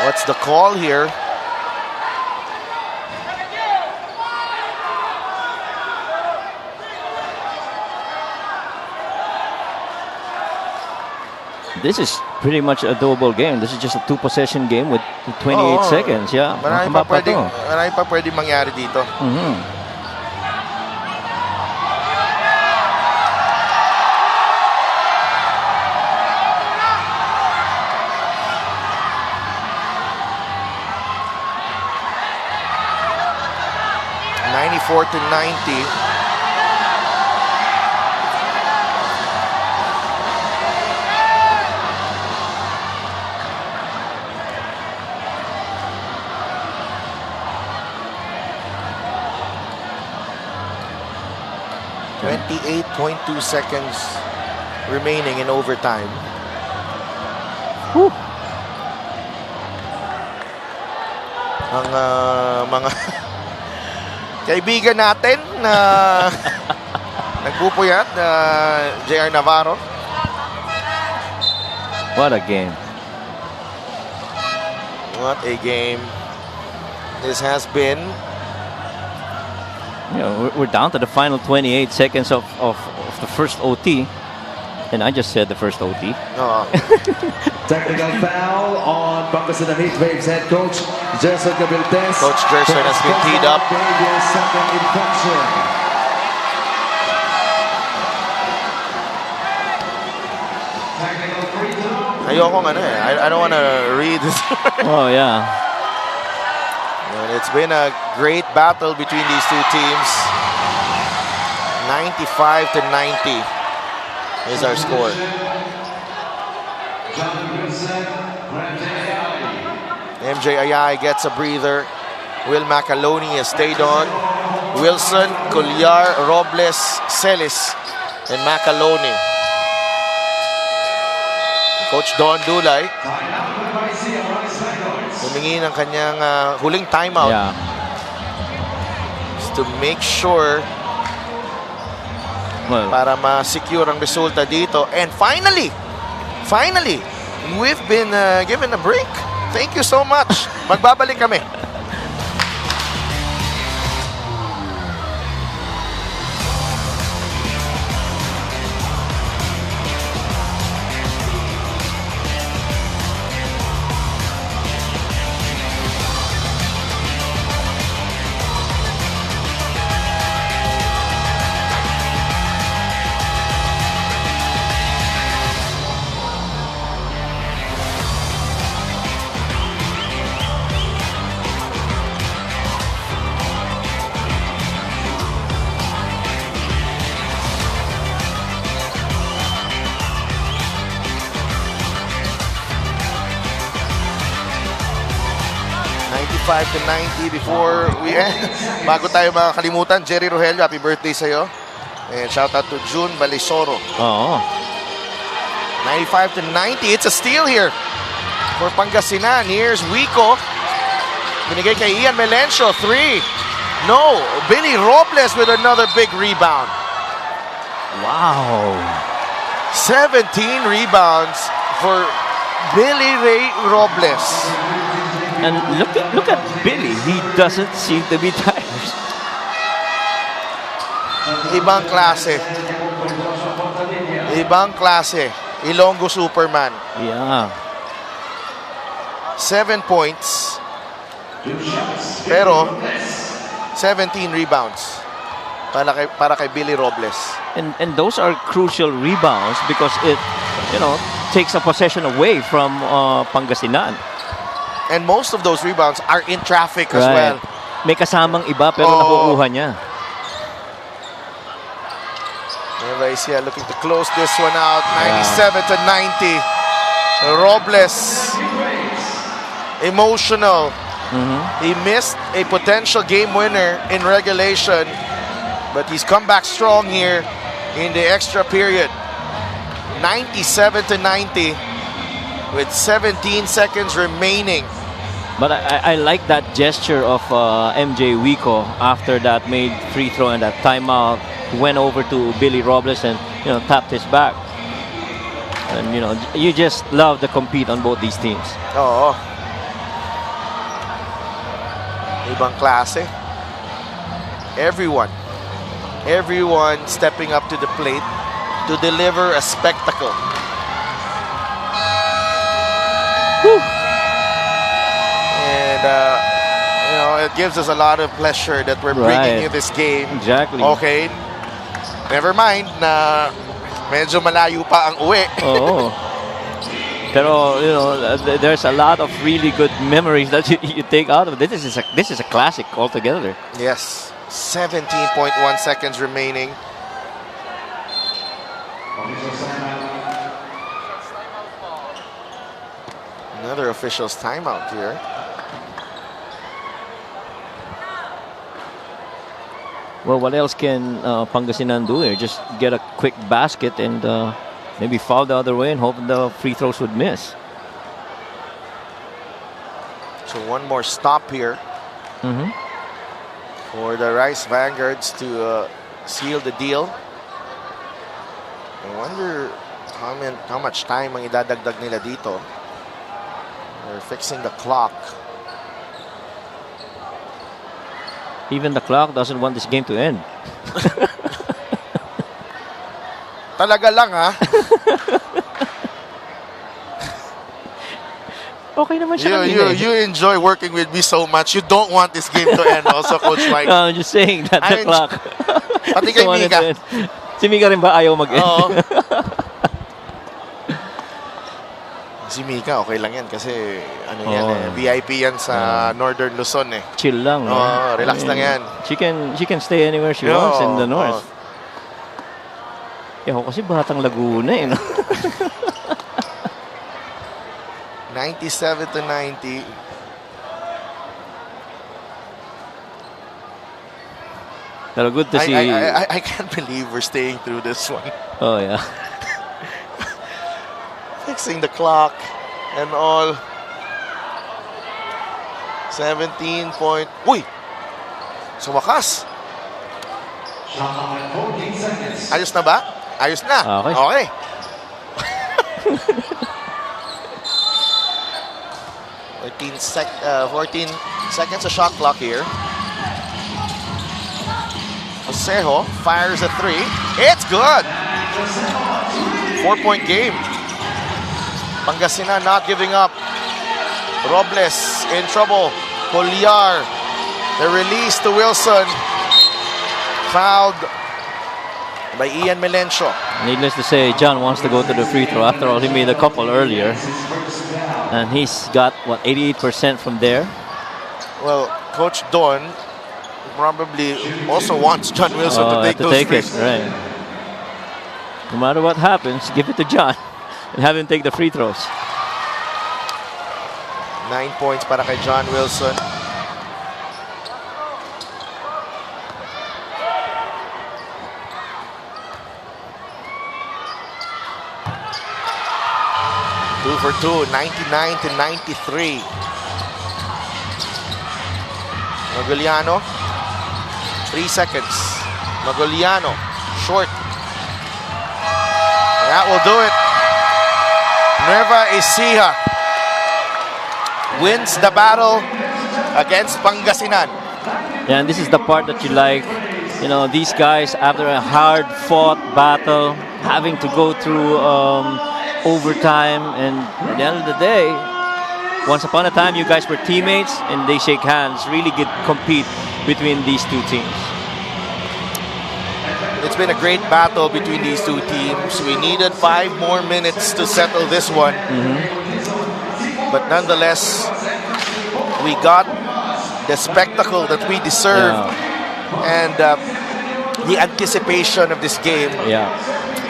What's the call here? This is pretty much a doable game. This is just a 2-possession game with 28 seconds. Yeah. Marami pa pwedeng mangyari dito. Mm-hmm. '94 to 90. .2 seconds remaining in overtime. Whew. Ang mga kaibigan natin na nagpupuyat na JR Navarro. What a game. What a game this has been. You know, we're down to the final 28 seconds of the first OT. And I just said the first OT. Technical foul on Pangasinan Heatwaves head coach Gerson Cabiltes. Coach Gerson has been teed up. Second infraction. Ayokong I don't want to read this. Oh yeah. And it's been a great battle between these two teams. 95 to 90 is our score. MJ Ayay gets a breather. Will Macaloni has stayed on. Wilson, Colliar, Robles, Celis, and Macaloni. Coach Don Dulay humingi ng kanyang huling timeout. Yeah. Just to make sure para ma-secure ang resulta dito. And finally, we've been given a break. Thank you so much. Magbabalik kami. To 90 before we end. Bago tayo makakalimutan, Jerry Rogelio, happy birthday sa'yo. And shout out to June Balisoro. Oo. 95 to 90. It's a steal here for Pangasinan. Here's Wico. Binigay kay Ian Melencio. 3. No. Billy Robles with another big rebound. Wow. 17 rebounds for Billy Ray Robles. And look at Billy. He doesn't seem to be tired. Ibang klase. Ibang klase. Ilonggo Superman. Yeah. 7 points. Pero 17 rebounds para kay Billy Robles. And those are crucial rebounds because it, takes a possession away from Pangasinan. And most of those rebounds are in traffic as well. May kasamang iba pero nakukuha niya. Nueva Ecija looking to close this one out. 97 to 90. Robles, emotional. He missed a potential game winner in regulation, but he's come back strong here in the extra period. 97 to 90 with 17 seconds remaining. But I like that gesture of MJ Wico after that made free throw and that timeout. Went over to Billy Robles and tapped his back. And you just love the compete on both these teams. Oo. Ibang klase. Everyone stepping up to the plate to deliver a spectacle. Whew. And it gives us a lot of pleasure that we're bringing you this game. Exactly. Okay. Never mind na medyo malayo pa ang uwi. Oo. Pero there's a lot of really good memories that you take out of it. This is a classic altogether. Yes. 17.1 seconds remaining. Another official's timeout here. Well, what else can Pangasinan do here? Just get a quick basket and maybe foul the other way and hope the free throws would miss. So one more stop here for the Rice Vanguards to seal the deal. I wonder how much time ang idadagdag nila dito. They're fixing the clock. Even the clock doesn't want this game to end. Talaga lang, ha? Okay naman siya. You enjoy working with me so much. You don't want this game to end also, Coach Mike. No, I'm just saying that the clock. Pati kay Mika. Si Mika rin ba ayaw mag-end? Oo. Si Mika, okay lang yan kasi VIP yan sa Northern Luzon eh. Chill lang. Relax lang yan. She can stay anywhere she wants in the north. Ako kasi batang Laguna eh. 97 to 90. Pero good to see. I can't believe we're staying through this one. Oh yeah. Like fixing the clock and all. 17 point. Uy! Sa wakas. Ayos na ba? Ayos na. Okay. Okay. 14 seconds a shot clock here. Josejo fires a 3. It's good. 4-point game. Pangasinan not giving up. Robles in trouble. Poliar. The release to Wilson. Fouled by Ian Melencio. Needless to say, John wants to go to the free throw. After all, he made a couple earlier. And he's got, what, 88% from there? Well, Coach Don probably also wants John Wilson to take those threes. Right. No matter what happens, give it to John and have him take the free throws. 9 points para kay John Wilson. Two for two, 99 to 93. Magoliano, 3 seconds. Magoliano, short. That will do it. Nueva Ecija wins the battle against Pangasinan. Yeah, and this is the part that you like. You know, these guys, after a hard-fought battle, having to go through overtime, and at the end of the day, once upon a time, you guys were teammates, and they shake hands. Really good compete between these two teams. It's been a great battle between these two teams. We needed 5 more minutes to settle this one. But nonetheless, we got the spectacle that we deserve. And the anticipation of this game.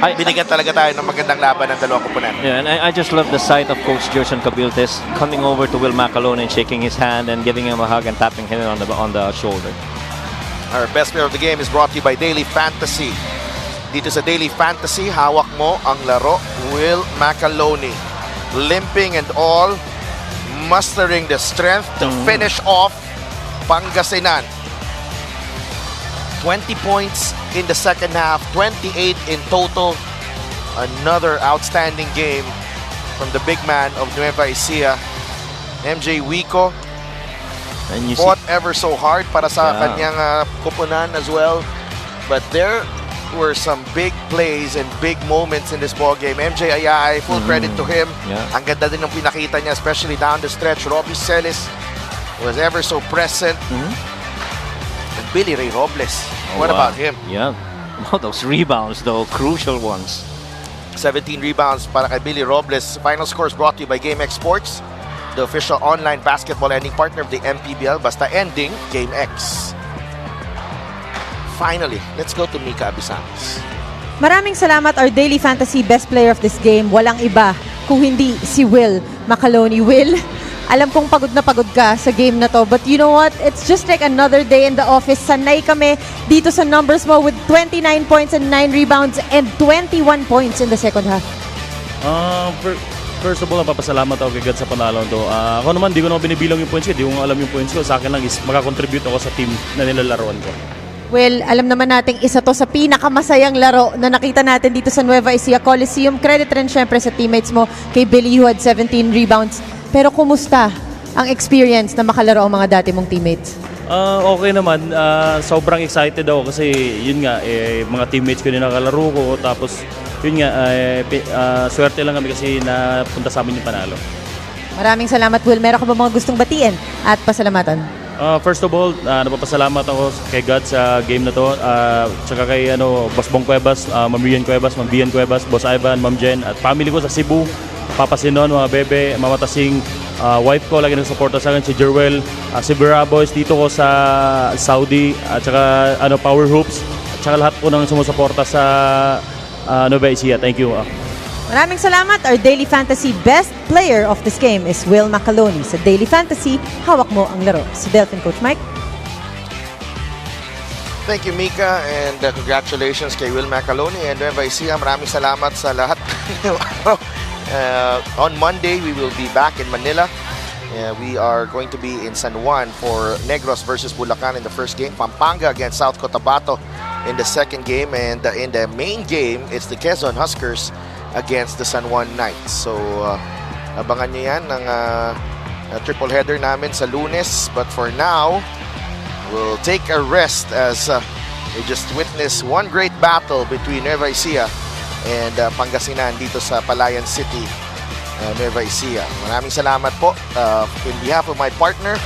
Binigyan talaga tayo ng magandang laban ng dalawang koponan. Yeah, and I just love the sight of Coach Gerson Cabiltes coming over to Will Macalone and shaking his hand and giving him a hug and tapping him on the shoulder. Our best player of the game is brought to you by Daily Fantasy. Dito sa Daily Fantasy, hawak mo ang laro, Will Macalone. Limping and all, mustering the strength to finish off Pangasinan. 20 points in the second half, 28 in total. Another outstanding game from the big man of Nueva Ecija, MJ Wico. And you fought ever so hard para sa kanyang koponan as well. But there were some big plays and big moments in this ball game. MJ Ayay, full credit to him. Ang ganda din ng pinakita niya, especially down the stretch. Robbie Celis was ever so present. And Billy Ray Robles. What about him? Yeah. Oh, those rebounds, though, crucial ones. 17 rebounds para kay Billy Robles. Final scores brought to you by GameX Sports, the official online basketball ending partner of the MPBL. Basta ending, GameX. Finally, let's go to Mika Abisanes. Maraming salamat, our daily fantasy best player of this game. Walang iba kung hindi si Will Macalone. Will, alam kong pagod na pagod ka sa game na to, but you know what? It's just like another day in the office. Sanay kami dito sa numbers mo with 29 points and 9 rebounds and 21 points in the second half. First of all, napapasalamat ako kagad sa panalo to. Ako naman, di ko naman binibilang yung points ko. Di ko alam yung points ko. Sa akin lang is makakontribute ako sa team na nilalaroan ko. Well, alam naman nating isa to sa pinakamasayang laro na nakita natin dito sa Nueva Ecija Coliseum. Credit rin syempre sa teammates mo, kay Billy who had 17 rebounds. Pero kumusta ang experience na makalaro ang mga dati mong teammates? Okay naman. Sobrang excited ako kasi yun nga, mga teammates ko din nakalaro ko. Tapos yun nga, swerte lang kami kasi napunta sa amin yung panalo. Maraming salamat, Will. Meron ka ba mga gustong batiin at pasalamatan? First of all, napapasalamat ako kay God sa game na to. Tsaka kay Boss Bong Cuevas, Ma'am Rian Cuevas, Ma'am Bian Cuevas, Boss Ivan, Ma'am Jen, at family ko sa Cebu, Papa Sinon, mga bebe, Mama Tasing, wife ko, lagi nagsuporta sa akin, si Jerwell, si Vera Boys, dito ko sa Saudi, at tsaka Power Hoops, at tsaka lahat po nang sumusuporta sa Nueva Ecija. Thank you. Maraming salamat. Our Daily Fantasy best player of this game is Will Macalone. Sa Daily Fantasy, hawak mo ang laro. Sa Delphin Coach Mike. Thank you, Mika, and congratulations kay Will Macalone and Nueva Ecija. Maraming salamat sa lahat. On Monday, we will be back in Manila. We are going to be in San Juan for Negros versus Bulacan in the first game. Pampanga against South Cotabato in the second game. And in the main game, it's the Quezon Huskers against the San Juan Knights. So, abangan nyo yan ng triple header namin sa Lunes. But for now, we'll take a rest as we just witnessed one great battle between Nueva Ecija and Pangasinan dito sa Palayan City, Nueva Ecija. Maraming salamat po in behalf of my partner,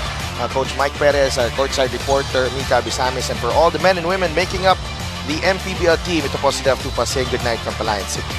Coach Mike Perez, our courtside reporter, Mika Bisamis, and for all the men and women making up the MPBL team. Ito po si Dev Tupa saying good night from Palayan City.